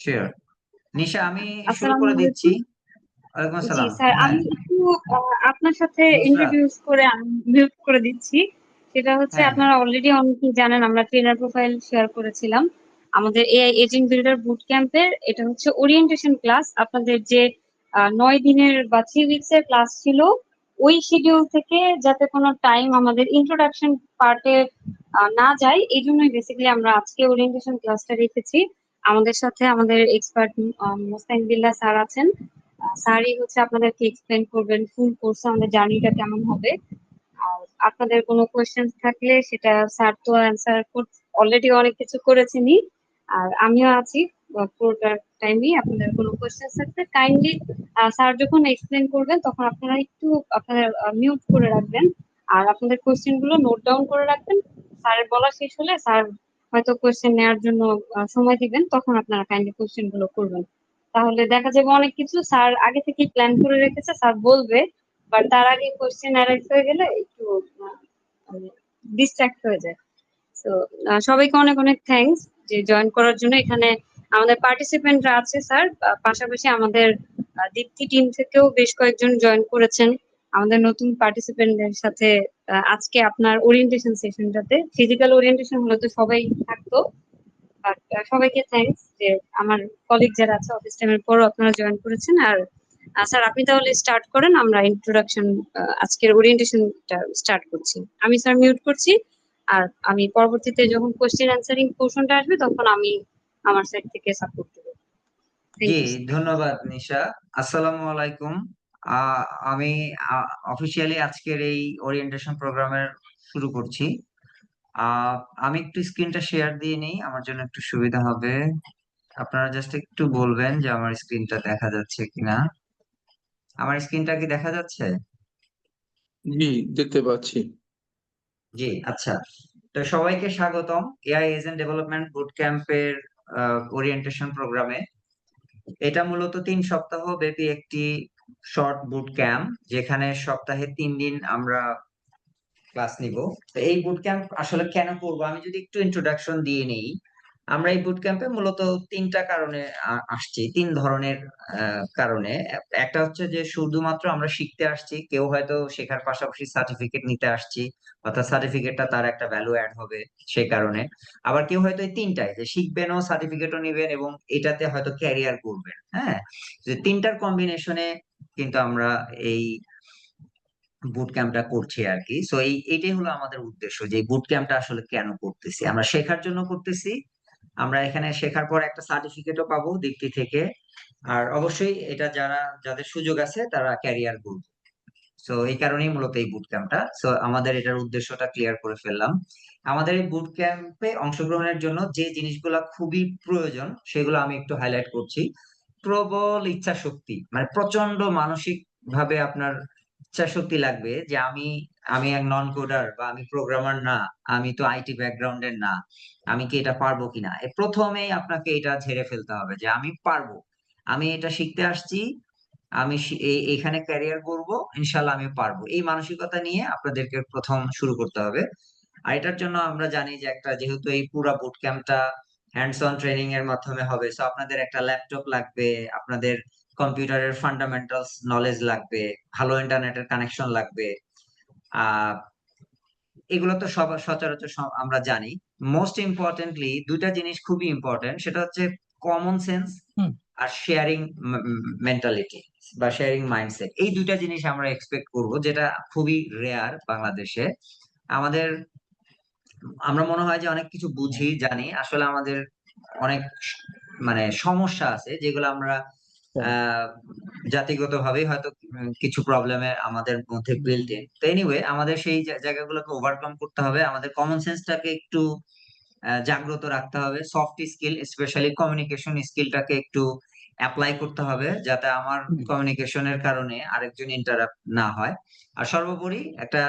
Sure. নিশা, আমি শুরু আসসালামু করে দিচ্ছি। আলাইকুম। ওয়ালাইকুম জি আসসালাম। স্যার, হ্যাঁ, আমি একটু আপনার সাথে নুসরাত। ইন্ট্রোডিউস করে আমি মিউট করে দিচ্ছি। সেটা হচ্ছে, হ্যাঁ, হ্যাঁ। আপনারা অলরেডি অনেকেই জানেন আমরা ট্রেনার প্রোফাইল শেয়ার করেছিলাম আমাদের এআই এজেন্ট বিল্ডার বুট ক্যাম্পের। এটা হচ্ছে ওরিয়েন্টেশন ক্লাস। আপনাদের যে 9 দিনের বা 3 উইকস এর ক্লাস ছিল, ওই শিডিউল থেকে যাতে কোনো টাইম আমাদের ইন্ট্রোডাকশন পার্টে না যায়, এই জন্যই বেসিক্যালি আমরা আজকে ওরিয়েন্টেশন ক্লাসটা রেখেছি। আমাদের সাথে আমাদের এক্সপার্ট মোস্তাইন বিল্লাহ স্যার আছেন। স্যারই হচ্ছে আপনাদেরকে এক্সপ্লেন করবেন ফুল কোর্স আমাদের জার্নিটা কেমন হবে। আর আপনাদের কোনো কোয়েশ্চেন থাকলে সেটা স্যার তো অ্যান্সার অলরেডি অনেক কিছু করেছেনই। আর আমিও আছি পুরোটা টাইমই। আপনাদের কোনো কোয়েশ্চেন থাকলে কাইন্ডলি স্যার যখন এক্সপ্লেন করবেন তখন আপনারা একটু আপনাদের মিউট করে রাখবেন। আর আপনাদের কোয়েশ্চেন গুলো নোট ডাউন করে রাখবেন। স্যারের বলা শেষ হলে স্যার হয়তো কোয়েশ্চেন নেওয়ার জন্য সময় দিবেন, তখন আপনারা কাইন্ডলি কোয়েশ্চেন গুলো করবেন। তাহলে দেখা যাবে অনেক কিছু স্যার আগে থেকেই প্ল্যান করে রেখেছে, স্যার বলবে, বাট তার আগে কোশ্চেন অ্যারাইজ হয়ে গেলে একটু ডিস্ট্রাক্ট হয়ে যায়। তো সবাইকে অনেক অনেক থ্যাঙ্কস যে জয়েন করার জন্য। এখানে আমাদের পার্টিসিপেন্টরা আছে স্যার, পাশাপাশি আমাদের দীপ্তি টিম থেকেও বেশ কয়েকজন জয়েন করেছেন আমাদের নতুন পার্টিসিপেন্টদের সাথে। আজকে আপনার ওরিয়েন্টেশন সেশনটাতে ফিজিক্যাল ওরিয়েন্টেশন হলে তো সবাই থাকতো, বাট সবাইকে থ্যাঙ্কস যে আমার কলিগ যারা আছে অফিস টাইমের পরও আপনারা জয়েন করেছেন। আর স্যার আপনি তাহলে স্টার্ট করেন, আমরা ইন্ট্রোডাকশন আজকের ওরিয়েন্টেশনটা স্টার্ট করছি। আমি স্যার মিউট করছি। আর আমি পরবর্তীতে যখন কোশ্চেন অ্যান্সারিং পোর্শনটা আসবে তখন আমি আমার সাইড থেকে সাপোর্ট দেবো। জি, থ্যাংক ইউ। ধন্যবাদ নিশা। আসসালামু আলাইকুম। আমি অফিসিয়ালি আজকের এই ওরিয়েন্টেশন প্রোগ্রামের শুরু করছি। আহ, আমি একটু স্ক্রিনটা শেয়ার দিয়ে নিই, আমার জন্য একটু সুবিধা হবে। আপনারা জাস্ট একটু বলবেন যে আমার স্ক্রিনটা দেখা যাচ্ছে কিনা। আমার স্ক্রিনটা কি দেখা যাচ্ছে? জি, দেখতে পাচ্ছি। জি, আচ্ছা। তো সবাইকে স্বাগতম এআই এজেন্ট ডেভেলপমেন্ট বুট ক্যাম্পের ওরিয়েন্টেশন প্রোগ্রামে। এটা মূলত 3 সপ্তাহ ব্যাপী একটি শর্ট বুট ক্যাম্প, যেখানে সপ্তাহে 3 দিন আমরা ক্লাস নিব। তো এই বুট ক্যাম্প আসলে কেন করব, আমি যদি একটু ইন্ট্রোডাকশন দিয়ে নেই। আমরা এই বুট ক্যাম্পে মূলত 3টা কারণে আসছি, 3 ধরনের কারণে। একটা হচ্ছে যে শুধুমাত্র আমরা শিখতে আসছি, কেউ হয়তো শেখার পাশাপাশি সার্টিফিকেট নিতে আসছি, অর্থাৎ সার্টিফিকেটটা তার একটা ভ্যালু অ্যাড হবে সেই কারণে। আবার কেউ হয়তো এই তিনটায় যে শিখবেনও সার্টিফিকেটও নিবেন এবং এটাতে হয়তো ক্যারিয়ার করবেন। হ্যাঁ, যে 3টার কম্বিনেশনে কিন্তু আমরা এই বুট ক্যাম্পটা করছি আর কি। সো এইটাই হলো আমাদের উদ্দেশ্য, যে বুট ক্যাম্পটা আসলে কেন করতেছি। আমরা শেখার জন্য করতেছি। আমরা এখানে শেখার পর একটা সার্টিফিকেটও পাবো দিকটি থেকে। আর অবশ্যই এটা যাদের সুযোগ আছে তারা ক্যারিয়ার করবে। সো এই কারণেই মূলত এই বুট ক্যাম্পটা। সো আমাদের এটার উদ্দেশ্যটা ক্লিয়ার করে ফেললাম। আমাদের এই বুট ক্যাম্পে অংশগ্রহণের জন্য যে জিনিসগুলা খুবই প্রয়োজন সেগুলো আমি একটু হাইলাইট করছি। প্রবল ইচ্ছা শক্তি, মানে প্রচন্ড মানসিক ভাবে আপনার ইচ্ছা শক্তি লাগবে যে আমি আমি এক নন কোডার বা আমি প্রোগ্রামার না, আমি তো আইটি ব্যাকগ্রাউন্ডের না, আমি কি এটা পারবো কিনা। প্রথমেই আপনাকে এটা ঝেড়ে ফেলতে হবে যে আমি পারবো, আমি এটা শিখতে আসছি, আমি এখানে ক্যারিয়ার করব, ইনশাল্লাহ আমি পারবো। এই মানসিকতা নিয়ে আপনাদেরকে প্রথম শুরু করতে হবে। আর এটার জন্য আমরা জানি যে একটা, যেহেতু এই পুরা বুট ক্যাম্পটা হ্যান্ডস অন ট্রেনিং এর মাধ্যমে হবে, সো আপনাদের একটা ল্যাপটপ লাগবে, আপনাদের কম্পিউটারের ফান্ডামেন্টালস নলেজ লাগবে, ভালো ইন্টারনেটের কানেকশন লাগবে। আহ এগুলো তো সব সচরাচর আমরা জানি। মোস্ট ইম্পর্টেন্টলি 2টা জিনিস খুবই ইম্পর্টেন্ট, সেটা হচ্ছে কমন সেন্স আর শেয়ারিং মেন্টালিটি বা শেয়ারিং মাইন্ডসেট। এই 2টা জিনিস আমরা এক্সপেক্ট করব, যেটা খুবই রেয়ার বাংলাদেশে। আমাদের আমরা মনে হয় যে অনেক কিছু বুঝি জানি, আসলে আমাদের অনেক মানে সমস্যা আছে যেগুলো আমরা আহ জাতিগত ভাবেই হয়তো কিছু প্রবলেমে আমাদের মধ্যে বিল্ট ইন। তো এনিওয়ে, আমাদের সেই জায়গাগুলোকে ওভারকাম করতে হবে, আমাদের কমন সেন্সটাকে একটু জাগ্রত রাখতে হবে, সফট স্কিল স্পেশালি কমিউনিকেশন স্কিলটাকে একটু অ্যাপ্লাই করতে হবে, যাতে আমার কমিউনিকেশনের কারণে আরেকজন ইন্টারাপ্ট না হয়। আর সর্বোপরি একটা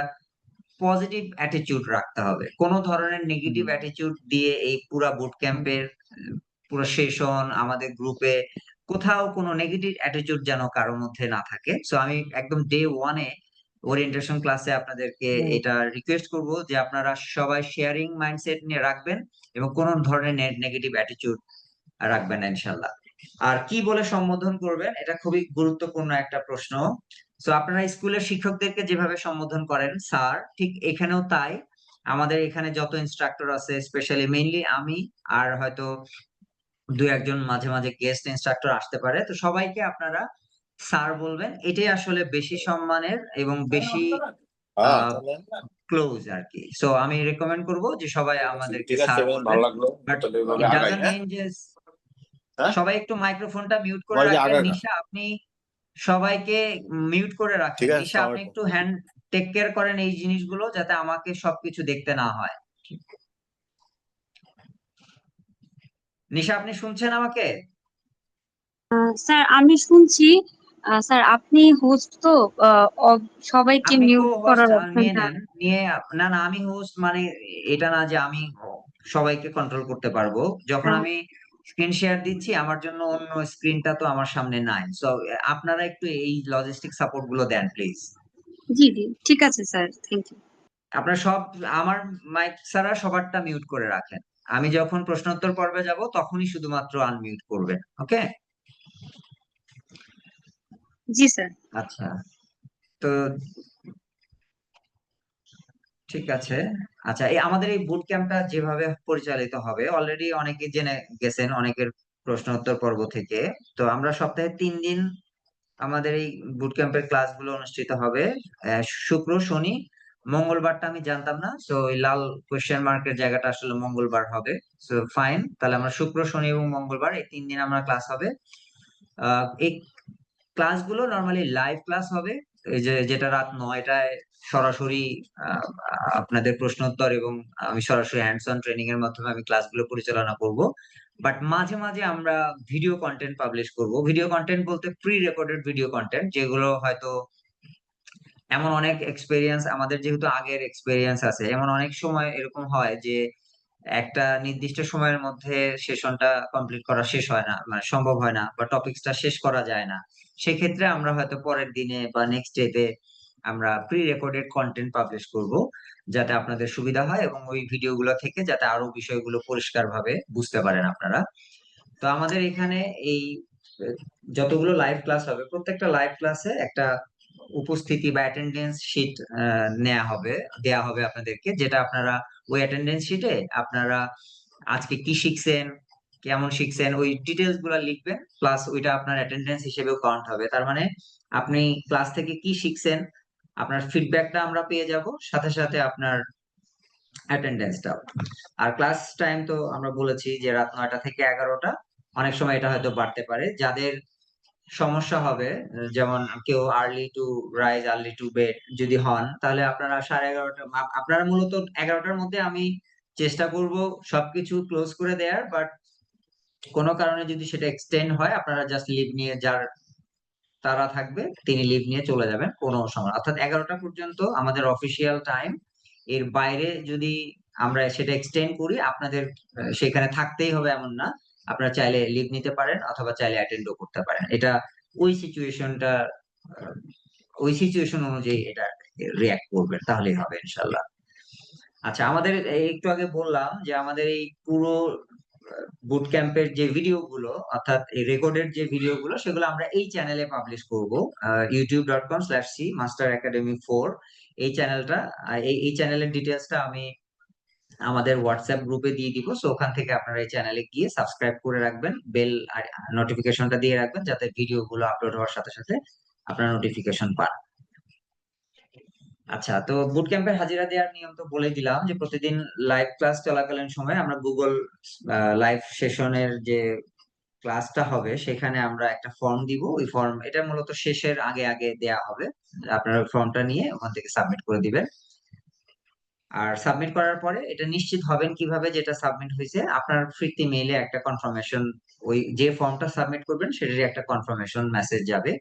পজিটিভ অ্যাটিটিউড রাখতে হবে। কোনো ধরনের নেগেটিভ অ্যাটিটিউড দিয়ে এই পুরা বুট ক্যাম্পের পুরো সেশন আমাদের গ্রুপে কোথাও কোনো নেগেটিভ অ্যাটিটিউড যেন কারোর মধ্যে না থাকে। সো আমি একদম ডে 1-এ ওরিয়েন্টেশন ক্লাসে আপনাদেরকে এটা রিকোয়েস্ট করব যে আপনারা সবাই শেয়ারিং মাইন্ডসেট নিয়ে রাখবেন এবং কোনো ধরনের নেগেটিভ অ্যাটিটিউড রাখবেন না, ইনশাল্লাহ। আর কি বলে সম্বোধন করবেন এটা খুবই গুরুত্বপূর্ণ একটা প্রশ্ন। তো আপনারা স্কুলের শিক্ষকদেরকে যেভাবে সম্বোধন করেন স্যার, ঠিক এখানেও তাই। আমাদের এখানে যত ইনস্ট্রাক্টর আছে, স্পেশালি মেইনলি আমি, আর হয়তো দু একজন মাঝে মাঝে গেস্ট ইনস্ট্রাক্টর আসতে পারে, তো সবাইকে আপনারা স্যার বলবেন। এটাই আসলে বেশি সম্মানের এবং বেশি তাহলে ক্লোজ আর কি। সো আমি রেকমেন্ড করব যে সবাই আমাদেরকে ঠিক আছে, স্যার ভালো বলবেন। লাগলো। বাট তাহলে এভাবে ইট আগাই, ডাজন্ট হ্যাঁ? মিন যে হ্যাঁ, সবাই একটু মাইক্রোফোনটা মিউট করে আমার যে রাখবেন। আগা নিশা, আপনি সবাইকে মিউট করে রাখেন। ঠিক আছে, নিশা, সালাম আপনি আলাইকুম। একটু হ্যান্ড টেক কেয়ার করেন এই জিনিসগুলো, যাতে আমাকে সবকিছু দেখতে না হয়। নিশা, আপনি শুনছেন আমাকে? স্যার আমি শুনছি। স্যার আপনি হোস্ট তো, সবাইকে আপনি কো মিউট হোস্ট করার নিয়ে অপশনটা। নেন, না না, আমি হোস্ট মানে এটা না যে আমি সবাইকে কন্ট্রোল করতে পারবো। যখন আমি স্ক্রিন শেয়ার দিচ্ছি, আমার জন্য অন্য স্ক্রিনটা তো আমার সামনে নাই। সো আপনারা একটু এই লজিস্টিক সাপোর্ট গুলো দেন প্লিজ। জি জি, ঠিক আছে স্যার, থ্যাংক ইউ। আপনারা সব আমার মাইক ছাড়া সবারটা মিউট করে রাখেন। আমি যখন প্রশ্নোত্তর পর্বে যাব তখনই শুধুমাত্র আনমিউট করবেন, ওকে? জি স্যার। আচ্ছা, তো ঠিক আছে। আচ্ছা, এই আমাদের এই বুট ক্যাম্পটা যেভাবে পরিচালিত হবে, অলরেডি অনেকে জেনে গেছেন অনেকের প্রশ্ন উত্তর পর্ব থেকে। তো আমরা সপ্তাহে 3 দিন আমাদের এই বুট ক্যাম্পের ক্লাসগুলো অনুষ্ঠিত হবে। শুক্র, শনি, মঙ্গলবারটা আমি জানতাম না, সো ওই লাল কোয়েশ্চেন মার্কের জায়গাটা আসলে মঙ্গলবার হবে। সো ফাইন, তাহলে আমরা শুক্র, শনি এবং মঙ্গলবার এই 3 দিন আমরা ক্লাস হবে। এই ক্লাসগুলো নরমালি লাইভ ক্লাস হবে। এই যে যেটা রাত 9টায় সরাসরি আহ, আপনাদের প্রশ্নোত্তর, এবং আমি সরাসরি হ্যান্ডস অন ট্রেনিং এর মাধ্যমে আমি ক্লাসগুলো পরিচালনা করব। বাট মাঝে মাঝে আমরা ভিডিও কন্টেন্ট পাবলিশ করব। ভিডিও কন্টেন্ট বলতে প্রি রেকর্ডেড ভিডিও কন্টেন্ট, যেগুলো হয়তো এমন অনেক এক্সপেরিয়েন্স, আমাদের যেহেতু আগের এক্সপেরিয়েন্স আছে, এমন অনেক সময় এরকম হয় যে একটা নির্দিষ্ট সময়ের মধ্যে সেশনটা কমপ্লিট করা শেষ হয় না, মানে সম্ভব হয় না, বা টপিকসটা শেষ করা যায় না। সেক্ষেত্রে আমরা হয়তো পরের দিনে বা নেক্সট ডেতে আমরা প্রি রেকর্ডেড কন্টেন্ট পাবলিশ করব, যাতে আপনাদের সুবিধা হয় এবং ওই ভিডিওগুলো থেকে যাতে আরো বিষয়গুলো পরিষ্কারভাবে বুঝতে পারেন আপনারা। তো আমাদের এখানে এই আহ, যতগুলো লাইভ ক্লাস হবে, প্রত্যেকটা লাইভ ক্লাসে একটা উপস্থিতি বা অ্যাটেন্ডেন্স শিট দেয়া হবে আপনাদেরকে, যেটা আপনারা ওই অ্যাটেন্ডেন্স শিটে আপনারা আজকে কি শিখছেন, কেমন শিখছেন, ওই ডিটেলস গুলা লিখবেন। প্লাস ওইটা আপনার অ্যাটেন্ডেন্স হিসেবেও কাউন্ট হবে। তার মানে আপনি ক্লাস থেকে কি শিখছেন, আপনার ফিডব্যাকটা আমরা পেয়ে যাব, সাথে সাথে আপনার অ্যাটেন্ডেন্সটাও। আর ক্লাস টাইম তো আমরা বলেছি যে রাত 9টা থেকে 11টা। অনেক সময় এটা হয়তো বাড়তে পারে। যাদের সমস্যা হবে, যেমন কেউ early to rise early to bed যদি হন, তাহলে আপনারা 11:30, আপনারা মূলত 11টার মধ্যে আমি চেষ্টা করব সবকিছু ক্লোজ করে দেওয়ার। বাট কোনো কারণে যদি সেটা এক্সটেন্ড হয়, আপনারা জাস্ট লিভ নিয়ে, যার তারা থাকবে তিনি লিভ নিয়ে চলে যাবেন, কোনো সময়, অর্থাৎ 11টা পর্যন্ত আমাদের অফিসিয়াল টাইম। এর বাইরে যদি আমরা সেটা এক্সটেন্ড করি, আপনাদের সেখানে থাকতেই হবে এমন না। আপনারা চাইলে লিভ নিতে পারেন অথবা চাইলে অ্যাটেন্ডও করতে পারেন। এটা ওই সিচুয়েশনটা, ওই সিচুয়েশন অনুযায়ী এটা রিয়াক্ট করবেন, তাহলেই হবে ইনশাল্লাহ। আচ্ছা, আমাদের একটু আগে বললাম যে আমাদের এই পুরো বুট ক্যাম্পের যে ভিডিওগুলো, অর্থাৎ এই রেকর্ডেড যে ভিডিওগুলো, সেগুলো আমরা এই চ্যানেলে পাবলিশ করব, youtube.com/c master academy 4 এই চ্যানেলটা। এই চ্যানেলের ডিটেলসটা আমি আমাদের হোয়াটসঅ্যাপ গ্রুপে দিয়ে দিব। সো ওখান থেকে আপনারা এই চ্যানেলে গিয়ে সাবস্ক্রাইব করে রাখবেন, বেল নোটিফিকেশনটা দিয়ে রাখবেন, যাতে ভিডিওগুলো আপলোড হওয়ার সাথে সাথে আপনারা নোটিফিকেশন পান। আচ্ছা, তো বুট ক্যাম্পের হাজিরা দেওয়ার নিয়ম তো বলে দিলাম, যে প্রতিদিন লাইভ ক্লাস চলাকালীন সময় আমরা গুগল লাইভ সেশনের যে ক্লাসটা হবে সেখানে আমরা একটা ফর্ম দিব। ওই ফর্ম, এটা মূলত শেষের আগে আগে দেয়া হবে। আপনারা ফর্মটা নিয়ে ওখান থেকে সাবমিট করে দিবেন। আর সাবমিট করার পরে এটা নিশ্চিত হবেন কিভাবে যেটা সাবমিট হয়েছে, আপনার ফ্রিতে মেইলে একটা কনফার্মেশন, ওই যে ফর্মটা সাবমিট করবেন সেটারই একটা কনফার্মেশন মেসেজ যাবে।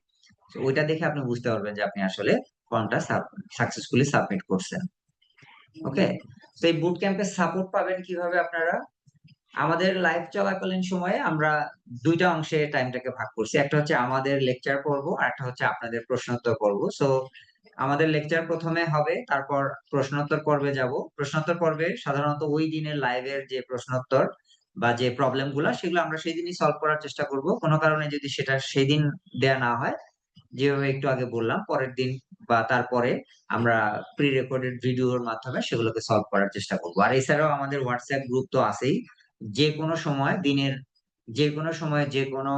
তো ওইটা দেখে আপনি বুঝতে পারবেন যে আপনি আসলে ফর্মটা সাকসেসফুলি সাবমিট করছেন, ওকে? তো এই বুট ক্যাম্পে সাপোর্ট পাবেন কিভাবে আপনারা? আমাদের লাইভ চলাকালীন সময়ে আমরা দুইটা অংশে টাইমটাকে ভাগ করছি। একটা হচ্ছে আমাদের লেকচার পর্ব, আর একটা হচ্ছে আপনাদের প্রশ্নোত্তর পর্ব। সো আমাদের লেকচার প্রথমে হবে, তারপর প্রশ্নোত্তর পর্বে যাব। প্রশ্নোত্তর পর্বে সাধারণত ওই দিনের লাইভের যে প্রশ্নোত্তর বা যে প্রবলেম গুলা সেগুলো আমরা সেই দিনই সলভ করার চেষ্টা করব। কোনো কারণে যদি সেটা সেই দিন দেয়া না হয়, যেভাবে একটু আগে বললাম, পরের দিন বা তারপরে আমরা প্রি রেকর্ডেড ভিডিওর মাধ্যমে সেগুলোকে সলভ করার চেষ্টা করবো। আর এছাড়াও আমাদের হোয়াটসঅ্যাপ গ্রুপ তো আছেই। যে কোনো সময় দিনের যে কোনো সময় যে কোনো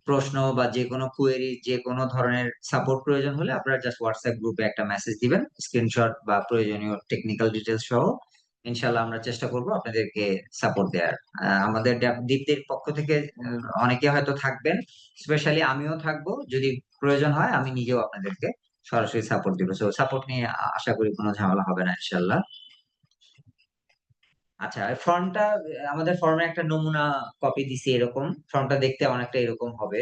প্রশ্ন বা যে কোনো কোয়েরি, যে কোনো ধরনের সাপোর্ট প্রয়োজন হলে আপনারা জাস্ট হোয়াটসঅ্যাপ গ্রুপে একটা মেসেজ দিবেন, স্ক্রিনশট বা প্রয়োজনীয় টেকনিক্যাল ডিটেলস সহ। ইনশাল্লাহ আমরা চেষ্টা করব আপনাদেরকে সাপোর্ট দেওয়ার। আমাদের দীপ্তির পক্ষ থেকে অনেকে হয়তো থাকবেন, স্পেশালি আমিও থাকবো। যদি প্রয়োজন হয় আমি নিজেও আপনাদেরকে সরাসরি সাপোর্ট দিব। সো সাপোর্ট নিয়ে আশা করি কোনো ঝামেলা হবে না ইনশাল্লাহ। আচ্ছা, ফর্মটা, আমাদের ফর্মে একটা নমুনা কপি দিছি। এরকম ফর্মটা দেখতে অনেকটা এরকম হবে,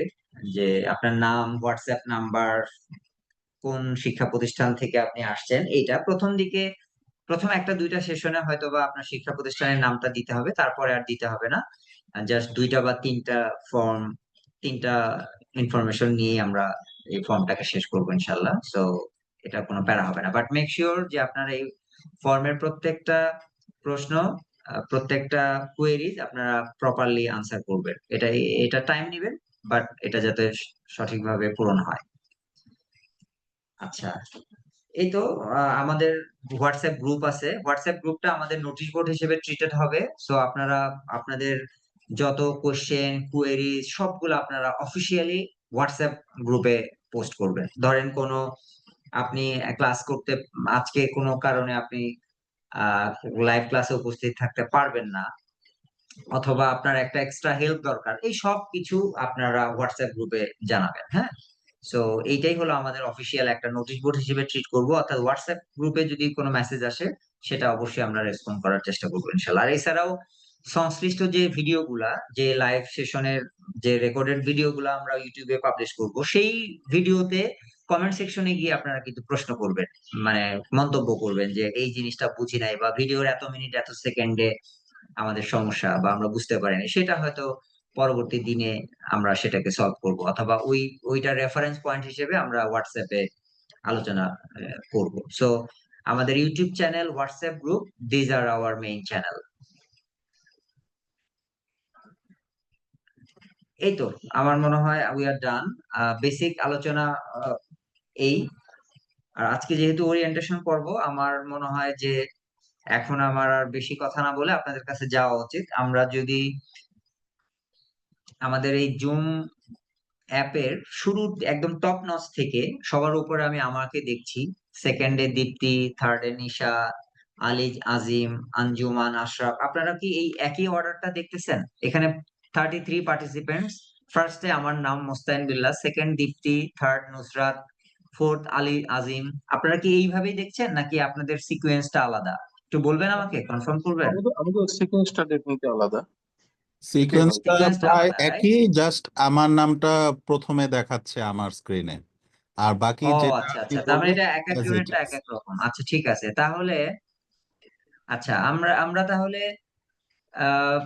যে আপনার নাম, হোয়াটসঅ্যাপ নাম্বার, কোন শিক্ষা প্রতিষ্ঠান থেকে আপনি আসছেন, এইটা প্রথম দিকে প্রথম একটা দুইটা সেশনে হয়তো বা আপনার শিক্ষা প্রতিষ্ঠানের নামটা দিতে হবে, তারপরে আর দিতে হবে না। জাস্ট দুইটা বা তিনটা ফর্ম, তিনটা ইনফরমেশন নিয়ে আমরা এই ফর্মটাকে শেষ করবো ইনশাল্লাহ। সো এটা কোনো প্যারা হবে না, বাট মেক শিওর যে আপনার এই ফর্মের প্রত্যেকটা প্রশ্ন, প্রত্যেকটা কোয়েরিজ আপনারা প্রপারলি আনসার করবেন। এটা টাইম নেবেন, বাট এটা যাতে সঠিকভাবে পূরণ হয়। আচ্ছা, এই তো আমাদের হোয়াটসঅ্যাপ গ্রুপ আছে। হোয়াটসঅ্যাপ গ্রুপটা আমাদের নোটিশ বোর্ড হিসেবে ট্রিটেড হবে। সো আপনারা আপনাদের যত কোশ্চেন, কোয়েরি সবগুলো আপনারা অফিসিয়ালি হোয়াটসঅ্যাপ গ্রুপে পোস্ট করবেন। ধরেন কোনো আপনি ক্লাস করতে, আজকে কোনো কারণে আপনি লাইভ ক্লাসে উপস্থিত থাকতে পারবেন না, অথবা আপনার একটা এক্সট্রা হেল্প দরকার, এই সব কিছু আপনারা হোয়াটসঅ্যাপ গ্রুপে জানাবেন। হ্যাঁ, সো এইটাই হলো আমাদের অফিসিয়াল একটা নোটিশ বোর্ড হিসেবে ট্রিট করব। অর্থাৎ হোয়াটসঅ্যাপ গ্রুপে যদি কোনো মেসেজ আসে সেটা অবশ্যই আমরা রেসপন্ড করার চেষ্টা করবো ইনশাল্লাহ। আর এছাড়াও সংশ্লিষ্ট যে ভিডিওগুলা, যে লাইভ সেশনের যে রেকর্ডেড ভিডিওগুলো আমরা ইউটিউবে পাবলিশ করব, সেই ভিডিওতে কমেন্ট সেকশনে গিয়ে আপনারা কিন্তু প্রশ্ন করবেন, মানে মন্তব্য করবেন যে এই জিনিসটা বুঝি নাই, বা ভিডিওর এত মিনিট এত সেকেন্ডে আমাদের সমস্যা বা আমরা বুঝতে পারিনি, সেটা হয়তো পরবর্তী দিনে আমরা সেটাকে সলভ করব, অথবা ওইটা রেফারেন্স পয়েন্ট হিসেবে আমরা হোয়াটসঅ্যাপে আলোচনা করব। সো আমাদের YouTube channel, WhatsApp group, these are our main channel. এই তো, আমার মনে হয় উই আর ডান। বেসিক আলোচনা আহ, এই। আর আজকে যেহেতু ওরিয়েন্টেশন পর্ব, আমার মনে হয় যে এখন আমার আর বেশি কথা না বলে আপনাদের কাছে যাওয়া উচিত। আমরা যদি আমাদের এই জুম অ্যাপের শুরুর একদম টপ নচ থেকে সবার উপরে আমি আমাকে দেখছি, সেকেন্ডে দীপ্তি, থার্ডে নিশা, আলিজ, আজিম, আঞ্জুমান, আশরাফ। আপনারা কি এই একই অর্ডারটা দেখতেছেন? এখানে 33 পার্টিসিপেন্টস। ফার্স্টে আমার নাম মোস্তাইন বিল্লাহ, সেকেন্ড দীপ্তি, থার্ড নুসরাত, ফোর্থ আলী, আজিম। আপনারা কি এইভাবেই দেখছেন নাকি আপনাদের সিকোয়েন্সটা আলাদা? একটু বলবেন, আমাকে কনফার্ম করবেন। আমাদের সিকোয়েন্সটা ডেফিনেটলি আলাদা। সিকোয়েন্সটা সিকোয়েন্সটা প্রায় আলাদা, রাইট? একই, জাস্ট আমার নামটা প্রথমে দেখাচ্ছে আমার স্ক্রিনে, আর বাকি ও যেটা আচ্ছা আপনি আচ্ছা, তার মানে বললেন এটা এক as it একজনেরটা is। এক এক রকম। আচ্ছা ঠিক আছে তাহলে। আচ্ছা, আমরা আমরা তাহলে আহ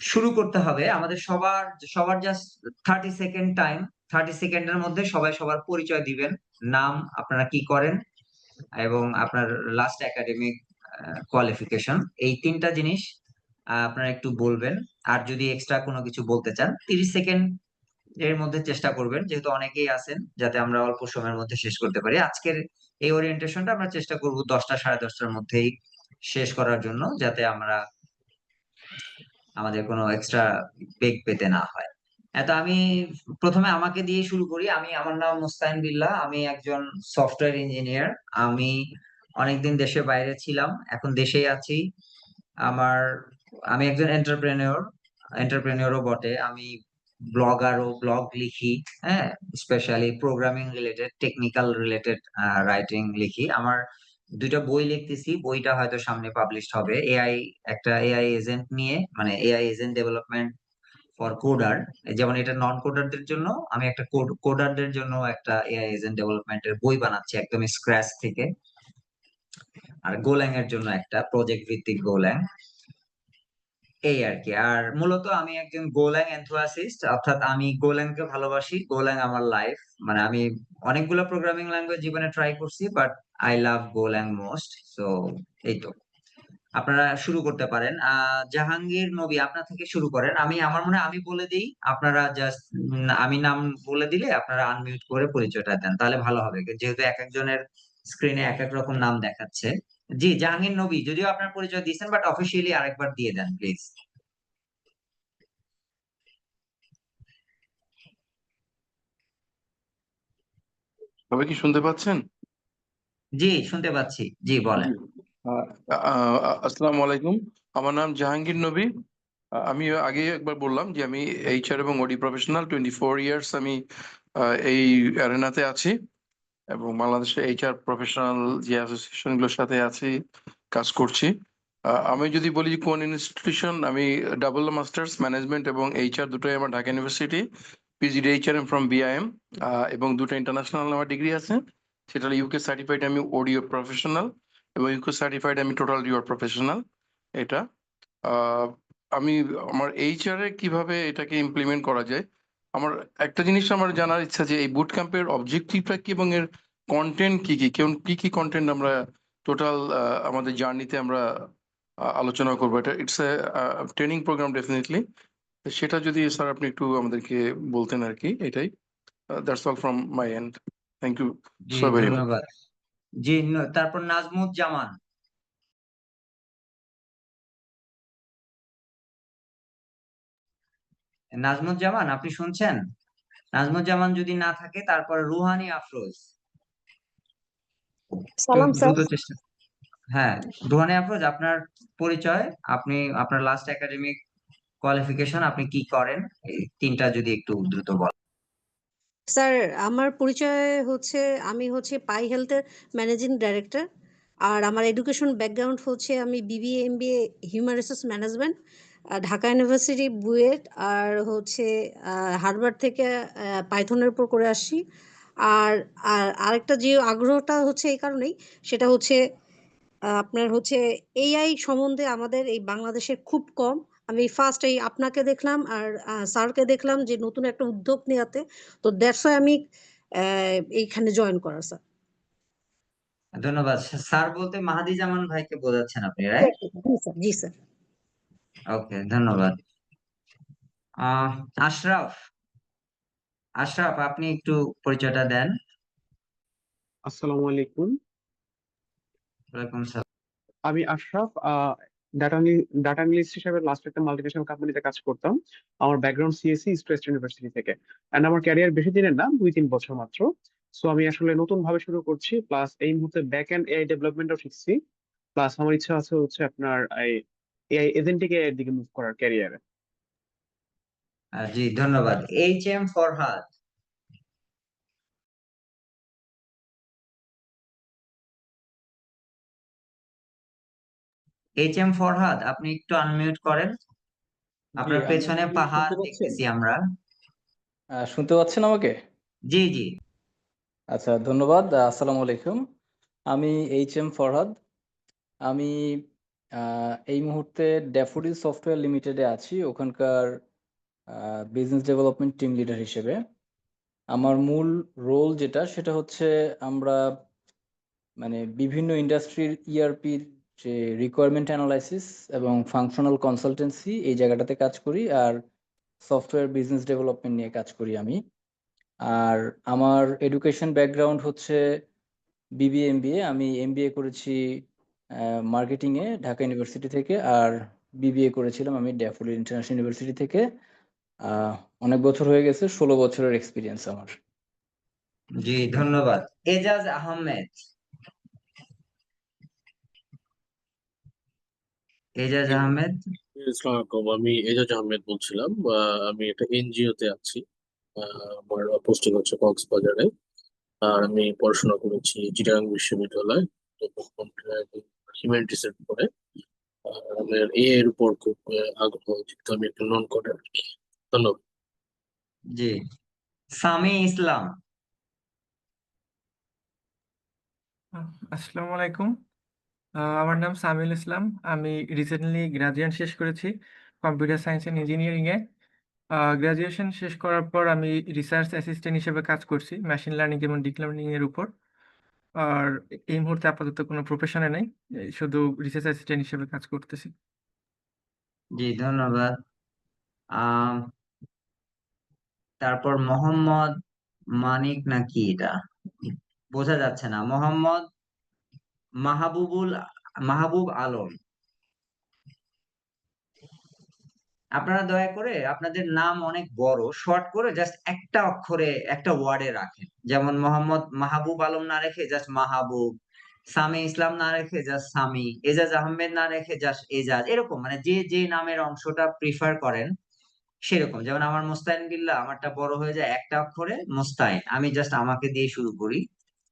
শুরু করতে হবে। আমাদের সবার সবার জাস্ট 30 সেকেন্ড টাইম। 30 সেকেন্ডের মধ্যে সবাই সবার পরিচয় দিবেন, নাম, আপনারা কি করেন, এবং আপনার লাস্ট একাডেমিক কোয়ালিফিকেশন, এই তিনটা জিনিস আপনারা একটু বলবেন। আর যদি এক্সট্রা কোনো কিছু বলতে চান, 30 সেকেন্ড এর মধ্যে চেষ্টা করবেন, যেহেতু অনেকেই আছেন, যাতে আমরা অল্প সময়ের মধ্যে শেষ করতে পারি। আজকের এই ওরিয়েন্টেশনটা আমরা চেষ্টা করব 10টা সাড়ে 10টার মধ্যেই শেষ করার জন্য, যাতে আমরা আমাদের কোনো এক্সট্রা বেগ পেতে না হয়। এত আমি প্রথমে আমাকে দিয়ে শুরু করি। আমার নাম মুস্তাহিন বিল্লাহ, আমি একজন সফটওয়্যার ইঞ্জিনিয়ার। আমি অনেকদিন দেশের বাইরে ছিলাম, এখন দেশেই আছি। আমার আমি একজন এন্টারপ্রেনিয়রও বটে। আমি ব্লগারও, ব্লগ লিখি। হ্যাঁ, specially programming related, technical related writing লিখি। আমার দুইটা বই লিখতেছি, বইটা হয়তো সামনে পাবলিশ হবে। একটা এআই এজেন্ট নিয়ে, মানে AI agent development for coder. যেমন এটা নন কোডারদের জন্য, আমি একটা কোডারদের জন্য একটা এআই এজেন্ট ডেভেলপমেন্টের বই বানাচ্ছি একদম স্ক্র্যাচ থেকে। আর গোল্যাং এর জন্য একটা প্রজেক্ট ভিত্তিক গোল্যাং, এই আর কি। আর মূলত আমি একজন গোল্যাং এনথুসিয়াস্ট, অর্থাৎ আমি গোল্যাং কে ভালোবাসি। গোল্যাং আমার লাইফ। মানে আমি অনেকগুলো প্রোগ্রামিং ল্যাঙ্গুয়েজ জীবনে ট্রাই করছি, but I love Golang most. So এই তো। আপনারা শুরু করতে পারেন। জাহাঙ্গীর নবী, আপনার থেকে শুরু করেন। আমার মনে হয় আমি বলে দিই, আপনারা জাস্ট আমি নাম বলে দিলে আপনারা আনমিউট করে পরিচয়টা দেন, তাহলে ভালো হবে, যেহেতু এক একজনের স্ক্রিনে এক এক রকম নাম দেখাচ্ছে। জি, জাহাঙ্গীর নবী, যদিও আপনার পরিচয় দিয়েছেন, বাট অফিসিয়ালি আরেকবার দিয়ে দেন প্লিজ। সবাই কি শুনতে পাচ্ছেন? জি, শুনতে পাচ্ছি, জি বলেন। জি। আসসালামু আলাইকুম। আমার নাম জাহাঙ্গীর নবী। আমি আগে একবার বললাম যে আমি এইচআর এবং ওডি প্রফেশনাল 24 ইয়ার্স আমি এই অ্যারেনাতে আছি এবং বাংলাদেশে এইচআর প্রফেশনাল যে অ্যাসোসিয়েশন গুলোর সাথে আছি, কাজ করছি। আমি যদি বলি যে কোন ইনস্টিটিউশন, আমি ডাবল মাস্টার্স ম্যানেজমেন্ট এবং এইচআর দুটোই আমার Dhaka university, PGD HRM from BIM, এবং দুটো ইন্টারন্যাশনাল আমার ডিগ্রি আছে। সেটা ইউকে সার্টিফাইড আমি ওডিও প্রফেশনাল এবং ইউকে সার্টিফাইড আমি টোটাল ডিও প্রফেশনাল। এটা আহ, আমি আমার এইচআর এ কিভাবে এটাকে ইমপ্লিমেন্ট করা যায়, আমার একটা জিনিস আমার জানার ইচ্ছা যে এই বুট ক্যাম্পের অবজেক্টিভটা কি এবং এর কন্টেন্ট কি কি, কেমন কি কি কন্টেন্ট আমরা টোটাল আমাদের জার্নিতে আমরা আলোচনা করবো। এটা it's a training programme definitely. সেটা যদি স্যার আপনি একটু আমাদেরকে বলতেন আর কি, এটাই। That's all from my and. Thank you G, so very much. ধন্যবাদ। জি, তারপর নাজমুজ্জামান। নাজমুজ্জামান, আপনি শুনছেন? নাজমুজ্জামান যদি না থাকে, তারপর রুহানি আফরোজ। একটু সালাম স্যার। দ্রুত চেষ্টা। হ্যাঁ, রুহানি আফরোজ, আপনার পরিচয়, আপনি আপনার লাস্ট একাডেমিক কোয়ালিফিকেশন, আপনি কি করেন, এই তিনটা যদি একটু দ্রুত বলেন। স্যার, আমার পরিচয় হচ্ছে, আমি হচ্ছে পাই হেলথের ম্যানেজিং ডাইরেক্টর। আর আমার এডুকেশন ব্যাকগ্রাউন্ড হচ্ছে আমি BBA MBA human resource management, Dhaka university BUET, আর হচ্ছে হার্ভার্ড থেকে পাইথনের উপর করে আসছি। আর আর আরেকটা যে আগ্রহটা হচ্ছে এই কারণেই, সেটা হচ্ছে আপনার হচ্ছে এআই সম্বন্ধে আমাদের এই বাংলাদেশের খুব কম। আমি ফার্স্ট এই আপনাকে দেখলাম আর স্যারকে দেখলাম যে নতুন একটা উদ্যোগ নেওয়াতে, তো দ্যাটস ওয়াই আমি এইখানে জয়েন করা স্যার। ধন্যবাদ। স্যার বলতে মাহাদি জামান ভাইকে বোঝাচ্ছেন আপনি, রাইট? জি স্যার, জি স্যার। ওকে, ধন্যবাদ। আহ আশরাফ, আশরাফ, আপনি একটু পরিচয়টা দেন। আসসালামু আলাইকুম। ওয়ালাইকুম সালাম। আমি আশরাফ, ডাটা ডাটা অ্যানালিস্ট হিসেবে লাস্ট একটা মাল্টিনেশনাল কোম্পানিতে কাজ করতাম। আমার background CSC east West university থেকে। এন্ড আমার ক্যারিয়ার বেশি দিনের না, 2-3 বছর মাত্র। সো আমি আসলে নতুন ভাবে শুরু করছি, প্লাস এই মুহূর্তে ব্যাক এন্ড এআই ডেভেলপমেন্টও শিখছি। প্লাস আমার ইচ্ছা আছে হচ্ছে আপনার এই এআই এজেন্টিক এআই এর দিকে মুভ করার ক্যারিয়ারে। জি, ধন্যবাদ। HM ফরহাদ। HM ফরহাদ, আপনি একটু আনমিউট করেন। জি, আপনার আমাকে পেছনে কি পাহাড় শুনতে পাচ্ছেন? দেখতেছি আমরা। শুনতে পাচ্ছেন আমাকে? জি, জি। আচ্ছা, ধন্যবাদ। আসসালামু আলাইকুম। আমি এইচ.এম. ফরহাদ। আমি এই মুহূর্তে ড্যাফোডিল সফটওয়্যার লিমিটেডে আছি, ওখানকার বিজনেস ডেভেলপমেন্ট টিম লিডার হিসেবে। আমার মূল রোল যেটা, সেটা হচ্ছে আমরা মানে বিভিন্ন ইন্ডাস্ট্রির ইআরপির যে রিকোয়ারমেন্ট অ্যানালাইসিস এবং ফাংশনাল কনসালটেন্সি, এই জায়গাটাতে কাজ করি। আর সফটওয়্যার বিজনেস ডেভেলপমেন্ট নিয়ে কাজ করি আমি। আর আমার এডুকেশন ব্যাকগ্রাউন্ড হচ্ছে বিবিএ এমবিএ। আমি এমবিএ করেছি মার্কেটিংয়ে ঢাকা ইউনিভার্সিটি থেকে, আর বিবিএ করেছিলাম আমি ড্যাফোডিল ইন্টারন্যাশনাল ইউনিভার্সিটি থেকে। অনেক বছর হয়ে গেছে, 16 বছরের এক্সপিরিয়েন্স আমার। জি, ধন্যবাদ। এজাজ আহমেদ। এজাজ জি, আহমেদ। আসসালামু আলাইকুম। আমি এজাজ আহমেদ বলছিলাম। আমি একটা এনজিও তে আছি। আমার পোস্টিং হচ্ছে কক্সবাজারে। আর আমি পড়াশোনা করেছি চিটাগাং বিশ্ববিদ্যালয় হিউম্যানিটিস এর উপরে। আর আমার এর উপর খুব আগ্রহ, যেহেতু আমি একটা নন কোডার আর কি। ধন্যবাদ। জি, সামি ইসলাম। আসসালামু আলাইকুম। আমার নাম সামিউল ইসলাম। আমি রিসেন্টলি গ্রাজুয়েশন শেষ করেছি computer science and engineering A. Graduation শেষ করার পর আমি রিসার্চ অ্যাসিস্ট্যান্ট হিসেবে কাজ করছি মেশিন লার্নিং এবং ডিপ লার্নিং এর উপর। আর এই মুহূর্তে আপাতত কোনো প্রফেশনে নেই, শুধু রিসার্চ অ্যাসিস্ট্যান্ট হিসেবে কাজ করতেছি। জি, ধন্যবাদ। আহ তারপর মোহাম্মদ মানিক নাকি এটা বোঝা যাচ্ছে না। মোহাম্মদ মাহবুব আলম, আপনারা দয়া করে আপনাদের নাম অনেক বড়, শর্ট করে জাস্ট একটা অক্ষরে একটা ওয়ার্ডে রাখেন। যেমন মোহাম্মদ মাহবুব আলম না রেখে জাস্ট মাহবুব, সামি ইসলাম না রেখে জাস্ট সামি, এজাজ আহমেদ না রেখে জাস্ট এজাজ, এরকম মানে যে যে নামের অংশটা প্রিফার করেন সেরকম। যেমন আমার মোস্তাইন বিল্লাহ, আমারটা বড় হয়ে যায় একটা অক্ষরে মোস্তাইন, আমি জাস্ট আমাকে দিয়ে শুরু করি।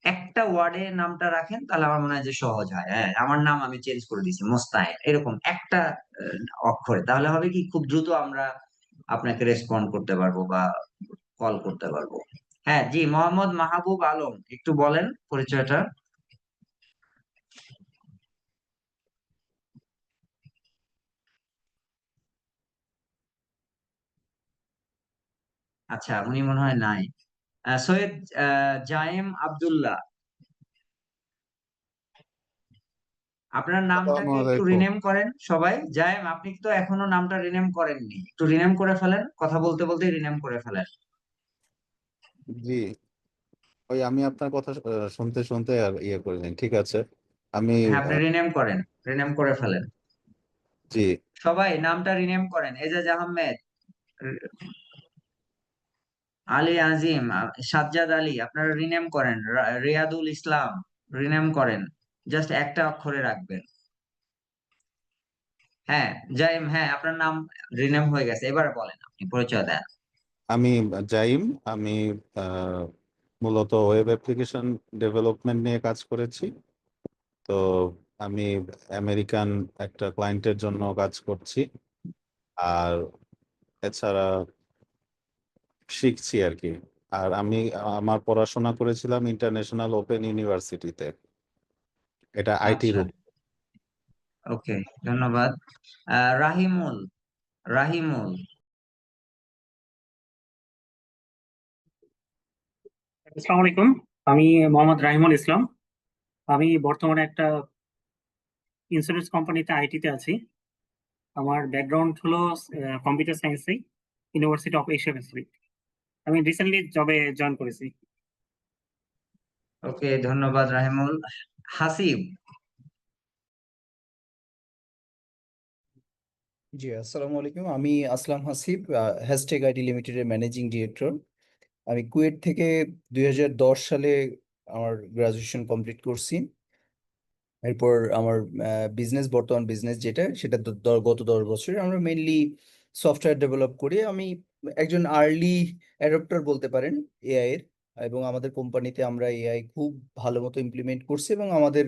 একটা ওয়ার্ডে নামটা রাখেন, তাহলে আমার মনে হয় যে সহজ হয়। হ্যাঁ, আমার নাম আমি চেঞ্জ করে দিয়েছি মোস্তাইন, এরকম একটা অক্ষরে, তাহলে হবে কি খুব দ্রুত আমরা আপনাকে রেসপন্ড করতে পারবো বা কল করতে পারবো। হ্যাঁ, জি, মোহাম্মদ মাহবুব আলম, একটু বলেন পরিচয়টা। আচ্ছা, উনি মনে হয় নাই। সৈয়দ জায়েম আব্দুল্লাহ, আপনার আসসালামু নামটাকে একটু আলাইকুম। রিনেম করেন সবাই। জায়েম, আপনি তো এখনো নামটা রিনেম করেননি, একটু রিনেম করে ফেলেন, কথা বলতে বলতে রিনেম করে ফেলেন। জি, ওই আমি আপনার কথা শুনতে শুনতে আর ইয়ে করিনি। ঠিক আছে, আমি হ্যাঁ, আপনি রিনেম করেন, রিনেম করে ফেলেন। জি, সবাই নামটা রিনেম করেন। এজাজ আহমেদ, আলী আজিম, সাজ্জাদ আলী, আপনারা রিনেম করেন। রিয়াদুল ইসলাম, রিনেম করেন, জাস্ট একটা অক্ষরে রাখবেন। হ্যাঁ, জাইম, হ্যাঁ আপনার নাম রিনেম হয়ে গেছে, এবার বলেন, আপনি পরিচয় দেন। আমি জাইম। আমি আহ, মূলত ওয়েব অ্যাপ্লিকেশন ডেভেলপমেন্ট নিয়ে কাজ করেছি। তো আমি আমেরিকান একটা ক্লায়েন্টের জন্য কাজ করছি, আর এছাড়া শিখছি আর কি। আর আমি আমার পড়াশোনা করেছিলাম ইন্টারন্যাশনাল ওপেন ইউনিভার্সিটিতে, এটা আইটির আচ্ছা, উপর। ওকে, ধন্যবাদ। রাহিমুল, রাহিমুল, আসসালামু আলাইকুম। আমি মোহাম্মদ রাহিমুল ইসলাম। আমি বর্তমানে একটা ইন্স্যুরেন্স কোম্পানিতে আইটিতে আছি। আমার ব্যাকগ্রাউন্ড হলো কম্পিউটার সায়েন্সে, ইউনিভার্সিটি অফ এশিয়া প্যাসিফিক। আমি রিসেন্টলি জবে জয়েন করেছি। ওকে, ধন্যবাদ রাহিমুল। হাসিব, জি, আসসালামু আলাইকুম। আমি আসলাম হাসিব, হ্যাশট্যাগ আইটি লিমিটেডের ম্যানেজিং ডিরেক্টর। আমি কুয়েট থেকে 2010 সালে আমার গ্রাজুয়েশন কমপ্লিট করছি। এরপর আমার বর্তমান বিজনেস যেটা, সেটা গত 10 বছর আমরা মেইনলি সফটওয়্যার ডেভেলপ করি। আমি একজন আর্লি অ্যাডপ্টার বলতে পারেন এআই এর, এবং আমাদের কোম্পানিতে আমরা এআই খুব ভালো মতো ইমপ্লিমেন্ট করছি, এবং আমাদের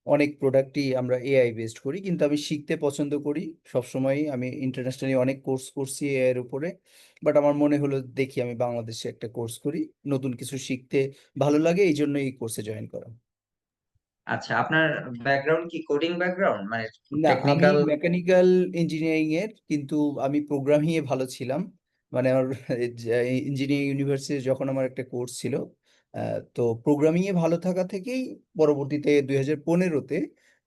অনেক প্রোডাক্টই আমরা এআই বেসড করি। কিন্তু আমি শিখতে পছন্দ করি সবসময়। আমি ইন্টারন্যাশনালি অনেক কোর্স করছি এআই এর উপরে, বাট আমার মনে হলো দেখি আমি বাংলাদেশে একটা কোর্স করি, নতুন কিছু শিখতে ভালো লাগে, এই জন্য এই কোর্সে জয়েন করা। আচ্ছা, আপনার ব্যাকগ্রাউন্ড কি কোডিং ব্যাকগ্রাউন্ড, মানে না, আমি টেকনিক্যাল? মেকানিক্যাল ইঞ্জিনিয়ারিং এর, কিন্তু আমি প্রোগ্রামিং এ ভালো ছিলাম। মানে আমার ইঞ্জিনিয়ারিং ইউনিভার্সিটি যখন আমার একটা কোর্স ছিল, তো প্রোগ্রামিং এ ভালো থাকা থেকেই পরবর্তীতে 2015-তে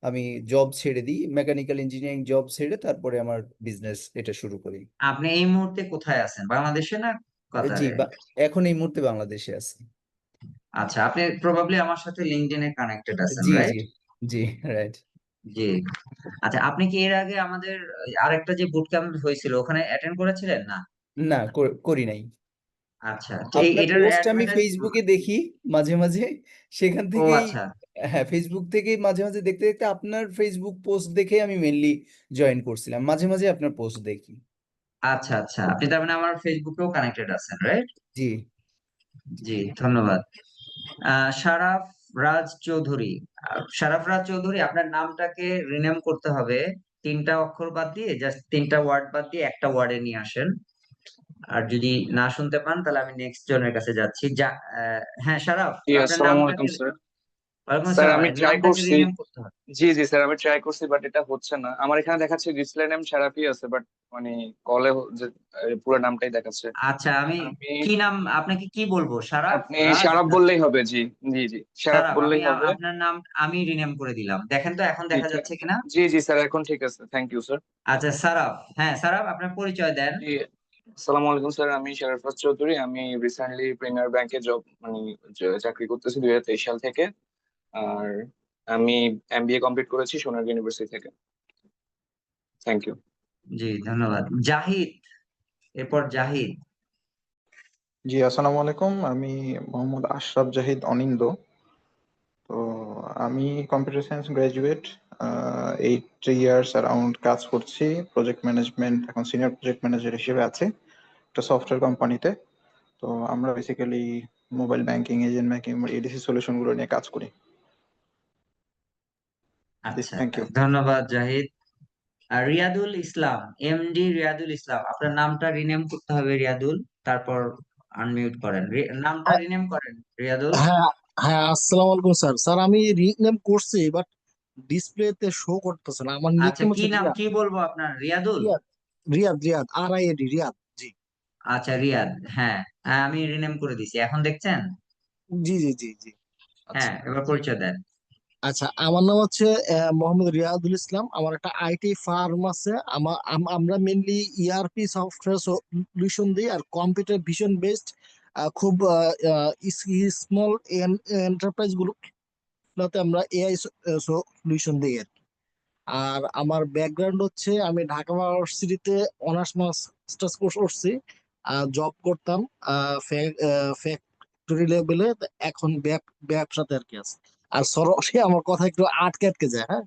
আমি জব ছেড়ে দিই, মেকানিক্যাল ইঞ্জিনিয়ারিং জব ছেড়ে তারপরে আমার বিজনেস এটা শুরু করি। আপনি এই মুহূর্তে কোথায় আছেন, বাংলাদেশে না জি, কাতারে? এখন এই মুহূর্তে বাংলাদেশে আছি। আচ্ছা, আপনি প্রবাবলি আমার সাথে লিঙ্কডইনে কানেক্টেড আছেন, জি জি রাইট? জি, রাইট। জি। আচ্ছা, আপনি কি এর আগে আমাদের আরেকটা যে বুট ক্যাম্প হয়েছিল ওখানে অ্যাটেন্ড করেছিলেন না? না, করি নাই। আচ্ছা, তো আপনার এটার পোস্ট আমি অ্যাডভার্টাইজ। ফেসবুকে দেখি মাঝে মাঝে, সেখান ও থেকেই। আচ্ছা, হ্যাঁ, ফেসবুক থেকেই মাঝে মাঝে দেখতে দেখতে আপনার ফেসবুক পোস্ট দেখে আমি মেনলি জয়েন করছিলাম। মাঝে মাঝে আপনার পোস্ট দেখি। আচ্ছা, আচ্ছা, আপনি তার মানে আমার ফেসবুকেও কানেক্টেড আছেন, রাইট? জি। জি, ধন্যবাদ। শারাফ রাজ চৌধুরী, শারাফ রাজ চৌধুরী, আপনার নামটাকে রিনেম করতে হবে। তিনটা অক্ষর বাদ দিয়ে, জাস্ট তিনটা ওয়ার্ড বাদ দিয়ে একটা ওয়ার্ডে নিয়ে আসেন। আর যদি না শুনতে পান তাহলে আমি নেক্সট জনের কাছে যাচ্ছি। হ্যাঁ, শারাফ, জি, আপনার আসসালামু নামটাকে। আলাইকুম স্যার। ওয়ালাইকুম স্যার আসসালাম। আমি এই ট্রাই নামটাকে করছি। রিনেম করতে হবে। জি জি স্যার, আমি ট্রাই করছি বাট এটা হচ্ছে না। আমার এখানে দেখাচ্ছে ডিসপ্লে নেম শারাফি আছে, বাট মানে কলে যে পুরো নামটাই দেখাচ্ছে। আচ্ছা, আমি আমি কি নাম আপনাকে কি বলবো? সারাফ, আপনি রাজ, শারাফ বললেই হবে। জি জি জি, শারাফ সারাফ। আমি বললেই হবে। আপনার নাম আমি রিনেম করে দিলাম, দেখেন তো এখন জি দেখা যাচ্ছে কিনা। জি জি স্যার, এখন ঠিক আছে, থ্যাংক ইউ স্যার। আচ্ছা সারাফ, হ্যাঁ সারাফ, আপনার পরিচয় দেন। জি, আসসালামু আলাইকুম স্যার, আমি শারাফাত চৌধুরী। আমি রিসেন্টলি প্রিমিয়ার ব্যাংকে জব মানে চাকরি করতেছি 2023 সাল থেকে। আর আমি এমবিএ কমপ্লিট করেছি সোনারগাঁ ইউনিভার্সিটি থেকে। Thank you. জি ধন্যবাদ। জাহিদ, এরপর জাহিদ। জি আসসালামু আলাইকুম, আমি মোহাম্মদ আশরাফ জাহিদ অনিন্দ। তো আমি computer science graduate, 8 years around কাজ করছি প্রজেক্ট ম্যানেজমেন্ট, এখন সিনিয়র প্রজেক্ট ম্যানেজার হিসেবে আছে একটা সফটওয়্যার কোম্পানিতে। তো আমরা basically mobile banking, agent banking, ADC solution গুলো নিয়ে কাজ করি। আচ্ছা, থ্যাংক ইউ। ধন্যবাদ জাহিদ। আর রিয়াদুল ইসলাম, এমডি রিয়াদুল ইসলাম, আপনার নামটা রিনেম করতে হবে রিয়াদুল, তারপর আনমিউট করেন। নামটা রিনেম করেন রিয়াদুল। হ্যাঁ হ্যাঁ, আসসালামু আলাইকুম স্যার। স্যার আমি রিনেম করছি, বাট ডিসপ্লেতে শো করতেছে না। আমার আচ্ছা, নিকনেম কি হচ্ছে নাম রিয়াদ। কি বলবো আপনার? রিয়াদুল। রিয়াদ, রিয়াদ, রিয়াদ, RIAD, রিয়াদ। জি আচ্ছা রিয়াদ, হ্যাঁ হ্যাঁ, আমি রিনেম করে দিছি, এখন দেখছেন? জি জি জি জি। হ্যাঁ, আচ্ছা এবার পরিচয় দেন। আচ্ছা, আমার নাম হচ্ছে মোহাম্মদ রিয়াদুল ইসলাম। আমার একটা আইটি ফার্ম আছে। আমরা মেনলি ERP সফটওয়্যার সলিউশন দিই, আর কম্পিউটার ভিশন বেসড খুব স্মল এন্টারপ্রাইজ গুলোতে আমরা AI সলিউশন দিই আর কি। আর আমার ব্যাকগ্রাউন্ড হচ্ছে আমি ঢাকা ইউনিভার্সিটিতে অনার্স মাস্টার্স কোর্স করছি, জব করতাম ফ্যাক্টরি লেভেলে। এখন ব্যবসাতে আর কি আছে। আর সরাসরি আমার কথা একটু আটকে আটকে যায়। হ্যাঁ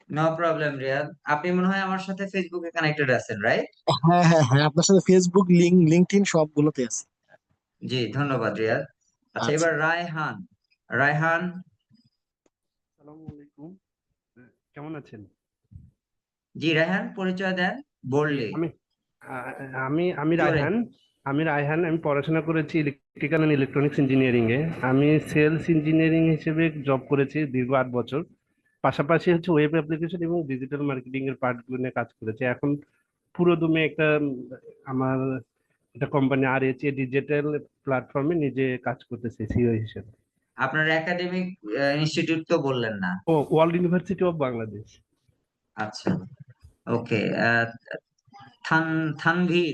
নো প্রবলেম রিয়াদ, আপনি মনে হয় আমার সাথে ফেসবুকে কানেক্টেড আছেন, রাইট? হ্যাঁ হ্যাঁ হ্যাঁ, আপনার সাথে ফেসবুক, লিঙ্কডইন সবগুলোতে আছে। জি ধন্যবাদ রিয়াদ। আচ্ছা, আচ্ছা এবার রায়হান। রায়হান, আসসালামু আলাইকুম। কেমন আছেন? জি রায়হান, পরিচয় দেন জি, বললি আমি জোরে। রায়হান। আমি পড়াশোনা করেছি ইলেকট্রিক্যাল অ্যান্ড ইলেকট্রনিক্স ইঞ্জিনিয়ারিং এ। আমি সেলস ইঞ্জিনিয়ারিং হিসেবে জব করেছি দীর্ঘ 8 বছর। পাশাপাশি হচ্ছে ওয়েব অ্যাপ্লিকেশন এবং ডিজিটাল মার্কেটিং এর পার্টগুলো নিয়ে কাজ করেছি। এখন পুরো দমে একটা আমার একটা কোম্পানি RHA ডিজিটাল প্ল্যাটফর্মে নিজে কাজ করতেছি সিইও হিসেবে। আপনার একাডেমিক ইনস্টিটিউট তো বললেন না। ও, ওয়ার্ল্ড ইউনিভার্সিটি অফ বাংলাদেশ। আচ্ছা, ওকে। থানভীর,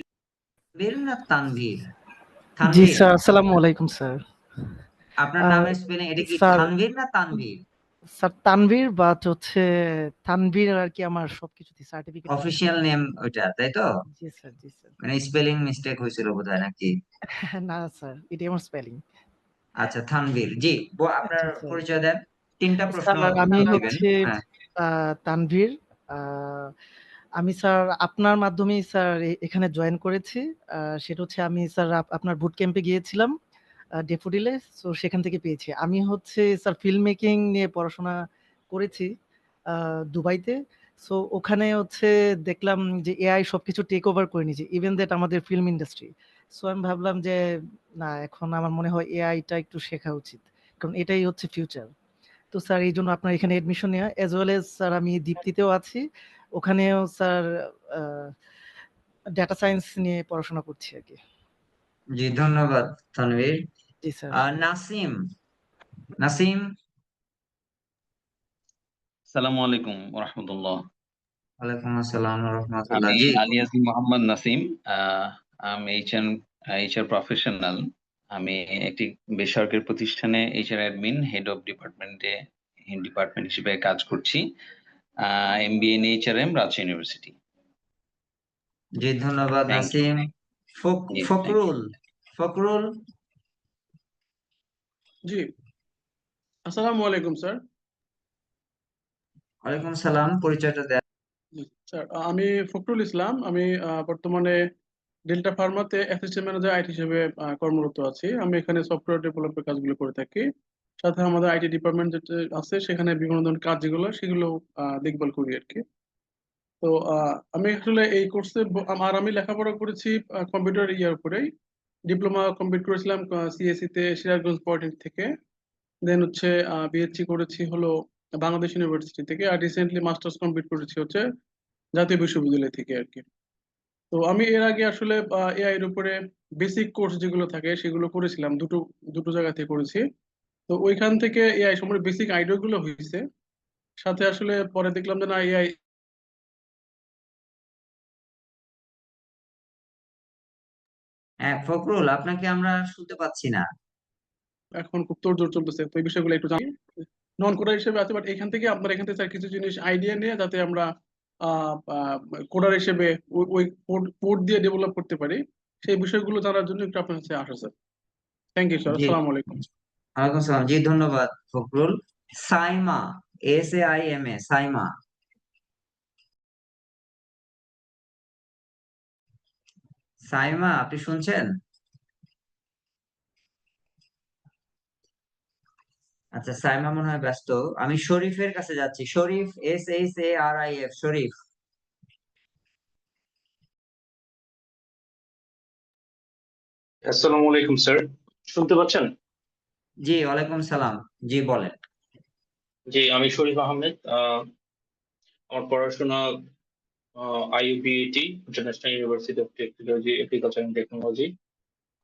বীর না তানভীর? জি থানভীর, স্যার, আসসালামু আলাইকুম স্যার। আপনার নামের স্পেলিং এটা কি স্যার, থানভীর না তানভীর? স্যার তানভীর, বাট হচ্ছে তানভীর আর কি আমার সবকিছুতে সার্টিফিকেট। অফিসিয়াল নেম ওইটা, তাই তো? জি স্যার, জি স্যার। মানে স্পেলিং মিস্টেক হয়েছিল বোধহয় নাকি? না স্যার, এটাই আমার স্পেলিং। আচ্ছা তানভীর, জি আপনার আচ্ছা স্যার। পরিচয় দেন, 3টা প্রশ্ন স্যার আমি উত্তর দিবেন। হচ্ছে হ্যাঁ, তানভীর। আহ, আমি স্যার আপনার মাধ্যমেই স্যার এখানে জয়েন করেছি। সেটা হচ্ছে আমি স্যার আপনার বুট ক্যাম্পে গিয়েছিলাম ডেফোডিলে, সো সেখান থেকে পেয়েছি। আমি হচ্ছে স্যার ফিল্ম মেকিং নিয়ে পড়াশোনা করেছি দুবাইতে। সো ওখানে হচ্ছে দেখলাম যে AI সবকিছু টেক ওভার করে নিয়েছে, ইভেন দ্যাট আমাদের ফিল্ম ইন্ডাস্ট্রি। সো আমি ভাবলাম যে না, এখন আমার মনে হয় এআইটা একটু শেখা উচিত, কারণ এটাই হচ্ছে ফিউচার। তো স্যার এই জন্য আপনার এখানে এডমিশন নেওয়া, এজ ওয়েল এজ স্যার আমি দীপ্তিতেও আছি, ওখানেও স্যার ডেটা সায়েন্স নিয়ে পড়াশোনা করছি আর কি। জি ধন্যবাদ তানভীর। জি স্যার। নাসিম, নাসিম। আসসালামু আলাইকুম রাহমাতুল্লাহ। ওয়ালাইকুম আসসালাম ওয়া রাহমাতুল্লাহ। আমি জি আলী আজিম মোহাম্মদ নাসিম। আমি HR প্রফেশনাল। আমি একটি বেসরকারি প্রতিষ্ঠানে HR admin, head of department হিসেবে কাজ করছি। MBA in HRM, Rajshahi university. জি ধন্যবাদ থ্যাংক ইউ। নাসিম। ফকরুল, ফকরুল। জি, আসসালামু আলাইকুম স্যার। ওয়ালাইকুম সালাম, পরিচয়টা দেন। স্যার আমি ফখরুল ইসলাম। আমি বর্তমানে ডেল্টা ফার্মাতে অ্যাসিস্ট্যান্ট ম্যানেজার আইটি হিসেবে কর্মরত আছি। আমি এখানে সফটওয়্যার ডেভেলপের কাজগুলো করে থাকি। সাথে আমাদের আইটি ডিপার্টমেন্ট যেটা আছে সেখানে বিভিন্ন ধরনের কাজ যেগুলো সেগুলো দেখভাল করি আর কি। তো আমি আসলে এই কোর্সে আমি লেখাপড়া করেছি কম্পিউটার ইয়ার উপরেই। ডিপ্লোমা কমপ্লিট করেছিলাম CSE তে সিরাজগঞ্জ পলিটেকনিক থেকে। দেন হচ্ছে বিএসসি করেছি হলো বাংলাদেশ ইউনিভার্সিটি থেকে, আর রিসেন্টলি মাস্টার্স কমপ্লিট করেছি হচ্ছে জাতীয় বিশ্ববিদ্যালয় থেকে আর কি। তো আমি এর আগে আসলে এআই এর উপরে বেসিক কোর্স যেগুলো থাকে সেগুলো করেছিলাম, দুটো দুটো জায়গা থেকে করেছি। তো ওইখান থেকে এআই সম্পর্কে বেসিক আইডিয়া গুলো হয়েছে, সাথে আসলে পরে দেখলাম যে না এআই হ্যাঁ ফখরুল, আপনাকে আমরা শুনতে পাচ্ছি না। এখন খুব তোড়জোড় চলতেছে, তো এই বিষয়গুলো একটু জানি। নন কোডার হিসেবে আছে, বাট এখান থেকে আপনার এখান থেকে স্যার কিছু জিনিস আইডিয়া নিয়ে যাতে আমরা কোডার হিসেবে ওই কোড দিয়ে ডেভেলপ করতে পারি, সেই বিষয়গুলো জানার জন্য একটু আপনার কাছে আসা স্যার। থ্যাংক ইউ স্যার, জি, আসসালামু আলাইকুম। ওয়ালাইকুম সালাম। জি ধন্যবাদ ফখরুল। সাইমা, SAIMA, সাইমা। সাইমা, আপনি শুনছেন? আচ্ছা, সাইমা মনে হয় ব্যস্ত। আমি শরীফের কাছে যাচ্ছি। শরীফ, SHARIF, শরীফ। আসসালামু আলাইকুম স্যার, শুনতে পাচ্ছেন? জি ওয়ালাইকুম সালাম। জি বলেন। জি, আমি শরীফ আহমেদ। আমার পড়াশোনা IUPAT, international university of technology, agriculture and technology.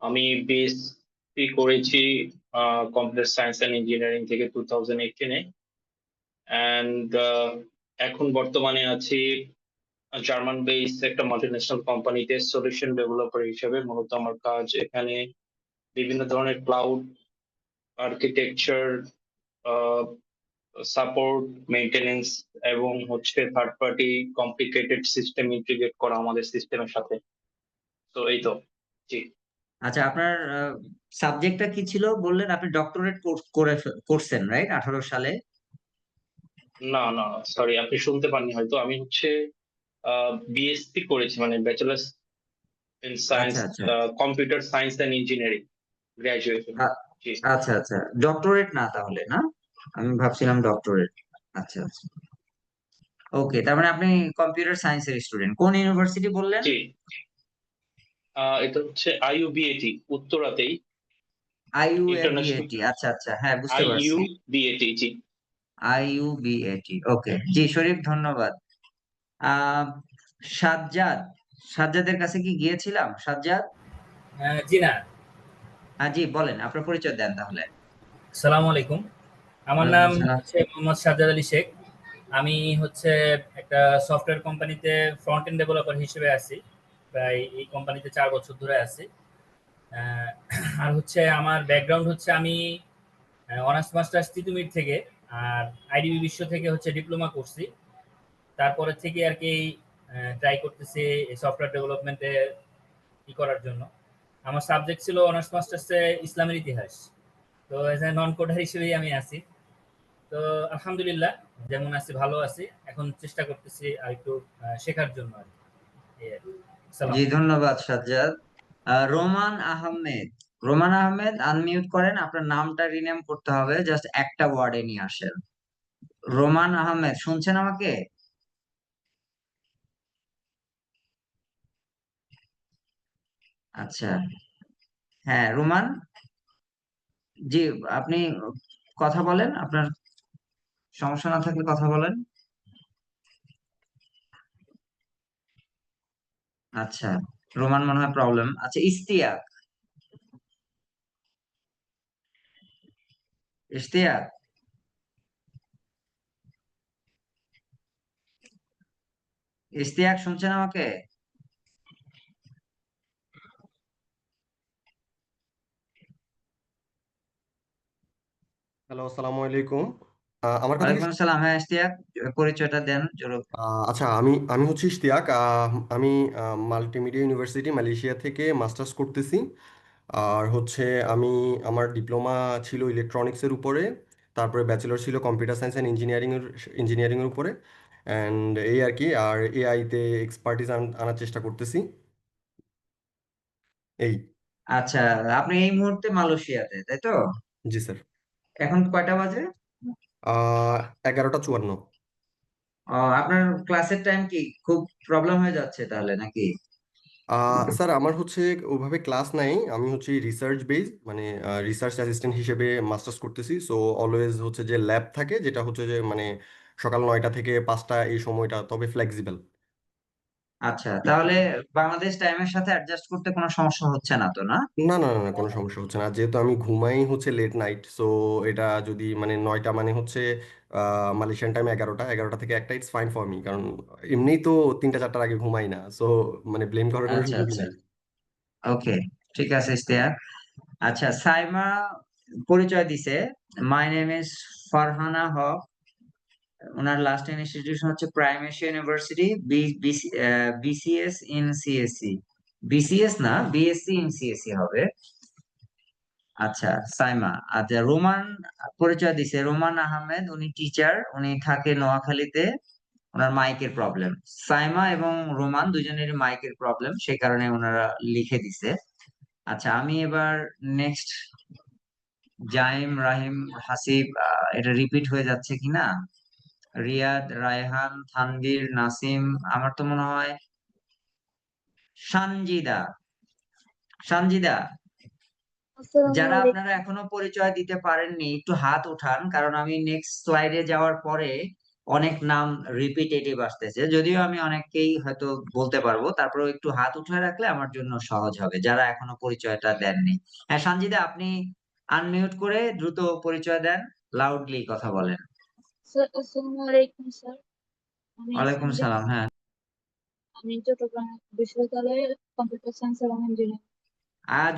আমি বিএসসি করেছি কম্পিউটার সায়েন্স অ্যান্ড ইঞ্জিনিয়ারিং থেকে 2018-এ, অ্যান্ড এখন বর্তমানে আছি জার্মান বেস একটা মাল্টিন্যাশনাল কোম্পানিতে সলিউশন ডেভেলপার হিসেবে। মূলত আমার কাজ এখানে বিভিন্ন ধরনের ক্লাউড আর্কিটেকচার, সাপোর্ট, মেইনটেনেন্স এবং হচ্ছে third party complicated system integrate করা আমাদের সিস্টেমের সাথে। তো এই তো। জি। আচ্ছা, আপনার সাবজেক্টটা কি ছিল বললেন? আপনি ডক্টরেট করছেন রাইট 18 সালে? না না, সরি, আপনি শুনতে পাননি হয়তো। আমি হচ্ছে বিএসসি করেছি, মানে ব্যাচেলার্স ইন সায়েন্স, আচ্ছা আচ্ছা। Computer science and engineering graduation. আ- জি। আচ্ছা আচ্ছা, ডক্টরেট না তাহলে, না? আমি ভাবছিলাম ডক্টরেট। আচ্ছা আচ্ছা, ওকে। তার মানে আপনি কম্পিউটার সায়েন্সের স্টুডেন্ট। কোন ইউনিভার্সিটি বললেন? জি, এটা হচ্ছে IUBAT, উত্তরাতেই ইন্টারন্যাশনাল। IUBAT, আচ্ছা আচ্ছা, হ্যাঁ বুঝতে পারছি। IUBAT, জি। IUBAT, ওকে। জি শরীফ, ধন্যবাদ। আহ সাজ্জাদ, সাজ্জাদের কাছে কি গিয়েছিলাম? সাজ্জাদ, জি না। জি বলেন, আপনার পরিচয় দেন তাহলে। আসসালামু আলাইকুম। আমার ওয়ালাইকুম নাম আসসালাম। হচ্ছে মোহাম্মদ সাজ্জাদ আলী শেখ। আমি হচ্ছে একটা সফটওয়্যার কোম্পানিতে ফ্রন্ট এন্ড ডেভেলপার হিসেবে আছি। প্রায় এই কোম্পানিতে 4 বছর ধরে আছি। আহ, আর হচ্ছে আমার ব্যাকগ্রাউন্ড হচ্ছে আমি অনার্স মাস্টার্স তিতুমির থেকে আর আইডিবি বিশ্ব থেকে হচ্ছে ডিপ্লোমা করছি। তারপরে থেকে আর কি ট্রাই করতেছি সফটওয়্যার ডেভেলপমেন্টে ই করার জন্য। আমার সাবজেক্ট ছিল অনার্স মাস্টার্সে ইসলামের ইতিহাস। তো এজ এ নন কোডার হিসেবেই আমি আছি। তো আলহামদুলিল্লাহ, যেমন আছি ভালো আছি। এখন চেষ্টা করতেছি আর একটু শেখার জন্য আর কি। এই আর কি। জি আসসালামু আলাইকুম। ধন্যবাদ Sajjad. Roman Ahmed, Roman Ahmed unmute করেন। আপনার নামটা রিনেম করতে হবে, জাস্ট একটা ওয়ার্ডে নিয়ে আসেন। রোমান আহমেদ, শুনছেন আমাকে? আচ্ছা, হ্যাঁ রোমান, জি আপনি কথা বলেন, আপনার সমস্যা না থাকলে কথা বলেন। আচ্ছা, রোমান মনে হয় প্রবলেম। আচ্ছা, ইশতিয়াক, ইশতিয়াক, ইশতিয়াক শুনছেন আমাকে? হ্যালো, আসসালামু আলাইকুম। আমার কথা কি ওয়ালাইকুম আসসালাম। হ্যাঁ ইশতিয়াক, পরিচয়টা দেন জোর। আচ্ছা, আমি আমি হচ্ছে ইশতিয়াক। আমি মাল্টিমিডিয়া ইউনিভার্সিটি মালয়েশিয়া থেকে মাস্টার্স করতেছি। আর হচ্ছে আমি আমার ডিপ্লোমা ছিল ইলেকট্রনিক্সের উপরে, তারপরে ব্যাচেলর ছিল কম্পিউটার সায়েন্স অ্যান্ড ইঞ্জিনিয়ারিংয়ের উপরে, অ্যান্ড এই আর কি। আর এআইতে এক্সপার্টিস আনার চেষ্টা করতেছি এই। আচ্ছা, আপনি এই মুহূর্তে মালয়েশিয়াতে, তাই তো? জি স্যার। এখন কয়টা বাজে? 11টা 54। আপনার ক্লাসের টাইম কি খুব প্রবলেম হয়ে যাচ্ছে তাহলে নাকি? স্যার আমার হচ্ছে ওভাবে ক্লাস নাই, আমি হচ্ছে রিসার্চ বেস মানে রিসার্চ অ্যাসিস্ট্যান্ট হিসেবে মাস্টার্স করতেছি। সো অলওয়েজ হচ্ছে যে ল্যাব থাকে, যেটা হচ্ছে যে মানে সকাল 9টা থেকে 5টা এই সময়টা, তবে ফ্লেক্সিবল। আচ্ছা, তাহলে বাংলাদেশ টাইমের সাথে অ্যাডজাস্ট করতে কোনো সমস্যা হচ্ছে না তো, না? না না না না, কোনো সমস্যা হচ্ছে না, যেহেতু আমি ঘুমাই হচ্ছে লেট নাইট। সো এটা যদি মানে 9টা মানে হচ্ছে মালয়েশিয়ান টাইম 11টা, 11টা থেকে 1টা, ইটস ফাইন ফর মি, কারণ এমনিই তো 3টা 4টার আগে ঘুমাই না। সো মানে ব্লেম করার কোনো আচ্ছা সুযোগই আচ্ছা, নাই। ওকে, ঠিক আছে ইশতিয়াক। আচ্ছা, সাইমা পরিচয় দিছে, my name is Farhana Haque, ওনার লাস্ট ইনস্টিটিউশন হচ্ছে prime Asia university, BCS in CSC, BCS না বিএসসি ইন সিএসসি হবে। আচ্ছা সাইমা। আচ্ছা, রোমান পরিচয় দিছে, রোমান আহমেদ, উনি টিচার, উনি থাকে নোয়াখালীতে, ওনার মাইকের প্রবলেম। সাইমা এবং রোমান দুজনেরই মাইকের প্রবলেম, সেই কারণে ওনারা লিখে দিছে। আচ্ছা, আমি এবার নেক্সট জাইম, রাহিম, হাসিব, এটা রিপিট হয়ে যাচ্ছে কিনা, রিয়াদ, রায়হান, তানভীর, নাসিম, আমার তো মনে হয় সানজিদা। সানজিদা, আসসালামু যারা আলাইকুম। আপনারা এখনো পরিচয় দিতে পারেননি একটু হাত উঠান, কারণ আমি নেক্সট স্লাইডে যাওয়ার পরে অনেক নাম রিপিটেটিভ আসতেছে, যদিও আমি অনেককেই হয়তো বলতে পারবো, তারপরেও একটু হাত উঠে রাখলে আমার জন্য সহজ হবে যারা এখনো পরিচয়টা দেননি। হ্যাঁ সানজিদা, আপনি আনমিউট করে দ্রুত পরিচয় দেন, লাউডলি কথা বলেন। স্যার আসসালামু আলাইকুম স্যার। আমি ওয়ালাইকুম সন্ধ্যা, সালাম। হ্যাঁ, আমি চট্টগ্রাম বিশ্ববিদ্যালয়ের কম্পিউটার সায়েন্স এবং ইঞ্জিনিয়ারিং।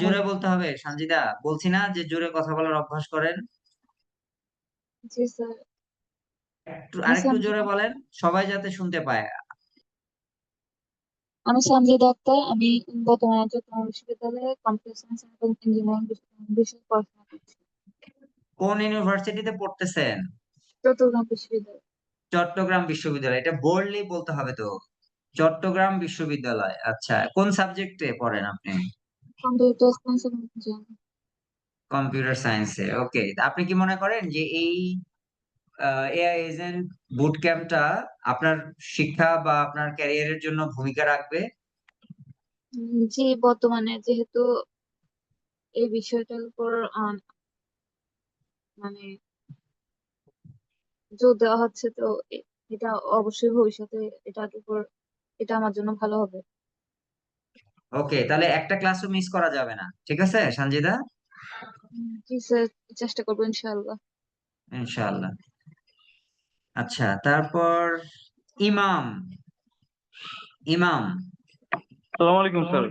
জোরে বলতে হবে সানজিদা, বলছি না যে জোরে কথা বলার অভ্যাস করেন? জি স্যার। আমি আরেকটু জোরে সঞ্জিদা, বলেন, সবাই যাতে শুনতে পায়। আমি সঞ্জিদা আক্তার। আমি বর্তমানে চট্টগ্রাম বিশ্ববিদ্যালয়ে কম্পিউটার সায়েন্স এবং ইঞ্জিনিয়ারিং বিষয়ে পড়াশোনা করছি। কোন ইউনিভার্সিটিতে পড়তেছেন? চট্টগ্রাম বিশ্ববিদ্যালয়। চট্টগ্রাম বিশ্ববিদ্যালয়, এটা বোল্ডলি বলতে হবে তো। চট্টগ্রাম বিশ্ববিদ্যালয়। আচ্ছা, কোন সাবজেক্টে পড়েন আপনি? কম্পিউটার সায়েন্স এবং ইঞ্জিনিয়ারিং। কম্পিউটার সায়েন্সে, ওকে। আপনি কি মনে করেন যে এই এআই এজেন্ট বুট ক্যাম্পটা আপনার শিক্ষা বা আপনার ক্যারিয়ারের জন্য ভূমিকা রাখবে? জি, বর্তমানে যেহেতু এই বিষয়টার উপর মানে জোর দেওয়া হচ্ছে, তো এটা অবশ্যই ভবিষ্যতে এটার উপর, এটা আমার জন্য ভালো হবে। ওকে, তাহলে একটা ক্লাসও মিস করা যাবে না, ঠিক আছে সঞ্জিদা? জি স্যার, চেষ্টা করবো ইনশাআল্লাহ। ইনশাআল্লাহ। আচ্ছা, তারপর ইমাম। ইমাম, আসসালামু আলাইকুম স্যার।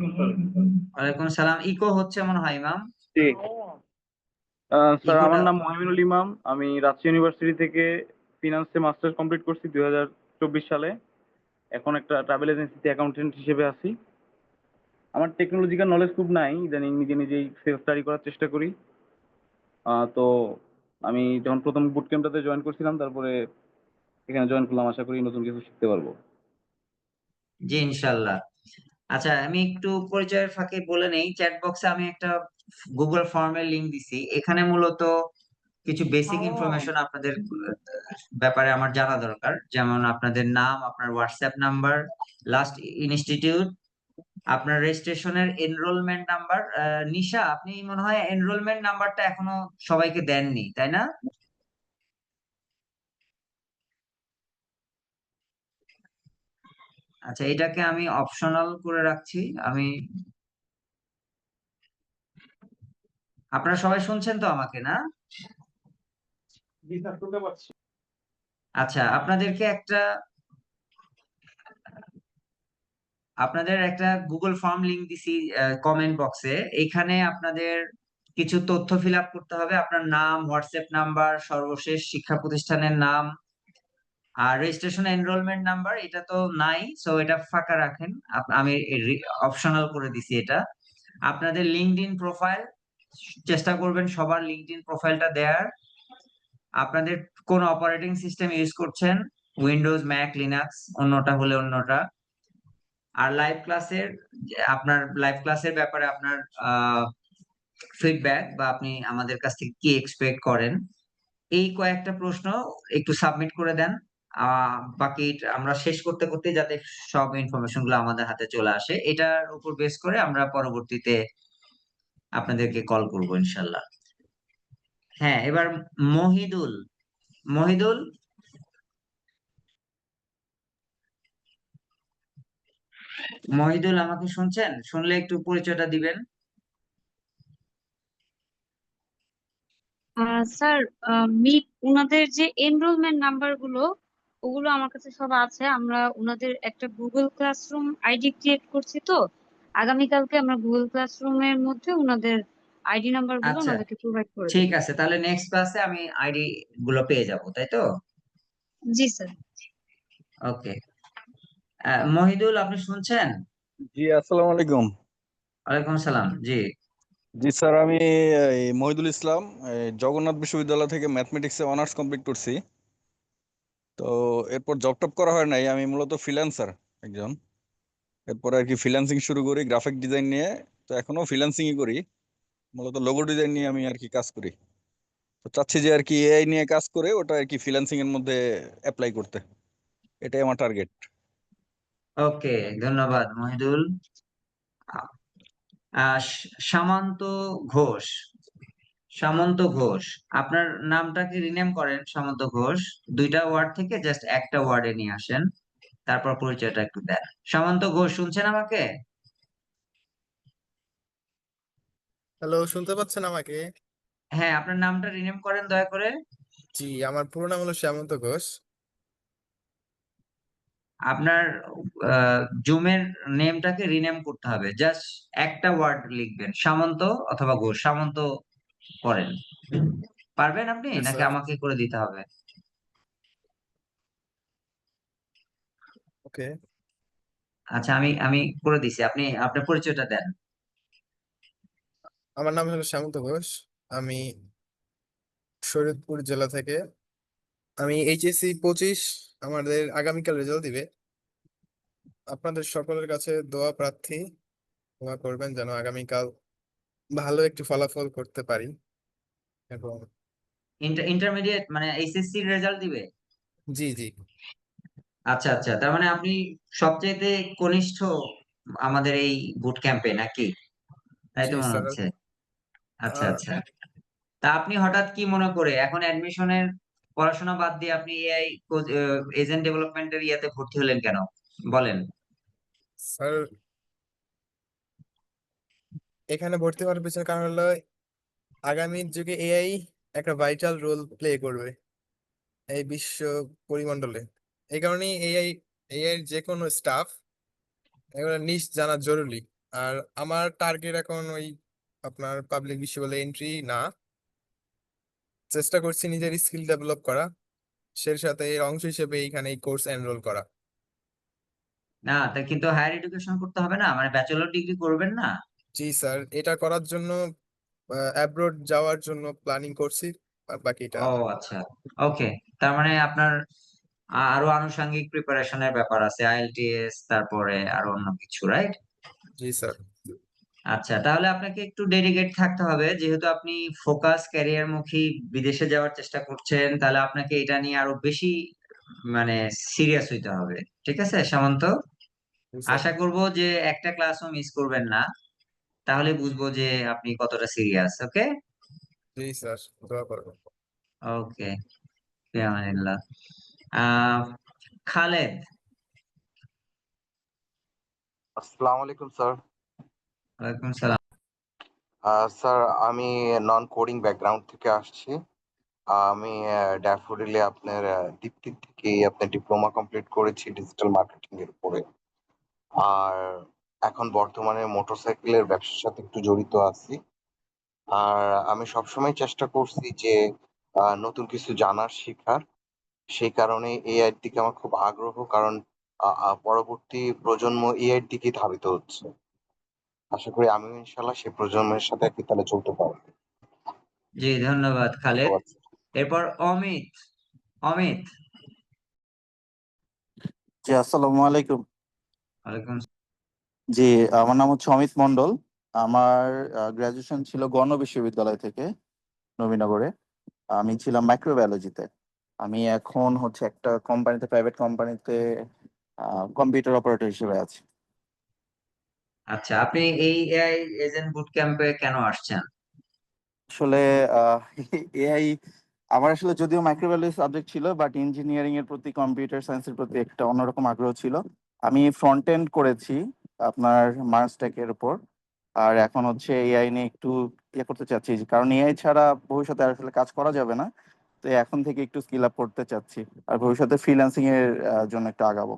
ওয়ালাইকুম সালাম। ইকো হচ্ছে মনে হয় ইমাম। জি স্যার, ইকোটা, আমার নাম মহিমিনুল ইমাম। আমি রাজশাহী ইউনিভার্সিটি থেকে ফিনান্সে মাস্টার্স কমপ্লিট করছি 2024 সালে। এখন একটা ট্রাভেল এজেন্সিতে অ্যাকাউন্টেন্ট হিসেবে আছি। আমার টেকনোলজিক্যাল নলেজ খুব নাই, ইদানিং নিজে নিজেই সেলফ স্টাডি করার চেষ্টা করি। তো আমি যখন প্রথম বুট ক্যাম্পটাতে জয়েন করছিলাম, তারপরে এখানে জয়েন করলাম, আশা করি নতুন কিছু শিখতে পারবো। জি ইনশাল্লাহ। আচ্ছা, আমি একটু পরিচয়ের ফাঁকে বলে নেই, চ্যাট বক্সে আমি একটা গুগল ফর্মের লিংক দিছি, এখানে মূলত কিছু বেসিক ইনফরমেশন আপনাদের ব্যাপারে আমার জানা দরকার, যেমন আপনাদের নাম, আপনার হোয়াটসঅ্যাপ নাম্বার, লাস্ট ইনস্টিটিউট, আপনার রেজিস্ট্রেশনের এনরোলমেন্ট নাম্বার। নিশা, আপনি মনে হয় এনরোলমেন্ট নাম্বারটা এখনো সবাইকে দেননি, তাই না? আচ্ছা, এটাকে আমি অপশনাল করে রাখছি। আমি, আপনারা সবাই শুনছেন তো আমাকে, না? আচ্ছা, আপনাদের একটা গুগল ফর্ম লিংক দিছি কমেন্ট বক্সে, এখানে আপনাদের কিছু তথ্য ফিল আপ করতে হবে, আপনার নাম, হোয়াটসঅ্যাপ নাম্বার, সর্বশেষ শিক্ষা প্রতিষ্ঠানের নাম, আর রেজিস্ট্রেশন এনরোলমেন্ট নাম্বার এটা তো নাই, সো এটা ফাঁকা রাখেন। আমি অপশনাল করে দিছি এটা। আপনাদের লিঙ্কডইন প্রোফাইল, চেষ্টা করবেন সবার লিঙ্কডইন প্রোফাইলটা দেয়ার। আপনাদের কোন অপারেটিং সিস্টেম ইউজ করছেন, উইন্ডোজ, ম্যাক, লিনাক্স, অন্যটা হলে অন্যটা। আর আপনার লাইভ ক্লাসের ব্যাপারে আপনার ফিডব্যাক, বা আপনি আমাদের কাছ থেকে কি এক্সপেক্ট করেন, এই কয়েকটা প্রশ্ন একটু সাবমিট করে দেন। বাকি আমরা শেষ করতে করতে যাতে সব ইনফরমেশন গুলো আমাদের হাতে চলে আসে, এটার উপর বেস করে আমরা পরবর্তীতে আপনাদেরকে কল করবো ইনশাল্লাহ। হ্যাঁ, এবার মহিদুল। মহিদুল, মহিদুল আমাকে শুনছেন? শুনলে একটু পরিচয়টা দিবেন। স্যার, ওনাদের যে এনরোলমেন্ট নাম্বার গুলো, ওগুলো আমার কাছে সব আছে। আমরা ওনাদের একটা গুগল ক্লাসরুম আইডি ক্রিয়েট করছি, তো আগামীকালকে আমরা গুগল ক্লাসরুমের মধ্যে ওনাদের আইডি নাম্বার গুলো আচ্ছা, ওনাদেরকে প্রোভাইড করে ঠিক দেবো। আছে, তাহলে নেক্সট ক্লাসে আমি আইডি গুলো পেয়ে যাব, তাই তো? জি স্যার। ওকে। মহিদুল, আপনি শুনছেন? জি, আসসালামু আলাইকুম। ওয়ালাইকুম সালাম। জি, জি স্যার, আমি মহিদুল ইসলাম, জগন্নাথ বিশ্ববিদ্যালয় থেকে ম্যাথমেটিক্সে অনার্স কমপ্লিট করছি। তো এরপর জব টপ করা হয় নাই, আমি মূলত ফ্রিল্যান্সার একজন। এরপর আর কি ফ্রিল্যান্সিং শুরু করি গ্রাফিক ডিজাইন নিয়ে। তো এখনো ফ্রিল্যান্সিংই করি, মূলত লোগো ডিজাইন নিয়ে আমি আর কি কাজ করি। তো চাচ্ছি যে আর কি এআই নিয়ে কাজ করে ওটা আর কি ফ্রিল্যান্সিং এর মধ্যে অ্যাপ্লাই করতে, এটাই আমার টার্গেট। ওকে, ধন্যবাদ মহিদুল। সামন্ত ঘোষ। সামন্ত ঘোষ, আপনার নামটাকে রিনেম করেন সামন্ত ঘোষ। দুইটা ওয়ার্ড থেকে জাস্ট একটা ওয়ার্ডে নিয়ে আসেন, তারপর পরিচয়টা একটু দেন। সামন্ত ঘোষ, শুনছেন আমাকে? হ্যালো, শুনতে পাচ্ছেন আমাকে? হ্যাঁ, আপনার নামটা রিনেম করেন দয়া করে। জি, আমার পুরো নাম হলো শ্যামন্ত ঘোষ। আপনার জুমের নেমটাকে রিনেম করতে হবে, জাস্ট একটা ওয়ার্ড লিখবেন, সামন্ত অথবা ঘোষ। সামন্ত করেন, পারবেন আপনি Yes, নাকি sir. আমাকে করে দিতে হবে? ওকে, আচ্ছা, আমি আমি করে দিছি, আপনি আপনার পরিচয়টা দেন। আমার নাম হলো শ্যামন্ত ঘোষ। আমি শরীয়তপুর জেলা থেকে। আমি এইচএসসি 25 আমাদের আগামীকাল রেজাল্ট দিবে। আপনাদের সকলের কাছে দোয়া প্রার্থী, দোয়া করবেন যেন আগামীকাল ভালো একটি ফলাফল করতে পারি। এবং ইন্টারমিডিয়েট মানে এইচএসসি রেজাল্ট দিবে? জি জি আচ্ছা আচ্ছা, তার মানে আপনি সবচেয়ে কনিষ্ঠ আমাদের এই বুট ক্যাম্পে নাকি? তাই জি তো মনে স্যার। হচ্ছে। আচ্ছা আচ্ছা, তা আপনি হঠাৎ কি মনে করে এখন অ্যাডমিশনের পড়াশোনা বাদ দিয়ে আপনি এআই এজেন্ট ডেভেলপমেন্টের ইয়াতে ভর্তি হলেন কেন, বলেন? স্যার, এখানে ভর্তি হওয়ার পিছনে কারণ হলো আগামী যুগে এআই একটা ভাইটাল রোল প্লে করবে এই বিশ্ব পরিমণ্ডলে। এই কারণেই এআই এর যে কোনো স্টাফ এগুলো নিশ জানা জরুরি। আর আমার টার্গেট এখন ওই আপনার পাবলিক বিশ্ববিদ্যালয়ে এন্ট্রি না, চেষ্টা করছি নিজের স্কিল ডেভেলপ করা, সেই সাথে এর অংশ হিসেবে এইখানে এই কোর্স এনরোল করা। না, তা কিন্তু হায়ার এডুকেশন করতে হবে না, মানে ব্যাচেলর ডিগ্রি করবেন না? জি স্যার, এটা করার জন্য অ্যাব্রোড যাওয়ার জন্য প্ল্যানিং করছি। আর বাকিটা ও আচ্ছা, ওকে। তার মানে আপনার আরো আনুষঙ্গিক প্রিপারেশনের ব্যাপার আছে, আইএলটিএস, তারপরে আরো অন্য কিছু, রাইট? জি স্যার। আচ্ছা, তাহলে আপনাকে একটু ডেডিকেট থাকতে হবে, যেহেতু আপনি ফোকাস ক্যারিয়ার মুখী বিদেশে যাওয়ার চেষ্টা করছেন, তাহলে আপনাকে এটা নিয়ে আরো বেশি মানে সিরিয়াস হইতে হবে। ঠিক আছে সামন্ত, জি স্যার। আশা করব যে একটা ক্লাসও মিস করবেন না, তাহলে বুঝবো যে আপনি কতটা সিরিয়াস। ওকে, জি স্যার, দোয়া করবেন। ওকে, ফিয়ামানিল্লাহ। আহ খালেদ। আসসালামু আলাইকুম স্যার। ওয়ালাইকুম সালাম। স্যার, আমি নন কোডিং ব্যাকগ্রাউন্ড থেকে আসছি। আমি ড্যাফোডিলে আপনার দীপ্তি থেকে আপনার ডিপ্লোমা কমপ্লিট করেছি ডিজিটাল মার্কেটিং এর উপরে। আর এখন বর্তমানে মোটরসাইকেলের ব্যবসার সাথে একটু জড়িত আছি। আর আমি সবসময় চেষ্টা করছি যে নতুন কিছু জানার, শেখার। সেই কারণে এআই এর দিকে আমার খুব আগ্রহ, কারণ পরবর্তী প্রজন্ম এআই এর দিকে ধাবিত হচ্ছে। আশা করি আমিও ইনশাল্লাহ সেই প্রজন্মের সাথে একই তালে চলতে পারবো। জি, ধন্যবাদ খালেদ। ধন্যবাদ। এরপর অমিত। অমিত। জি, আসসালামু আলাইকুম। ওয়ালাইকুম। জি, আমার নাম হচ্ছে অমিত মন্ডল। আমার গ্রাজুয়েশন ছিল গণ বিশ্ববিদ্যালয় থেকে, নবীনগরে। আমি ছিলাম মাইক্রোবায়োলজিতে। আমি এখন হচ্ছে একটা কোম্পানিতে, প্রাইভেট কোম্পানিতে কম্পিউটার অপারেটর হিসেবে আছি। আচ্ছা, আপনি এই এআই এজেন্ট বুট ক্যাম্পে কেন আসছেন? আসলে এআই আমার আসলে যদিও মাইক্রোবায়োলজি সাবজেক্ট ছিল, বাট ইঞ্জিনিয়ারিং এর প্রতি, কম্পিউটার সায়েন্সের প্রতি একটা অন্যরকম আগ্রহ ছিল। আমি ফ্রন্ট এন্ড করেছি আপনার মার্সটেকের উপর, আর এখন হচ্ছে এআই নিয়ে একটু ইয়ে করতে চাচ্ছি, কারণ এআই ছাড়া ভবিষ্যতে আসলে কাজ করা যাবে না। তো এখন থেকে একটু স্কিল আপ করতে চাচ্ছি, আর ভবিষ্যতে ফ্রিল্যান্সিং এর জন্য একটু আগাবো।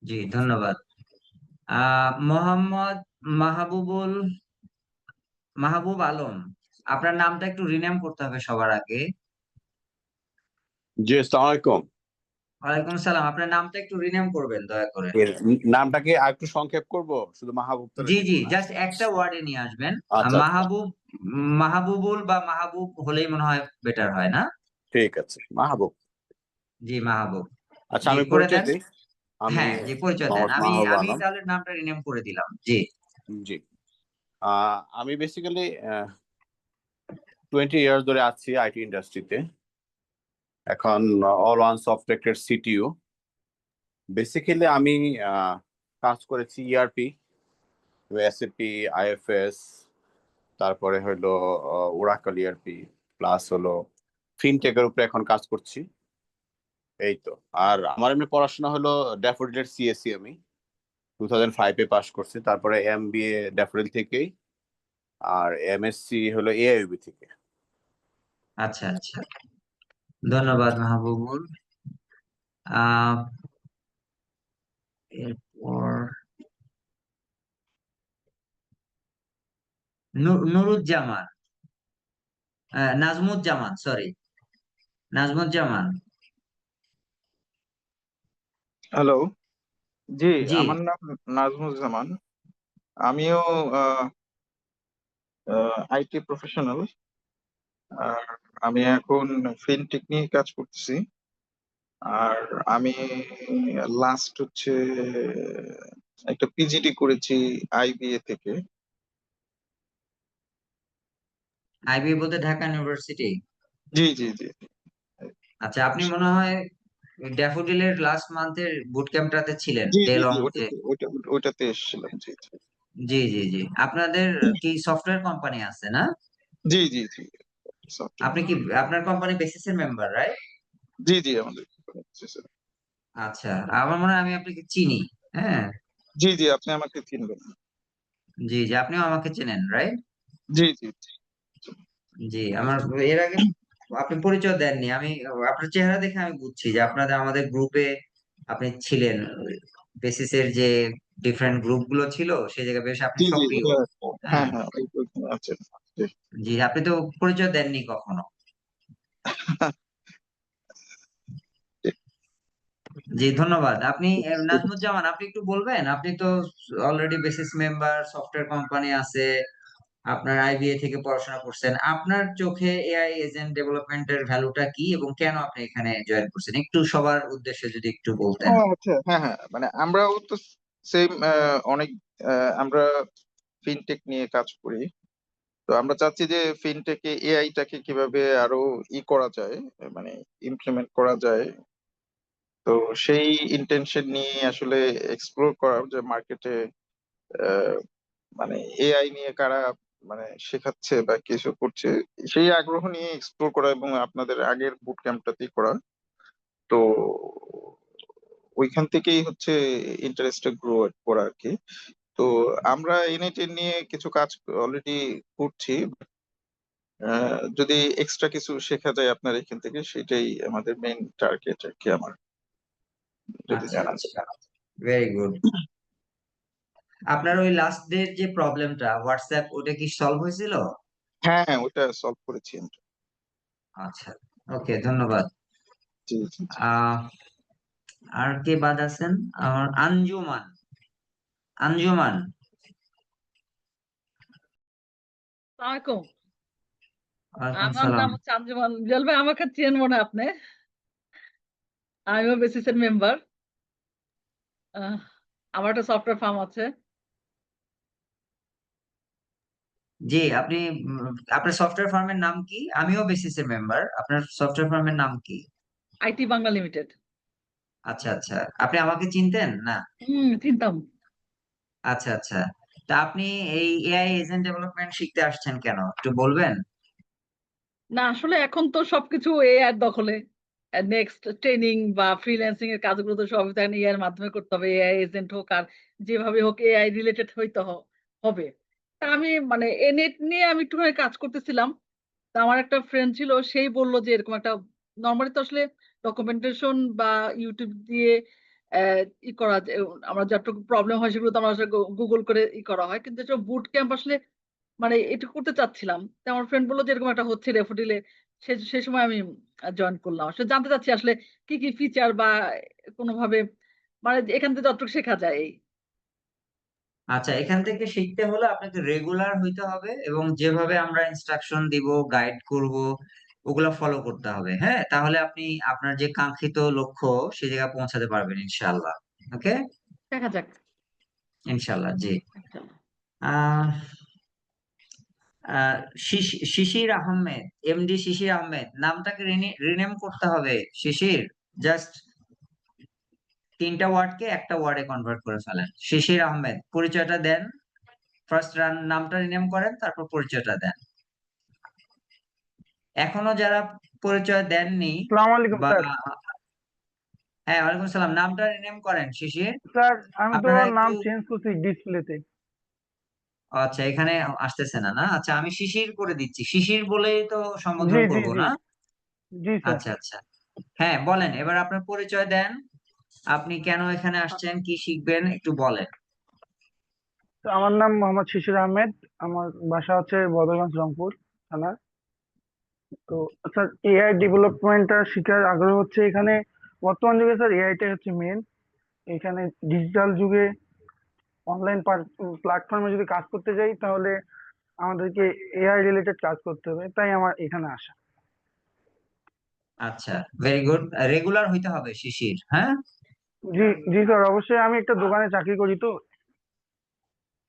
জি, ধন্যবাদ। মোহাম্মদ মাহবুব আলম, আপনার নামটা একটু রিনেম করতে হবে সবার আগে। জি, আসসালামু আলাইকুম। ওয়ালাইকুম সালাম, আপনার নামটা একটু রিনেম করবেন দয়া করে। এর নামটাকে আরেকটু সংক্ষেপ করব, শুধু মাহবুব তাহলে জি দিব জি, না? জাস্ট একটা ওয়ার্ডে নিয়ে আসবেন। আচ্ছা আচ্ছা, মাহবুবুল বা মাহবুব হলেই মনে হয় বেটার হয় না? ঠিক আছে, মাহবুব। জি, মাহবুব। আচ্ছা, জি, আমি করে পরিচয় দেন। দিই। আমি হ্যাঁ, জি, পরিচয় দেন। মোহাম্মদ আমি মাহবুব আমি আলম। তাহলে নামটা রিনেম করে দিলাম। জি জি, আমি বেসিক্যালি 20 ইয়ার্স ধরে আছি আইটি ইন্ডাস্ট্রিতে। এখন all one software CTO. Basically আমি কাজ করেছি ইআরপি, এসএপি, আইএফএস, তারপরে হলো ওরাকল ইআরপি, প্লাস হলো ফিনটেকের উপরে এখন কাজ করছি। এই তো। আর আমার এমনি পড়াশোনা হলো ড্যাফোডিলের সিএসসি, আমি 2005-এ পাশ করছি। তারপরে এমবিএ ড্যাফোডিল থেকেই, আর এমএসসি হলো এআইইউবি থেকে। আচ্ছা আচ্ছা, ধন্যবাদ মাহবুবুল। আহ এরপর নুরুজ্জামান, নাজমুজ্জামান, সরি, নাজমুজ্জামান। হ্যালো, জি, জি, আমার নাম নাজমুজ্জামান। আমিও আইটি প্রফেশনাল, আর আমি এখন ফিনটেক নিয়ে কাজ করতেছি। আর আমি লাস্ট হচ্ছে একটা পিজিডি করেছি আইবিএ থেকে। আইবি বলতে ঢাকা ইউনিভার্সিটি। জি জি জি। আচ্ছা, আপনি মনে হয় ড্যাফোডিলের লাস্ট মান্থের বুট ক্যাম্পটাতে ছিলেন, জি ডে জি জি, লং যে। ওটাতে এসেছিলাম। জি জি জি জি জি, আপনাদের কি সফটওয়্যার কোম্পানি আছে না? জি জি জি, সফটওয়্যার। আপনি কি, আপনার কোম্পানি বেসিসের মেম্বার, রাইট? জি জি, আমাদের স্যার। আচ্ছা, আমার মনে হয় আমি আপনাকে চিনি। হ্যাঁ, জি জি, আপনি আমাকে চিনবেন। জি জি, আপনিও আমাকে চেনেন, রাইট? জি জি জি। জি, আমার এর আগে আপনি পরিচয় দেননি। আমি আপনার চেহারা দেখে আমি বুঝছি যে আমাদের গ্রুপে আপনি ছিলেন। বেসিসের যে ডিফারেন্ট গ্রুপ গুলো ছিল সেই জায়গায় বেশ আপনি জি জি, সক্রিয়। হ্যাঁ হ্যাঁ, হ্যাঁ, ওইখানে আছেন। জি। জি, আপনি তো পরিচয় দেননি কখনো। জি, ধন্যবাদ। আপনি নাজমুজ্জামান, আপনি একটু বলবেন, আপনি তো already basis member, software company আছে, আপনার আইবিএ থেকে পড়াশোনা করছেন, আপনার চোখে এআই এজেন্ট ডেভেলপমেন্টের ভ্যালুটা কি এবং কেন আপনি এখানে জয়েন করছেন, একটু সবার উদ্দেশ্যে যদি একটু ও বলতেন। আচ্ছা, হ্যাঁ হ্যাঁ, মানে আমরাও তো সেম, অনেক আমরা ফিনটেক নিয়ে কাজ করি। তো আমরা চাচ্ছি যে ফিনটেকে এআইটাকে কিভাবে আরো করা যায়, মানে ইমপ্লিমেন্ট করা যায়। তো সেই ইন্টেনশন নিয়ে আসলে এক্সপ্লোর করা যে মার্কেটে মানে এআই নিয়ে কারা মানে শেখাচ্ছে বা কিছু করছে, সেই আগ্রহ নিয়ে এক্সপ্লোর করা এবং আপনাদের আগের বুট ক্যাম্পটাতেই করা। তো ওইখান থেকেই হচ্ছে ইন্টারেস্টটা গ্রো করা আর কি। তো আমরা এনআইটি নিয়ে কিছু কাজ অলরেডি করছি। যদি এক্সট্রা কিছু শেখা যায় আপনার এখান থেকে, সেটাই আমাদের মেইন টার্গেট আর কি, আমার যদি আচ্ছা জানা আচ্ছা, যায়। Very good. আপনার ওই লাস্ট ডে যে প্রবলেমটা হোয়াটসঅ্যাপ, ওটা কি সলভ হয়েছিল? হ্যাঁ হ্যাঁ, ওটা সলভ করেছি আমরা। আচ্ছা, ওকে, ধন্যবাদ। জি জি জি। আহ আর কে বাদ আছেন? আমার আঞ্জুমান, আঞ্জুমান। আসসালামাইকুম। ওয়ালাইকুম আমার সালাম। নাম হচ্ছে আঞ্জুমান বিলাল ভাই, আমাকে চেন মনে হয় আপনি। আমিও বেসিসের মেম্বার। আমার একটা সফটওয়্যার ফার্ম আছে। জি, আপনি আপনার সফটওয়্যার ফার্মের নাম কি? আমিও বেসিসের মেম্বার। আপনার সফটওয়্যার ফার্মের নাম কি? IT Bangla limited. আচ্ছা আচ্ছা, আপনি আমাকে চিনতেন না? চিনতাম। আচ্ছা আচ্ছা, তা আপনি এই এআই এজেন্ট ডেভেলপমেন্ট শিখতে আসছেন কেন, একটু বলবেন? না আসলে এখন তো সবকিছু এআই এর দখলে। নেক্সট ট্রেনিং বা ফ্রিল্যান্সিং এর কাজগুলো তো সব এখন এআই এর মাধ্যমে করতে হবে। এআই এজেন্ট হোক আর যেভাবে হোক এআই রিলেটেড হইতে হবে। তা আমি মানে নেট নিয়ে আমি একটুখানি কাজ করতেছিলাম। তা আমার একটা ফ্রেন্ড ছিল, সেই বলল যে এরকম একটা নরমালি তো আসলে ডকুমেন্টেশন বা ইউটিউব দিয়ে করা আমরা যতটুকু প্রবলেম হয় সেগুলো তো আমরা আসলে গুগল করে করা হয়, কিন্তু এটা বুট ক্যাম্প আসলে মানে এটা করতে চাচ্ছিলাম। তো আমার ফ্রেন্ড বলল যে এরকম একটা হচ্ছে ড্যাফোডিলে। সে সময় আমি জয়েন করলাম। আসলে জানতে চাচ্ছি আসলে কি কি ফিচার বা কোনোভাবে মানে এখান থেকে যতটুকু শেখা যায় এই। আচ্ছা, এখান থেকে শিখতে হলে আপনাকে রেগুলার হইতে হবে এবং যেভাবে আমরা ইনস্ট্রাকশন দিব, গাইড করব, ওগুলা ফলো করতে হবে। হ্যাঁ, তাহলে আপনি আপনার যে কাঙ্ক্ষিত লক্ষ্য সেই জায়গায় পৌঁছাতে পারবেন ইনশাআল্লাহ। ওকে, দেখা যাক। ইনশাআল্লাহ। জি। ইনশাআল্লাহ। আহ আহ, শিশির আহমেদ, এমডি শিশির আহমেদ নামটাকে রিনেম করতে হবে। শিশির, জাস্ট 3টা ওয়ার্ডকে একটা ওয়ার্ডে কনভার্ট করে ফেলেন। শিশির আহমেদ, পরিচয়টা দেন। ফার্স্ট নামটা রিনেম করেন, তারপর পরিচয়টা দেন। এখনো যারা পরিচয় দেননি আসসালামু আলাইকুম বা, স্যার। হ্যাঁ, ওয়ালাইকুম সালাম, নামটা রিনেম করেন শিশির। স্যার আমি তো আপনারা একটু, নাম চেঞ্জ করছি ডিসপ্লেতে। আচ্ছা, এখানে আসতেছে না, না? আচ্ছা, আমি শিশির করে দিচ্ছি, শিশির বলেই তো সম্বোধন জি জি করব, জি না? জি স্যার। আচ্ছা আচ্ছা, হ্যাঁ বলেন, এবার আপনার পরিচয় দেন। আপনি কেন এখানে আসছেন, কি শিখবেন, একটু বলেন। তো আমার নাম মোহাম্মদ শিশির আহমেদ। আমার বাসা হচ্ছে বদরগঞ্জ রংপুর থানা। তো স্যার এআই ডেভেলপমেন্টটা শিখার আগ্রহ হচ্ছে এখানে। বর্তমান যুগে স্যার এআইটাই হচ্ছে মেন। এখানে ডিজিটাল যুগে অনলাইন প্ল্যাটফর্মে যদি কাজ করতে যাই তাহলে আমাদেরকে এআই রিলেটেড কাজ করতে হবে, তাই আমার এখানে আসা। আচ্ছা, ভেরি গুড। রেগুলার হইতে হবে শিশির, হ্যাঁ? জি জি স্যার, অবশ্যই। আমি একটা দোকানে চাকরি করি, তো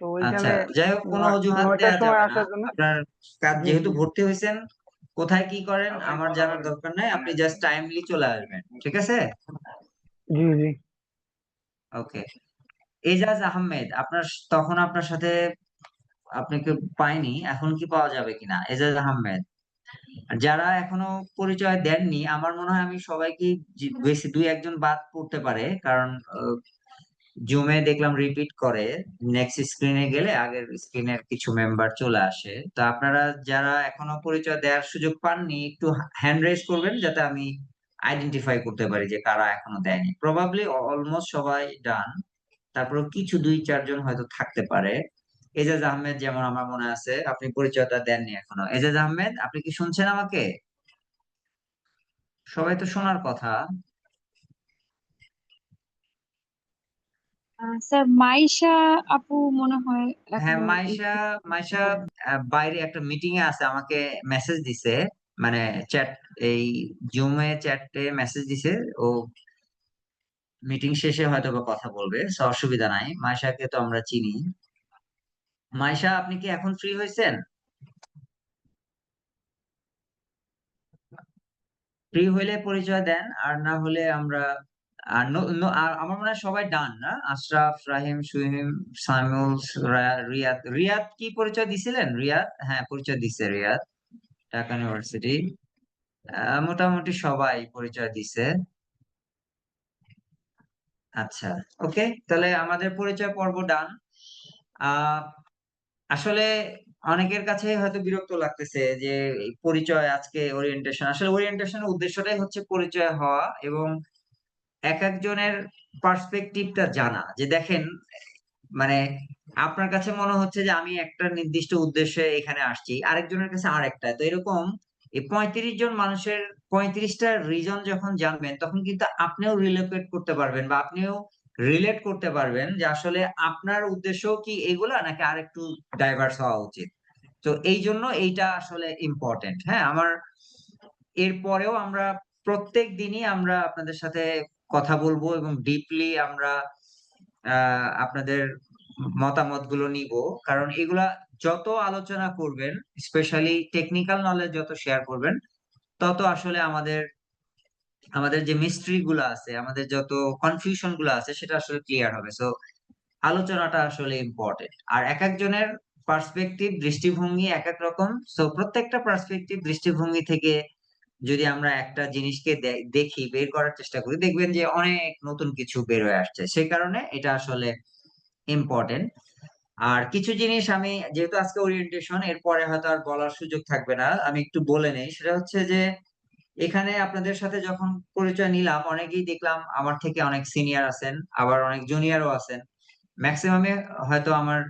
তো আচ্ছা, ওইখানে যাই হোক, কোনো অজুহাত 9টার দেয়া সময় যাবে না। আসার জন্য। আপনার কাজ জি যেহেতু জি ভর্তি হয়েছেন, কোথায় কি করেন আমার জানার দরকার নাই, আপনি জাস্ট টাইমলি চলে আসবেন, ঠিক আছে? জি জি ওকে। এজাজ আহমেদ, তখন আপনার সাথে আপনাকে পাইনি, এখন কি পাওয়া যাবে কিনা? এজাজ আহমেদ, আর যারা এখনো পরিচয় দেননি, আমার মনে হয় আমি সবাইকে বেশি 2-1 জন বাদ পড়তে পারে, কারণ জুমে দেখলাম রিপিট করে, নেক্সট স্ক্রিনে গেলে আগের স্ক্রিনের কিছু মেম্বার চলে আসে। তো আপনারা যারা এখনো পরিচয় দেওয়ার সুযোগ পাননি, একটু হ্যান্ড রেজ করবেন যাতে আমি আইডেন্টিফাই করতে পারি যে কারা এখনো দেয়নি। প্রবাবলি অলমোস্ট সবাই ডান, তারপরে কিছু 2-4 জন হয়তো থাকতে পারে। এজাজ আহমেদ যেমন আমার মনে আছে, আপনি পরিচয়টা দেননি এখনো। এজাজ আহমেদ, আপনি কি শুনছেন আমাকে? সবাই তো শোনার কথা। স্যার মাইশা আপু মনে হয় হ্যাঁ, এখনো মাইশা, মাইশা বাইরে একটা মিটিং এ আছে, আমাকে মেসেজ দিছে, মানে চ্যাট, এই জুমে চ্যাটে মেসেজ দিছে। ও মিটিং শেষে হয়তো বা কথা বলবে, so অসুবিধা নাই। মাইশাকে তো আমরা চিনি। মাইশা, আপনি কি এখন ফ্রি হয়েছেন? ফ্রি হইলে পরিচয় দেন, আর না হলে আমরা, আর আমার মনে হয় সবাই ডান, না? আশরাফ, রাহিম, সুহিম, সাইমুল, রিয়াদ। রিয়াদ কি পরিচয় দিছিলেন? রিয়াদ, হ্যাঁ পরিচয় দিছে রিয়াদ, ঢাকা ইউনিভার্সিটি। মোটামুটি সবাই পরিচয় দিছে। আচ্ছা, ওকে, তাহলে আমাদের পরিচয় পর্ব ডান। আহ আসলে অনেকের কাছে হয়তো বিরক্ত লাগতেছে যে এই পরিচয়, আজকে ওরিয়েন্টেশন, আসলে ওরিয়েন্টেশনের উদ্দেশ্যটাই হচ্ছে পরিচয় হওয়া এবং এক একজনের পার্সপেক্টিভটা জানা। যে দেখেন, মানে আপনার কাছে মনে হচ্ছে যে আমি একটা নির্দিষ্ট উদ্দেশ্যে এখানে আসছি, আরেকজনের কাছে আরেকটা। তো এরকম এই 35 জন মানুষের 35টা রিজন যখন জানবেন, তখন কিন্তু আপনিও রিলেট করতে পারবেন, বা আপনিও রিলেট করতে পারবেন যে আসলে আপনার উদ্দেশ্য কি এগুলা, নাকি আরেকটু ডাইভার্স হওয়া উচিত। তো এই জন্য এইটা আসলে ইম্পর্টেন্ট। হ্যাঁ, আমার এরপরেও আমরা প্রত্যেক দিনই আমরা আপনাদের সাথে কথা বলবো এবং ডিপলি আমরা আপনাদের মতামত গুলো নিব, কারণ এগুলা যত আলোচনা করবেন, স্পেশালি টেকনিক্যাল নলেজ যত শেয়ার করবেন, তত আসলে আমাদের যে মিস্ট্রি গুলো আছে, আমাদের যত কনফিউশন গুলো আছে, সেটা আসলে ক্লিয়ার হবে। সো আলোচনাটা আসলে ইম্পর্টেন্ট। আর এক একজনের পার্সপেক্টিভ, দৃষ্টিভঙ্গি এক এক রকম। সো প্রত্যেকটা পার্সপেক্টিভ, দৃষ্টিভঙ্গি থেকে যদি আমরা একটা জিনিসকে দেখি, বের করার চেষ্টা করি, দেখবেন যে অনেক নতুন কিছু বের হয়ে আসছে। সেই কারণে এটা আসলে ইম্পর্টেন্ট। আর কিছু জিনিস আমি, যেহেতু আজকে ওরিয়েন্টেশন, এরপরে হয়তো আর বলার সুযোগ থাকবে না, আমি একটু বলে নেই। সেটা হচ্ছে যে এখানে আপনাদের সাথে যখন পরিচয় নিলাম, অনেকেই দেখলাম আমার থেকে অনেক সিনিয়র আছেন, আবার অনেক জুনিয়রও আছেন। ম্যাক্সিমামে হয়তো আমার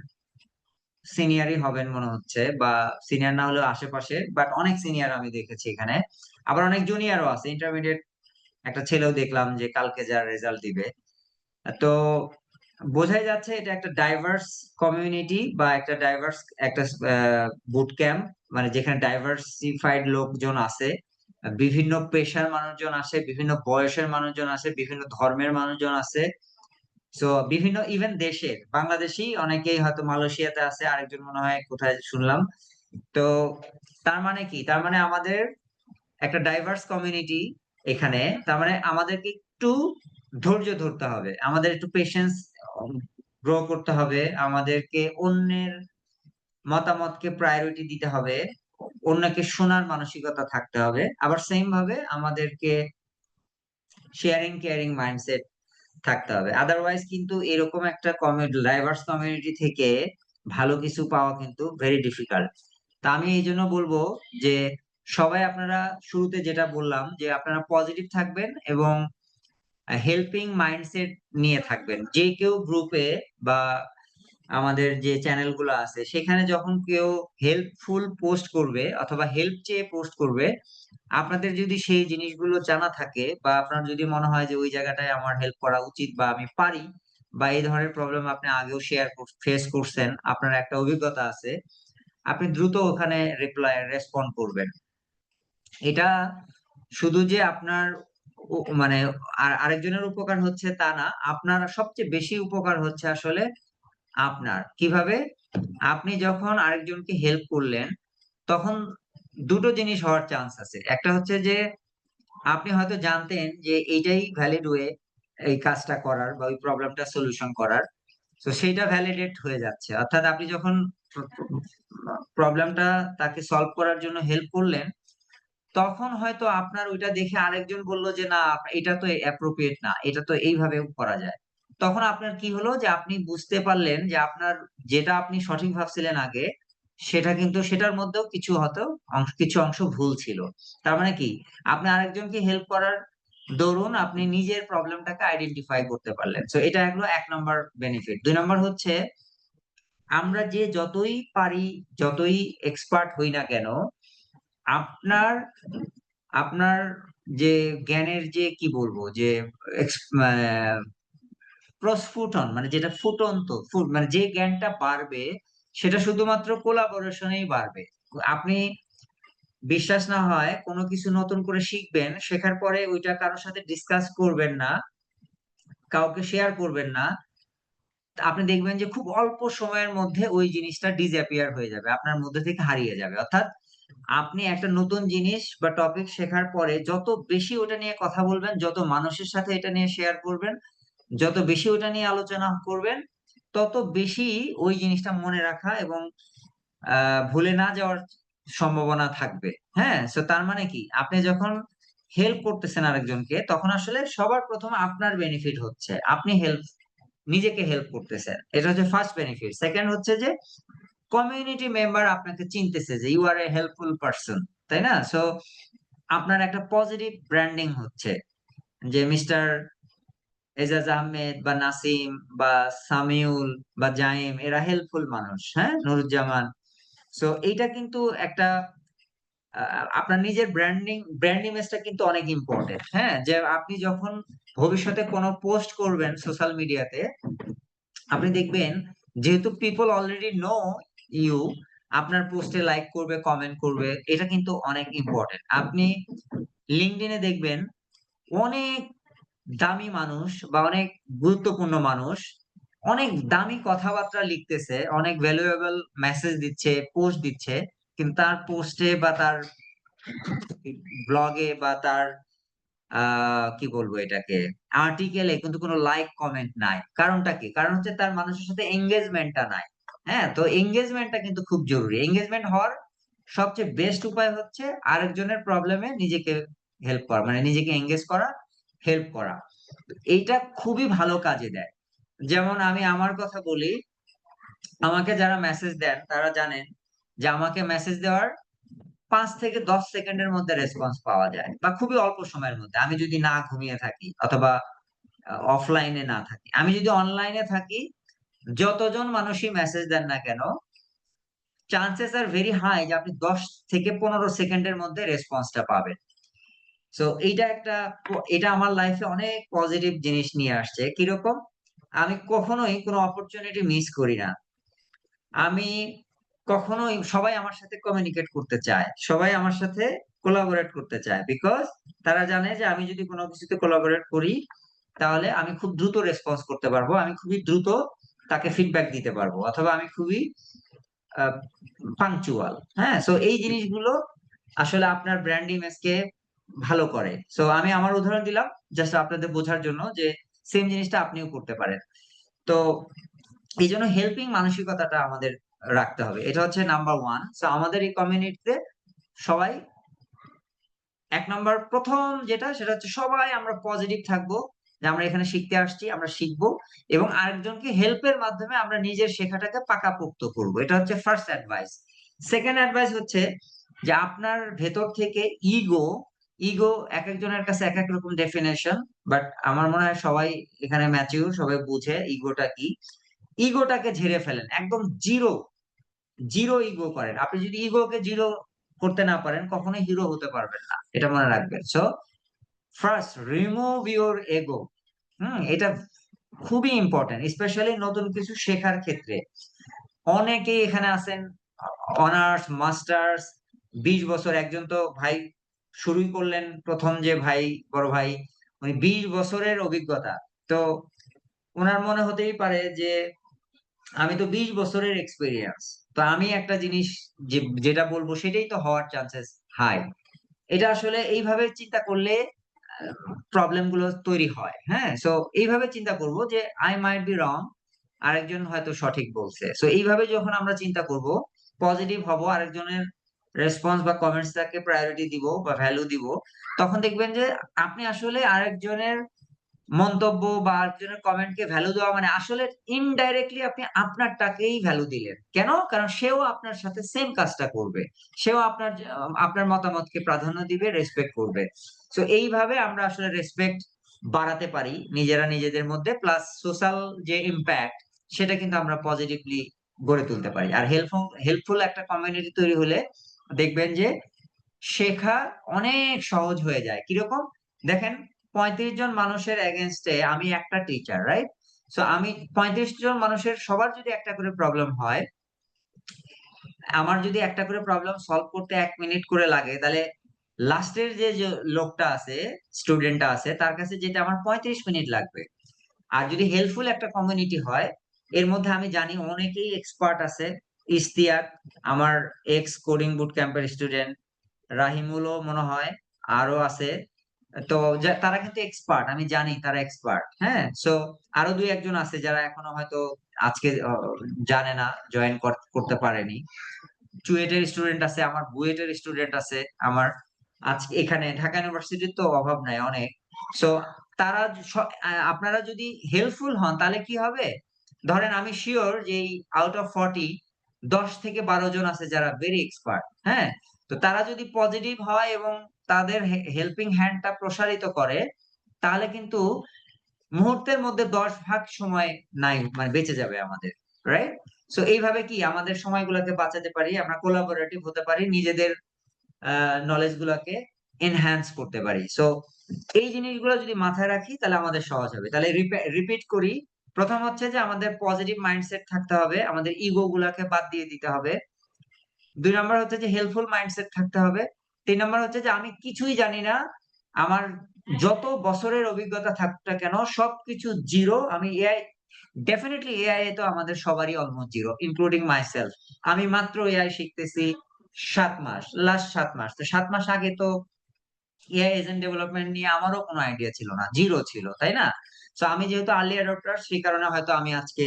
সিনিয়রই হবেন মনে হচ্ছে, বা সিনিয়র না হলেও আশেপাশে, বাট অনেক সিনিয়র আমি দেখেছি এখানে। আবার অনেক জুনিয়রও আছে, ইন্টারমিডিয়েট একটা ছেলেও দেখলাম যে কালকে যার রেজাল্ট দিবে। তো বোঝাই যাচ্ছে এটা একটা ডাইভার্স কমিউনিটি, বা একটা ডাইভার্স একটা বুট ক্যাম্প, মানে যেখানে ডাইভার্সিফাইড লোকজন আছে, বিভিন্ন পেশার মানুষজন আছে, বিভিন্ন বয়সের মানুষজন আছে, বিভিন্ন ধর্মের মানুষজন আছে। সো বিভিন্ন ইভেন দেশের, বাংলাদেশি অনেকেই হয়তো মালয়েশিয়াতে আছে, আরেকজন মনে হয় কোথায় শুনলাম। তো তার মানে কি, তার মানে আমাদের একটা ডাইভার্স কমিউনিটি এখানে। তার মানে আমাদেরকে একটু ধৈর্য ধরতে হবে, আমাদের একটু পেশেন্স গ্রো করতে হবে, আমাদেরকে অন্যের মতামতকে প্রায়োরিটি দিতে হবে, অন্যকে শোনার মানসিকতা থাকতে হবে। আবার সেম ভাবে আমাদেরকে শেয়ারিং কেয়ারিং মাইন্ডসেট থাকতে হবে। আদারওয়াইজ কিন্তু এরকম একটা ডাইভার্স কমিউনিটি থেকে ভালো কিছু পাওয়া কিন্তু ভেরি ডিফিকাল্ট। তা আমি এই জন্য বলবো যে সবাই আপনারা, শুরুতে যেটা বললাম, যে আপনারা পজিটিভ থাকবেন এবং হেল্পিং মাইন্ডসেট নিয়ে থাকবেন। যে কেউ গ্রুপে বা আমাদের যে চ্যানেলগুলো আছে, সেখানে যখন কেউ হেল্পফুল পোস্ট করবে অথবা হেল্প চেয়ে পোস্ট করবে, আপনাদের যদি সেই জিনিসগুলো জানা থাকে, বা আপনার যদি মনে হয় যে ওই জায়গাটায় আমার হেল্প করা উচিত বা আমি পারি, বা এই ধরনের প্রবলেম আপনি আগেও ফেস করছেন, আপনার একটা অভিজ্ঞতা আছে, আপনি দ্রুত ওখানে রেসপন্ড করবেন। এটা শুধু যে আপনার মানে আরেকজনের উপকার হচ্ছে তা না, আপনার সবচেয়ে বেশি উপকার হচ্ছে আসলে আপনার। কিভাবে? আপনি যখন আরেকজনকে হেল্প করলেন, তখন দুটো জিনিস হওয়ার চান্স আছে। একটা হচ্ছে যে আপনি হয়তো জানতেন যে এইটাই ভ্যালিড ওয়ে এই কাজটা করার বা ওই প্রবলেমটা সলিউশন করার, তো সেইটা ভ্যালিডেট হয়ে যাচ্ছে। অর্থাৎ আপনি যখন প্রবলেমটা তাকে সলভ করার জন্য হেল্প করলেন, তখন হয়তো আপনার ওইটা দেখে আরেকজন বললো যে না, এটা তো অ্যাপ্রোপ্রিয়েট না, এটা তো এইভাবেও করা যায়। তখন আপনার কি হলো, যে আপনি বুঝতে পারলেন যে আপনার যেটা আপনি সঠিক ভাবছিলেন আগে, সেটা কিন্তু সেটার মধ্যেও কিছু অংশ ভুল ছিল। তার মানে কি, আপনি আরেকজনকে হেল্প করার দরুন আপনি নিজের প্রবলেমটাকে আইডেন্টিফাই করতে পারলেন। তো এটা হলো 1 নম্বর বেনিফিট। 2 নম্বর হচ্ছে, আমরা যে যতই পারি, যতই এক্সপার্ট হই না কেন, আপনার আপনার যে জ্ঞানের যে কি বলবো, যে প্রস্ফুটন, মানে যেটা মানে যে জ্ঞানটা বাড়বে, সেটা শুধুমাত্র কোলাবোরেশনেই বাড়বে। আপনি বিশ্বাস না হয় কোনো কিছু নতুন করে শিখবেন, শেখার পরে ওইটা কারোর সাথে ডিসকাস করবেন না, কাউকে শেয়ার করবেন না, আপনি দেখবেন যে খুব অল্প সময়ের মধ্যে ওই জিনিসটা ডিসঅ্যাপিয়ার হয়ে যাবে, আপনার মধ্যে থেকে হারিয়ে যাবে। অর্থাৎ আপনি একটা নতুন জিনিস বা টপিক শেখার পরে যত বেশি ওটা নিয়ে কথা বলবেন, যত মানুষের সাথে এটা নিয়ে শেয়ার করবেন, যত বেশি ওটা নিয়ে আলোচনা করবেন, তত বেশি ওই জিনিসটা মনে রাখা এবং ভুলে না যাওয়ার সম্ভাবনা থাকবে। হ্যাঁ, তো তার মানে কি, আপনি যখন হেল্প করতেছেন আরেকজনকে, তখন আসলে সবার প্রথমে আপনার বেনিফিট হচ্ছে, আপনি নিজেকে হেল্প করতেছেন। এটা হচ্ছে ফার্স্ট বেনিফিট। সেকেন্ড হচ্ছে যে কমিউনিটি মেম্বার আপনাকে চিনতেছে যে you are a helpful person, তাই না? সো আপনার একটা পজিটিভ ব্র্যান্ডিং হচ্ছে, যে মিস্টার এজাজ আহমেদ বা নাসিম বা সামিউল বা জাইম, এরা হেল্পফুল মানুষ। হ্যাঁ, নুরুজ্জামান। সো এইটা কিন্তু একটা আপনার নিজের ব্র্যান্ড ইমেজটা কিন্তু অনেক ইম্পর্টেন্ট। হ্যাঁ, যে আপনি যখন ভবিষ্যতে কোনো পোস্ট করবেন সোশ্যাল মিডিয়াতে, আপনি দেখবেন যেহেতু পিপল অলরেডি নো ইউ, আপনার পোস্টে লাইক করবে, কমেন্ট করবে, এটা কিন্তু অনেক ইম্পর্টেন্ট। আপনি লিঙ্কডইনে দেখবেন অনেক দামি মানুষ বা অনেক গুরুত্বপূর্ণ মানুষ অনেক দামি কথাবার্তা লিখতেছে, অনেক ভ্যালুয়েবল মেসেজ দিচ্ছে, পোস্ট দিচ্ছে, কিন্তু তার পোস্টে বা তার ব্লগে বা তার কি বলবো এটাকে, আর্টিকেলে কিন্তু কোনো লাইক কমেন্ট নাই। কারণটা কি? কারণ হচ্ছে তার মানুষের সাথে এঙ্গেজমেন্টটা নাই। হ্যাঁ, তো এঙ্গেজমেন্টটা কিন্তু খুব জরুরি। এঙ্গেজমেন্ট হওয়ার সবচেয়ে বেস্ট উপায় হচ্ছে আরেকজনের প্রবলেমে নিজেকে হেল্প করা, মানে নিজেকে এঙ্গেজ করা, হেল্প করা। এইটা খুবই ভালো কাজে দেয়। যেমন আমি আমার কথা বলি, আমাকে যারা মেসেজ দেন তারা জানেন যে আমাকে মেসেজ দেওয়ার 5 থেকে 10 সেকেন্ডের মধ্যে রেসপন্স পাওয়া যায়, বা খুবই অল্প সময়ের মধ্যে। আমি যদি না ঘুমিয়ে থাকি অথবা অফলাইনে না থাকি, আমি যদি অনলাইনে থাকি, যতজন মানুষই মেসেজ দেন না কেন, চান্সেস আর ভেরি হাই যে আপনি 10 থেকে 15 সেকেন্ডের মধ্যে রেসপন্সটা পাবেন। সো এটা আমার লাইফে অনেক পজিটিভ জিনিস নিয়ে আসছে। কিরকম? আমি কখনোই কোনো অপরচুনিটি মিস করি না। আমি কখনোই, সবাই আমার সাথে কমিউনিকেট করতে চায়, সবাই আমার সাথে কোলাবোরেট করতে চায়, বিকজ তারা জানে যে আমি যদি কোনো কিছুতে কোলাবোরেট করি তাহলে আমি খুব দ্রুত রেসপন্স করতে পারবো, আমি খুবই দ্রুত তাকে ফিডব্যাক দিতে পারবো, অথবা আমি খুবই পাংচুয়াল। হ্যাঁ, সো এই জিনিসগুলো আসলে আপনার ব্র্যান্ড ইমেজকে ভালো করে। সো আমি আমার উদাহরণ দিলাম জাস্ট আপনাদের বোঝার জন্য যে সেম জিনিসটা আপনিও করতে পারেন। তো এই জন্য হেল্পিং মানসিকতাটা আমাদের রাখতে হবে, এটা হচ্ছে নাম্বার 1। সো আমাদের এই কমিউনিটিতে সবাই প্রথম যেটা, সেটা হচ্ছে সবাই আমরা পজিটিভ থাকবো, যে আমরা এখানে শিখতে আসছি, আমরা শিখবো এবং আরেকজনকে হেল্পের মাধ্যমে আমরা নিজের শেখাটাকে পাকাপোক্ত করব। এটা হচ্ছে ফার্স্ট অ্যাডভাইস। সেকেন্ড অ্যাডভাইস হচ্ছে যে আপনার ভেতর থেকে ইগো এক একজনের কাছে এক এক রকম ডেফিনেশন, বাট আমার মনে হয় সবাই এখানে ম্যাচিউর, সবাই বুঝে ইগোটা কি। ইগোটাকে ঝেড়ে ফেলেন, একদম জিরো জিরো ইগো করেন। আপনি যদি ইগোকে জিরো করতে না পারেন, কখনোই হিরো হতে পারবেন না, এটা মনে রাখবেন। সো ফার্স্ট রিমুভ ইউর এগো। এটা খুবই ইম্পর্টেন্ট, স্পেশালি নতুন কিছু শেখার ক্ষেত্রে। অনেকেই এখানে আছেন অনার্স মাস্টার্স 20 বছর, একজন তো ভাই শুরুই করলেন, প্রথম যে ভাই, বড় ভাই, উনি 20 বছরের অভিজ্ঞতা। তো ওনার মনে হতেই পারে যে আমি তো 20 বছরের এক্সপিরিয়েন্স, তো আমি একটা জিনিস যেটা বলবো সেটাই তো হওয়ার চান্সেস হাই। এটা আসলে এইভাবে চিন্তা করলে প্রবলেম গুলো তৈরি হয়। হ্যাঁ, সো এইভাবে চিন্তা করব যে আই মাইট বি রং, আরেকজন হয়তো সঠিক বলছে। সো এইভাবে যখন আমরা চিন্তা করব, পজিটিভ হব, আরেকজনের রেসপন্স বা কমেন্টসটাকে প্রায়োরিটি দিব বা ভ্যালু দিব, তখন দেখবেন যে আপনি আসলে আরেকজনের মন্তব্য বা আরেকজনের কমেন্টকে ভ্যালু দেওয়া মানে আসলে ইনডাইরেক্টলি আপনি আপনারটাকেই ভ্যালু দিলেন। কেন? কারণ সেও আপনার সাথে সেম কাজটা করবে, সেও আপনার মতামতকে প্রাধান্য দিবে, রেসপেক্ট করবে। সো এইভাবে আমরা আসলে রেসপেক্ট বাড়াতে পারি নিজেরা নিজেদের মধ্যে, প্লাস সোশ্যাল যে ইম্প্যাক্ট সেটা কিন্তু আমরা পজিটিভলি গড়ে তুলতে পারি। আর হেল্পফুল একটা কমিউনিটি তৈরি হলে দেখবেন যে শেখা অনেক সহজ হয়ে যায়। কিরকম? দেখেন, 35 জন মানুষের এগেনস্টে আমি একটা টিচার, রাইট? সো আমি 35 জন মানুষের সবার যদি একটা করে প্রবলেম হয়, আমার যদি একটা করে প্রবলেম সলভ করতে 1 মিনিট করে লাগে, তাহলে লাস্টের যে লোকটা আছে, স্টুডেন্টটা আছে, তার কাছে যেটা আমার 35 মিনিট লাগবে। আর যদি হেল্পফুল একটা কমিউনিটি হয়, এর মধ্যে আমি জানি অনেকেই এক্সপার্ট আছে। ইশতিয়াক আমার এক্স কোডিং বুট ক্যাম্পের স্টুডেন্ট, রাহিমুলও মনে হয়, আরো আছে। তো তারা কিন্তু এক্সপার্ট, আমি জানি তারা এক্সপার্ট। হ্যাঁ, সো আরো 2-1 জন আছে যারা এখনো হয়তো আজকে জানে না, জয়েন করতে পারেনি। চুয়েটের স্টুডেন্ট আছে, আমার বুয়েটের স্টুডেন্ট আছে, আমার আজকে এখানে ঢাকা ইউনিভার্সিটির তো অভাব নাই, অনেক। সো তারা আপনারা যদি হেল্পফুল হন তাহলে কি হবে, ধরেন আমি শিওর যে আউট অফ 40 10 থেকে 12 জন আছে যারা ভেরি এক্সপার্ট। হ্যাঁ, তো তারা যদি পজিটিভ হয় এবং তাদের হেল্পিং হ্যান্ডটা প্রসারিত করে, তাহলে কিন্তু মুহূর্তের মধ্যে 10 ভাগ সময় নাই, মানে বেঁচে যাবে আমাদের, রাইট? সো এইভাবে কি আমাদের সময়গুলোকে বাঁচাতে পারি, আমরা কোলাবোরেটিভ হতে পারি, নিজেদের নলেজ গুলাকে এনহ্যান্স করতে পারি। সো এই জিনিসগুলো যদি মাথায় রাখি তাহলে আমাদের সহজ হবে। তাহলে রিপিট করি, প্রথম হচ্ছে যে আমাদের পজিটিভ মাইন্ডসেট থাকতে হবে, আমাদের ইগো গুলাকে বাদ দিয়ে দিতে হবে। 2 নম্বর হচ্ছে যে হেল্পফুল মাইন্ডসেট থাকতে হবে। 3 নম্বর হচ্ছে যে আমি কিছুই জানি না, আমার যত বছরের অভিজ্ঞতা থাকুক না কেন সবকিছু জিরো, আমি এআই ডেফিনেটলি এআই তো আমাদের সবারই অলমোস্ট জিরো, ইনক্লুডিং মাইসেলফ। আমি মাত্র এআই শিখতেছি 7 মাস, লাস্ট 7 মাস। তো 7 মাস আগে তো এআই এজেন্ট ডেভেলপমেন্ট নিয়ে আমারও কোনো আইডিয়া ছিল না, জিরো ছিল, তাই না? তো আমি যেহেতু আর্লি অ্যাডপ্টার, সেই কারণে হয়তো আমি আজকে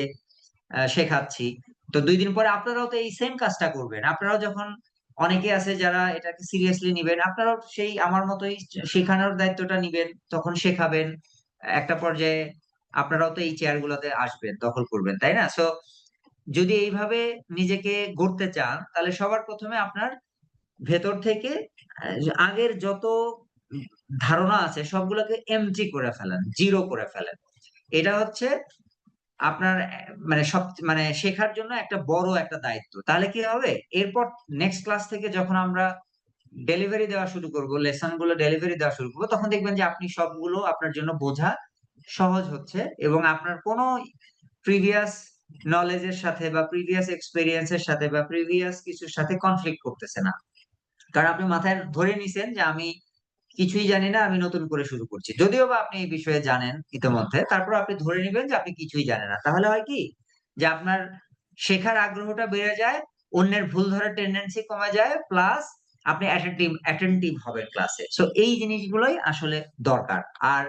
শেখাচ্ছি। তো 2 দিন পরে আপনারাও তো এই সেম কাজটা করবেন। আপনারাও যখন, অনেকে আছে যারা এটাকে সিরিয়াসলি নিবেন, আপনারাও সেই আমার মতোই শেখানোর দায়িত্বটা নিবেন, তখন শেখাবেন। একটা পর্যায়ে আপনারাও তো এই চেয়ার গুলোতে আসবেন, দখল করবেন, তাই না? সো যদি এইভাবে নিজেকে গড়তে চান, তাহলে সবার প্রথমে আপনার ভেতর থেকে আগের যত ধারণা আছে সবগুলোকে এমটি করে ফেলেন, জিরো করে ফেলেন। এটা হচ্ছে আপনার মানে সব মানে শেখার জন্য একটা বড় একটা দায়িত্ব। তাহলে কি হবে, এরপর নেক্সট ক্লাস থেকে যখন আমরা ডেলিভারি দেওয়া শুরু করব, লেসন গুলো ডেলিভারি দেওয়া শুরু করবো, তখন দেখবেন যে আপনি সবগুলো আপনার জন্য বোঝা সহজ হচ্ছে, এবং আপনার কোনো প্রিভিয়াস নলেজের সাথে বা প্রিভিয়াস এক্সপেরিয়েন্সের সাথে বা প্রিভিয়াস কিছুর সাথে কনফ্লিক্ট করতেছে না। কারণ আপনি মাথায় ধরে নিছেন যে আমি কিছুই জানি না, আমি নতুন করে শুরু করছি। যদিও বা আপনি এই বিষয়ে জানেন ইতিমধ্যে, তারপর আপনি ধরে নিবেন যে আপনি কিছুই জানেন না। তাহলে হয় কি, যে আপনার শেখার আগ্রহটা বেড়ে যায়, অন্যের ভুল ধরার টেন্ডেন্সি কমে যায়, প্লাস আপনি অ্যাটেন্টিভ হবেন ক্লাসে। সো এই জিনিসগুলোই আসলে দরকার। আর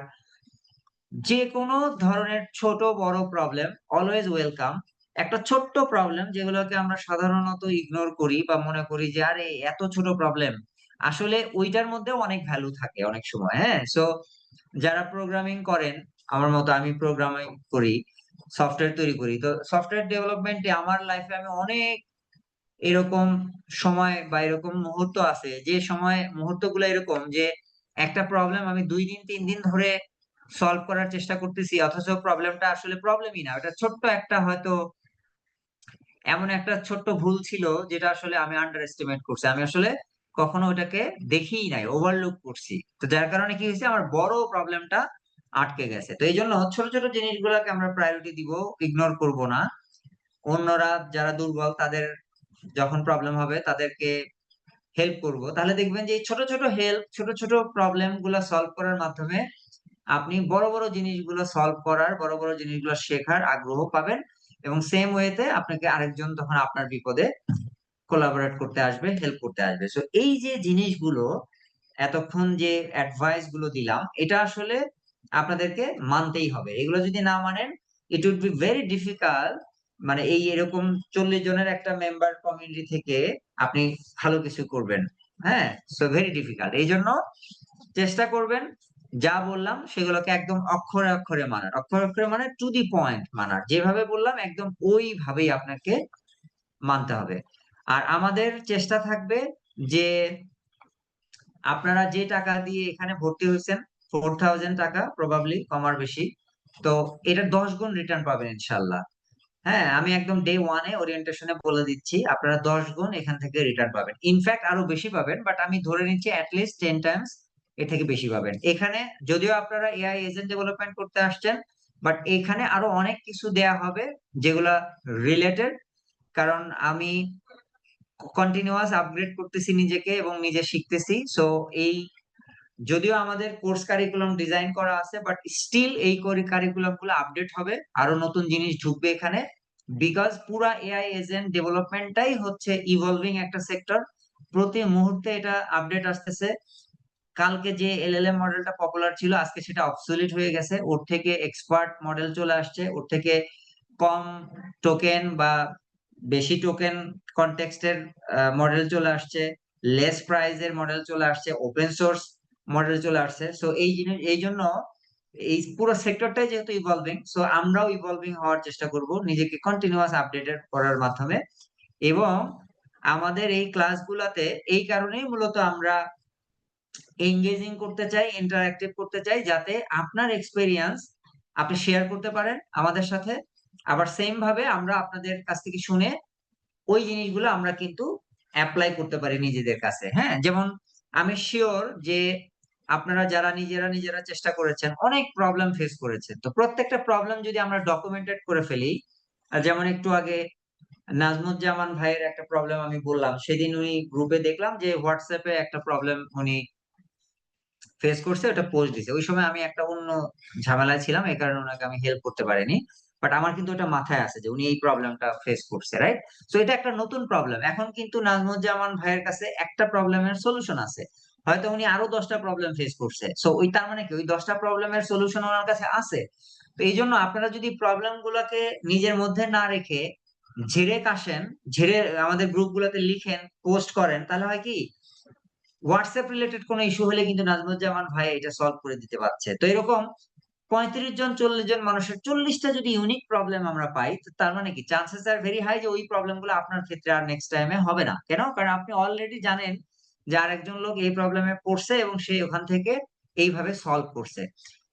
যে কোনো ধরনের ছোট বড় প্রবলেম অলওয়েজ ওয়েলকাম। একটা ছোট্ট প্রবলেম যেগুলোকে আমরা সাধারণত ইগনোর করি বা মনে করি যে আরে এত ছোট প্রবলেম, আসলে ওইটার মধ্যে অনেক ভ্যালু থাকে অনেক সময়। হ্যাঁ, সো যারা প্রোগ্রামিং করেন, আমার মতো, আমি প্রোগ্রামিং করি, সফটওয়্যার তৈরি করি। তো সফটওয়্যার ডেভেলপমেন্টে আমার লাইফে আমি অনেক এরকম সময় বা এরকম মুহূর্ত আছে, যে সময় মুহূর্তগুলো এরকম যে একটা প্রবলেম আমি 2 দিন 3 দিন ধরে সলভ করার চেষ্টা করতেছি, অথচ প্রবলেমটা আসলে প্রবলেমই না, ওটা ছোট্ট একটা, হয়তো এমন একটা ছোট্ট ভুল ছিল যেটা আসলে আমি আন্ডার এস্টিমেট করছি, আমি আসলে কখনো ওটাকে দেখিই নাই, ওভারলুক করছি। তো যার কারণে কি হয়েছে, আমার বড় প্রবলেমটা আটকে গেছে। তো এই জন্য ছোট ছোট জিনিসগুলোকে আমরা প্রায়োরিটি দিব, ইগনোর করব না। অন্যরা যারা দুর্বল, তাদের যখন প্রবলেম হবে তাদেরকে হেল্প করব, তাহলে দেখবেন যে এই ছোট ছোট হেল্প, ছোট ছোট প্রবলেম গুলা সলভ করার মাধ্যমে আপনি বড় বড় জিনিসগুলো সলভ করার, বড় বড় জিনিসগুলো শেখার আগ্রহ পাবেন। এবং সেম ওয়েতে আপনাকে আরেকজন তখন আপনার বিপদে কোলাবোরেট করতে আসবে, হেল্প করতে আসবে। সো এই যে জিনিসগুলো, এতক্ষণ যে অ্যাডভাইস গুলো দিলাম, এটা আসলে আপনাদেরকে মানতেই হবে। এগুলো যদি না মানেন, it would be very difficult, মানে এই এরকম 40 জনের একটা মেম্বার কমিউনিটি থেকে আপনি ভালো কিছু করবেন। হ্যাঁ, সো ভেরি ডিফিকাল্ট। এই জন্য চেষ্টা করবেন যা বললাম সেগুলোকে একদম অক্ষরে অক্ষরে মানার, অক্ষরে অক্ষরে মানে টু দি পয়েন্ট মানার। যেভাবে বললাম একদম ওইভাবেই আপনাকে মানতে হবে। আর আমাদের চেষ্টা থাকবে যে আপনারা যে টাকা দিয়ে এখানে ভর্তি হয়েছেন, 4000 টাকা প্রবাবলি, কম আর বেশি, তো এটা 10 গুণ রিটার্ন পাবেন ইনশাল্লাহ। হ্যাঁ, আমি একদম ডে ওয়ানে ওরিয়েন্টেশনে বলে দিচ্ছি, আপনারা 10 গুণ এখান থেকে রিটার্ন পাবেন। ইনফ্যাক্ট আরো বেশি পাবেন, বাট আমি ধরে নিচ্ছি অ্যাটলিস্ট 10 টাইমস এর থেকে বেশি পাবেন এখানে। যদিও আপনারা এআই এজেন্ট ডেভেলপমেন্ট করতে আসছেন, বাট এখানে আরো অনেক কিছু দেয়া হবে যেগুলা রিলেটেড। কারণ আমি কন্টিনিউয়াস আপগ্রেড করতেছি নিজেকে এবং নিজে শিখতেছি। সো এই, যদিও আমাদের কোর্স কারিকুলাম ডিজাইন করা আছে, বাট স্টিল এই কারিকুলাম গুলো আপডেট হবে, আরো নতুন জিনিস ঢুকবে এখানে। বিকজ পুরা এআই এজেন্ট ডেভেলপমেন্টটাই হচ্ছে ইভলভিং একটা সেক্টর, প্রতি মুহূর্তে এটা আপডেট আসতেছে। কালকে যে এলএলএম মডেলটা পপুলার ছিল, আজকে সেটা অবসলিট হয়ে গেছে, ওর থেকে এক্সপার্ট মডেল চলে আসছে, ওর থেকে কম টোকেন বা বেশি টোকেন কনটেক্সটের মডেল চলে আসছে, লেস প্রাইজের মডেল চলে আসছে, ওপেন সোর্স মডেল চলে আসছে। সো এই জিনিস, এই জন্য এই পুরো সেক্টরটাই যেহেতু ইভলভিং, সো আমরাও ইভলভিং হওয়ার চেষ্টা করব নিজেকে কন্টিনিউয়াস আপডেটেড করার মাধ্যমে। এবং আমাদের এই ক্লাসগুলোতে এই কারণেই মূলত আমরা এঙ্গেজিং করতে চাই, ইন্টারঅ্যাক্টিভ করতে চাই, যাতে আপনার এক্সপেরিয়েন্স আপনি শেয়ার করতে পারেন আমাদের সাথে। আবার সেম ভাবে আমরা আপনাদের কাছ থেকে শুনে ওই জিনিসগুলো আমরা কিন্তু অ্যাপ্লাই করতে পারি নিজেদের কাছে। হ্যাঁ, যেমন আমি শিওর যে আপনারা যারা নিজেরা নিজেরা চেষ্টা করেছেন, অনেক প্রবলেম ফেস করেছেন, তো প্রত্যেকটা প্রবলেম যদি আমরা ডকুমেন্টেড করে ফেলি, যেমন একটু আগে নাজমুজ্জামান ভাইয়ের একটা প্রবলেম আমি বললাম, সেদিন উনি গ্রুপে দেখলাম যে হোয়াটসঅ্যাপে একটা প্রবলেম উনি ফেস করছে, ওটা পোস্ট দিছে। ওই সময় আমি একটা অন্য ঝামেলায় ছিলাম, এই কারণে ওনাকে আমি হেল্প করতে পারিনি। বাট আমার কিন্তু ওটা মাথায় আছে যে উনি এই প্রবলেমটা ফেস করছে, রাইট? সো এটা একটা নতুন প্রবলেম। এখন কিন্তু নাজমুজ্জামান ভাইয়ের কাছে একটা প্রবলেমের সলিউশন আছে, হয়তো উনি আরো 10টা প্রবলেম ফেস করছে। সো ওই তার মানে কি ওই 10টা প্রবলেমের সলিউশন ওনার কাছে আছে। তো এই জন্য আপনারা যদি প্রবলেম গুলাকে নিজের মধ্যে না রেখে ঝেড়ে কাশেন, ঝেড়ে আমাদের গ্রুপ গুলাতে লিখেন, পোস্ট করেন, তাহলে হয় কি হোয়াটসঅ্যাপ রিলেটেড কোনো ইস্যু হলে কিন্তু নাজমুজ্জামান ভাই এটা সলভ করে দিতে পারছে। তো এরকম 35 জন 40 জন মানুষের 40টা যদি ইউনিক প্রবলেম আমরা পাই, তো তার মানে কি চান্সেস আর ভেরি হাই যে ওই প্রবলেম গুলো আপনার ক্ষেত্রে আর নেক্সট টাইমে হবে না। কেন? কারণ আপনি অলরেডি জানেন যে আরেকজন লোক এই প্রবলেমে পড়ছে এবং সে ওখান থেকে এইভাবে সলভ করছে।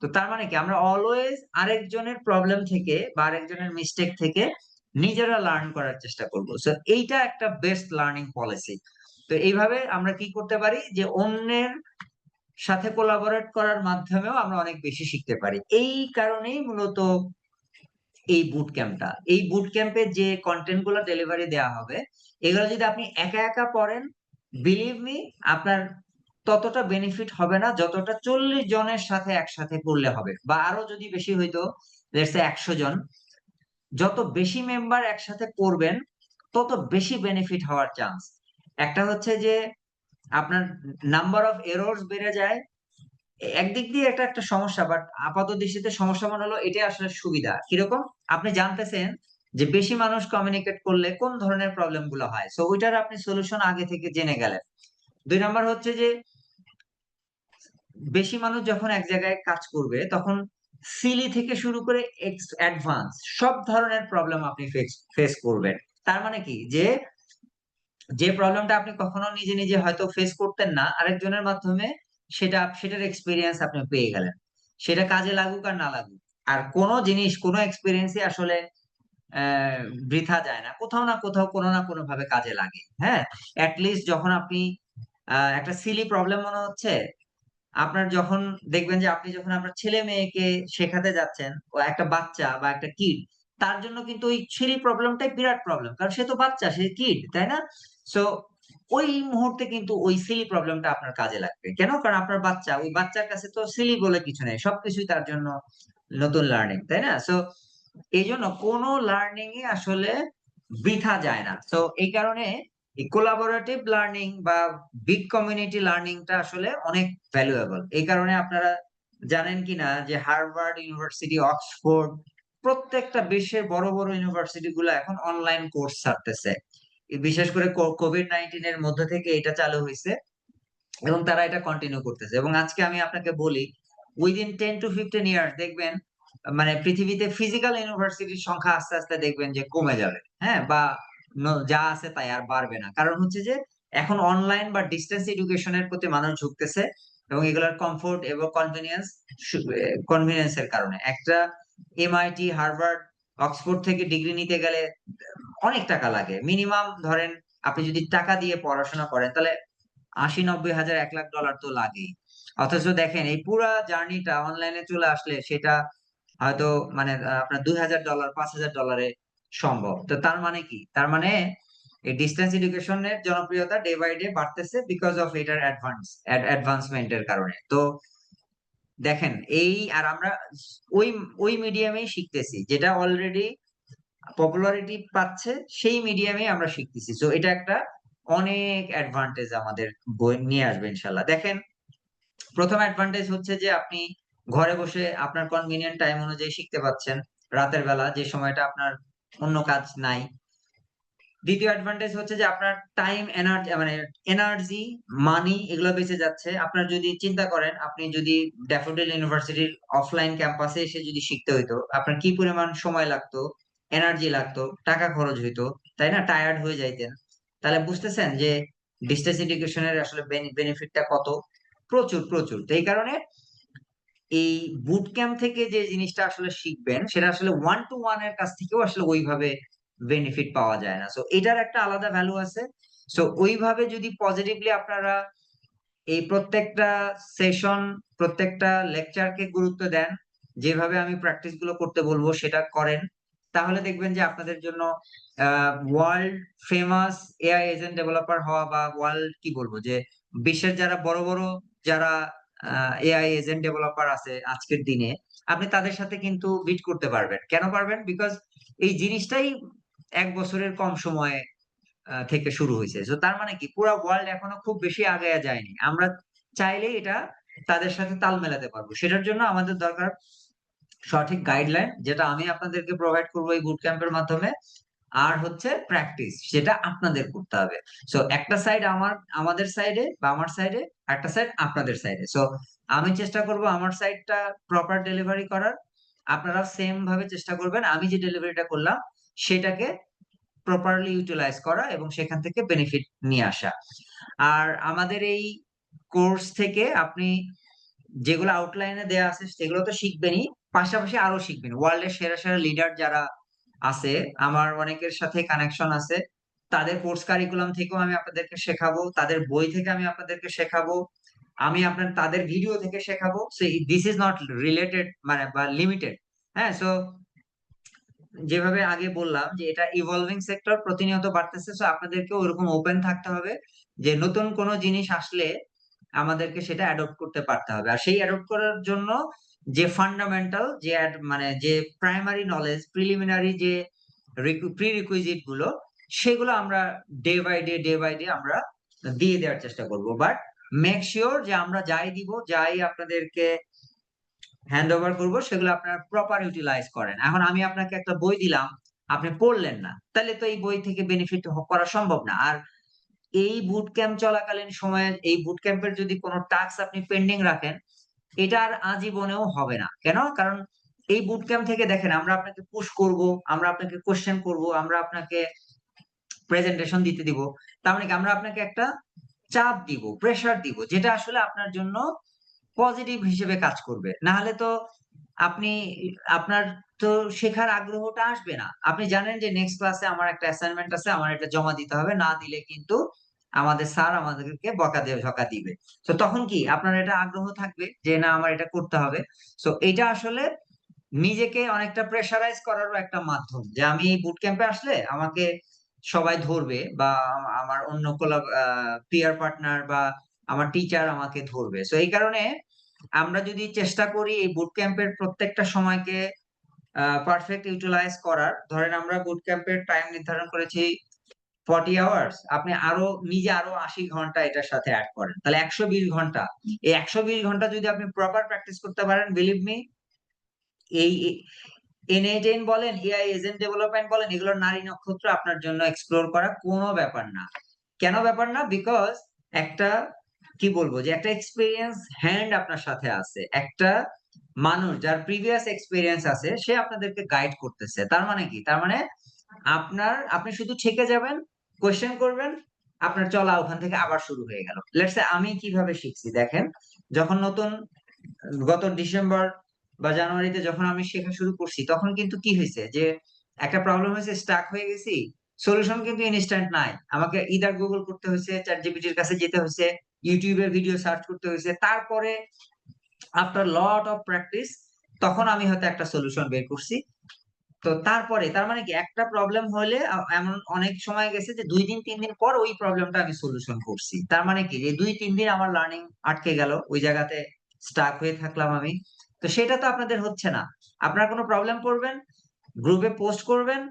তো তার মানে কি আমরা অলওয়েজ আরেকজনের প্রবলেম থেকে বা আরেকজনের মিস্টেক থেকে নিজেরা লার্ন করার চেষ্টা করবো। সো এইটা একটা বেস্ট লার্নিং পলিসি। তো এইভাবে আমরা কি করতে পারি যে অন্যের সাথে কোলাবোরেট করার মাধ্যমেও আমরা অনেক বেশি শিখতে পারি। এই কারণেই মূলত এই বুট ক্যাম্পে যে কন্টেন্ট গুলো ডেলিভারি দেওয়া হবে, এগুলো যদি আপনি একা একা পড়েন, বিলিভ মি আপনার ততটা বেনিফিট হবে না যতটা 40 জনের সাথে একসাথে পড়লে হবে, বা আরো যদি বেশি হইতো, লেটস সে 100 জন। যত বেশি মেম্বার একসাথে পড়বেন তত বেশি বেনিফিট হওয়ার চান্স। একটা হচ্ছে যে আপনার নাম্বার অফ এরর্স বেড়ে যায়, একদিক দিয়ে এটা একটা সমস্যা, বাট আপাত দৃষ্টিতে সমস্যা মনে হলো এটা আসলে সুবিধা। কিরকম? আপনি জানতেছেন যে বেশি মানুষ কমিউনিকেট করলে কোন ধরনের প্রবলেম গুলো হয়, সো ওইটার আপনি সলিউশন আগে থেকে জেনে গেলেন। 2 নাম্বার হচ্ছে যে বেশি মানুষ যখন এক জায়গায় কাজ করবে তখন সিলি থেকে শুরু করে অ্যাডভান্স সব ধরনের প্রবলেম আপনি ফেস করবেন। তার মানে কি যে যে প্রবলেমটা আপনি কখনো নিজে নিজে হয়তো ফেস করতেন না, আরেকজনের মাধ্যমে সেটার এক্সপিরিয়েন্স আপনি পেয়ে গেলেন। সেটা কাজে লাগুক আর না লাগুক, আর কোনো জিনিস কোনো এক্সপিরিয়েন্সই আসলে বৃথা যায় না, কোথাও না কোথাও কোনো না কোনো ভাবে কাজে লাগে। হ্যাঁ, লিস্ট যখন আপনি একটা সিলি প্রবলেম মনে হচ্ছে আপনার, যখন দেখবেন যে আপনি যখন আপনার ছেলে মেয়েকে শেখাতে যাচ্ছেন, ও একটা বাচ্চা বা একটা কিড, তার জন্য কিন্তু ওই সিলি প্রবলেমটাই বিরাট প্রবলেম, কারণ সে তো বাচ্চা, সে কিড, তাই না? সো ওই মুহূর্তে কিন্তু ওই সিলি প্রবলেমটা আপনার কাজে লাগবে। কেন? কারণ আপনার বাচ্চা, ওই বাচ্চার কাছে তো সিলি বলে কিছু নেই, সবকিছুই তার জন্য নতুন লার্নিং, তাই না? সো এই জন্য কোনো লার্নিং এ আসলে বৃথা যায় না। সো এই কারণে এই কোলাবোরেটিভ লার্নিং বা বিগ কমিউনিটি লার্নিংটা আসলে অনেক ভ্যালুয়েবল। এই কারণে আপনারা জানেন কিনা যে হার্ভার্ড ইউনিভার্সিটি, অক্সফোর্ড, প্রত্যেকটা বিশ্বের বড় বড় ইউনিভার্সিটি গুলো এখন অনলাইন কোর্স ছাড়তেছে। বিশেষ করে কোভিড-19 এর মধ্যে থেকে এটা চালু হয়েছে এবং তারা এটা কন্টিনিউ করতেছে। এবং আজকে আমি আপনাকে বলি, উইদিন 10 to 15 ইয়ার্স দেখবেন মানে পৃথিবীতে ফিজিক্যাল ইউনিভার্সিটির সংখ্যা আস্তে আস্তে দেখবেন যে কমে যাবে। হ্যাঁ, বা যা আছে তাই আর বাড়বে না। কারণ হচ্ছে যে এখন অনলাইন বা ডিস্টেন্স এডুকেশনের প্রতি মানুষ ঝুঁকতেছে এবং এগুলোর কমফোর্ট এবং কনভিনিয়েন্স এর কারণে। একটা এমআইটি, হার্ভার্ড, অক্সফোর্ড থেকে ডিগ্রি নিতে গেলে অনেক টাকা লাগে। মিনিমাম ধরেন আপনি যদি টাকা দিয়ে পড়াশোনা করেন তাহলে 80-90 হাজার, $1,00,000 তো লাগেই। অথচ দেখেন এই পুরা জার্নিটা অনলাইনে চলে আসলে সেটা হয়তো মানে আপনার $2,000, $5,000 সম্ভব। তো তার মানে কি? তার মানে এই ডিস্টেন্স এডুকেশনের জনপ্রিয়তা ডে বাই ডে বাড়তেছে বিকজ অফ এটার অ্যাডভান্সমেন্টের কারণে। তো দেখেন এই, আর আমরা ওই ওই মিডিয়ামেই শিখতেছি, যেটা অলরেডি পপুলারিটি পাচ্ছে সেই মিডিয়ামে আমরা শিখতেছি। সো এটা একটা অনেক অ্যাডভান্টেজ আমাদের বই নিয়ে আসবে ইনশাল্লাহ। দেখেন, প্রথম অ্যাডভান্টেজ হচ্ছে যে আপনি ঘরে বসে আপনার কনভিনিয়েন্ট টাইম অনুযায়ী শিখতে পাচ্ছেন, রাতের বেলা যে সময়টা আপনার অন্য কাজ নাই। দ্বিতীয় অ্যাডভান্টেজ হচ্ছে যে আপনার টাইম, এনার্জি, মানি এগুলো বেঁচে যাচ্ছে। আপনার যদি চিন্তা করেন, আপনি যদি ড্যাফোডিল ইউনিভার্সিটির অফলাইন ক্যাম্পাসে এসে যদি শিখতে হইতো, আপনার কি পরিমাণ সময় লাগতো, এনার্জি লাগতো, টাকা খরচ হইতো, তাই না? টায়ার্ড হয়ে যাইতেন। তাহলে বুঝতেছেন যে ডিস্টেন্স এডুকেশনের আসলে বেনিফিটটা কত। প্রচুর প্রচুর। তো এই কারণে এই বুট ক্যাম্প থেকে যে জিনিসটা আসলে শিখবেন সেটা আসলে 1-to-1 এর কাছ থেকেও আসলে ওইভাবে বেনিফিট পাওয়া যায় না। সো এটার একটা আলাদা ভ্যালু আছে। সো ওইভাবে যদি পজিটিভলি আপনারা এই প্রত্যেকটা সেশন, প্রত্যেকটা লেকচারকে গুরুত্ব দেন, যেভাবে আমি প্র্যাকটিস গুলো করতে বলবো সেটা করেন, তাহলে দেখবেন যে আপনাদের জন্য world famous AI agent developer হওয়া, বা ওয়ার্ল্ড কি বলবো, যে বিশ্বের যারা বড় বড় যারা এআই এজেন্ট ডেভেলপার আছে আজকের দিনে, আপনি তাদের সাথে কিন্তু বিট করতে পারবেন। কেন পারবেন? বিকজ এই জিনিসটাই 1 বছরের কম সময়ে থেকে শুরু হয়েছে। তো তার মানে কি পুরা ওয়ার্ল্ড এখনো খুব বেশি আগায়া যায়নি। আমরা চাইলেই এটা তাদের সাথে তাল মেলাতে পারবো। সেটার জন্য আমাদের দরকার সঠিক গাইডলাইন, যেটা আমি আপনাদেরকে প্রোভাইড করবো এই বুট ক্যাম্পের মাধ্যমে। আর হচ্ছে প্র্যাকটিস, সেটা আপনাদের করতে হবে। সো একটা সাইড আমাদের সাইডে বা আমার সাইডে, একটা সাইড আপনাদের সাইডে। সো আমি চেষ্টা করব আমার সাইডটা প্রপার ডেলিভারি করার, আপনারা সেম ভাবে চেষ্টা করবেন আমি যে ডেলিভারিটা করলাম সেটাকে প্রপারলি ইউটিলাইজ করা এবং সেখান থেকে বেনিফিট নিয়ে আসা। আর আমাদের এই কোর্স থেকে আপনি যেগুলো আউটলাইনে দেয়া আছে সেগুলো তো শিখবেনই, পাশাপাশি আরো শিখবেন। ওয়ার্ল্ডের সেরা সেরা লিডার যারা আছে, আমার অনেকের সাথে কানেকশন আছে, তাদের কোর্স কারিকুলাম থেকেও আমি আপনাদেরকে শেখাবো, তাদের বই থেকে আমি আপনাদেরকে শেখাবো, আমি আপনার তাদের ভিডিও থেকে শেখাবো। So this is not related মানে বা লিমিটেড। হ্যাঁ, সো যেভাবে আগে বললাম যে এটা ইভলভিং সেক্টর, প্রতিনিয়ত বাড়তেছে। সো আপনাদেরকে ওরকম ওপেন থাকতে হবে যে নতুন কোনো জিনিস আসলে আমাদেরকে সেটা অ্যাডপ্ট করতে পারতে হবে। আর সেই অ্যাডপ্ট করার জন্য যে ফান্ডামেন্টাল যে মানে যে প্রাইমারি নলেজ, প্রিলিমিনারি যে প্রিরিকুইজিট গুলো, সেগুলো আমরা ডে বাই ডে আমরা দিয়ে দেওয়ার চেষ্টা করব। বাট মেক শিওর যে আমরা যাই দিব, যাই আপনাদেরকে হ্যান্ড ওভার করবো, সেগুলো আপনারা প্রপার ইউটিলাইজ করেন। এখন আমি আপনাকে একটা বই দিলাম, আপনি পড়লেন না, তাহলে তো এই বই থেকে বেনিফিট করা সম্ভব না। আর এই বুট ক্যাম্প চলাকালীন সময়ে এই বুট ক্যাম্পের যদি কোনো টাস্ক আপনি পেন্ডিং রাখেন, এটা আর আজীবনেও হবে না। কেন? কারণ এই বুট ক্যাম্প থেকে দেখেন আমরা আপনাকে পুশ করব, আমরা আপনাকে কোশ্চেন করব, আমরা আপনাকে প্রেজেন্টেশন দিতে দিব। তার মানে কি আমরা আপনাকে একটা চাপ দিব, প্রেসার দিব, যেটা আসলে আপনার জন্য পজিটিভ হিসেবে কাজ করবে। না হলে তো আপনি আপনার তো শেখার আগ্রহটা আসবে না। আপনি জানেন যে নেক্সট ক্লাসে আমার একটা অ্যাসাইনমেন্ট আছে, আমার এটা জমা দিতে হবে, না দিলে কিন্তু আমাদের স্যার আমাদেরকে বকা দিয়ে ঝকা দিবে। তো তখন কি আপনার এটা আগ্রহ থাকবে যে না আমার এটা করতে হবে। সো এটা আসলে নিজেকে অনেকটা প্রেসারাইজ করারও একটা মাধ্যম, যে আমি এই বুট ক্যাম্পে আসলে আমাকে সবাই ধরবে, বা আমার অন্য পিয়ার পার্টনার বা আমার টিচার আমাকে ধরবে। সো এই কারণে আমরা যদি চেষ্টা করি এই বুট ক্যাম্পের প্রত্যেকটা সময়কে পারফেক্ট ইউটিলাইজ করার, ধরেন আমরা বুট ক্যাম্পের টাইম নির্ধারণ করেছি 40 আওয়ার্স, আপনি নিজে আরো 80 ঘন্টা এটার সাথে অ্যাড করেন, তাহলে 120 ঘন্টা। এই 120 ঘন্টা যদি আপনি প্রপার প্র্যাকটিস করতে পারেন, বিলিভ মি, এই N8N বলেন, এআই এজেন্ট ডেভেলপমেন্ট বলেন, এগুলোর নারী নক্ষত্র আপনার জন্য এক্সপ্লোর করা কোনো ব্যাপার না। কেন ব্যাপার না? বিকজ একটা কি বলবো, যে একটা এক্সপিরিয়েন্স হ্যান্ড আপনার সাথে আছে, একটা মানুষ যার প্রিভিয়াস এক্সপিরিয়েন্স আছে, সে আপনাদেরকে গাইড করতেছে। তার মানে কি? তার মানে আপনি শুধু ছেকে যাবেন, কোয়েশ্চেন করবেন, আপনার চলা ওখান থেকে আবার শুরু হয়ে গেল। লেটস সে আমি কিভাবে শিখছি দেখেন, যখন গত ডিসেম্বর বা জানুয়ারিতে যখন আমি শেখা শুরু করছি, তখন কিন্তু কি হয়েছে যে একটা প্রবলেম হয়েছে, স্টাক হয়ে গেছি। সলিউশন কিন্তু ইনস্ট্যান্ট নাই, আমাকে ইদার গুগল করতে হয়েছে, চ্যাট জিপিটির কাছে যেতে হয়েছে, ইউটিউবের ভিডিও সার্চ করতে হয়েছে, তারপরে আফটার লট অফ প্র্যাকটিস তখন আমি হয়তো একটা সলিউশন বের করছি। তো তারপরে তার মানে কি একটা প্রবলেম হলে এমন অনেক সময় গেছে যে 2 দিন 3 দিন পর ওই প্রবলেমটা আমি সলিউশন করছি। তার মানে কি যে 2-3 দিন আমার লার্নিং আটকে গেল, ওই জায়গাতে স্টাক হয়ে থাকলাম আমি। তো সেটা তো আপনাদের হচ্ছে না। আপনারা কোনো প্রবলেম করবেন, গ্রুপে পোস্ট করবেন,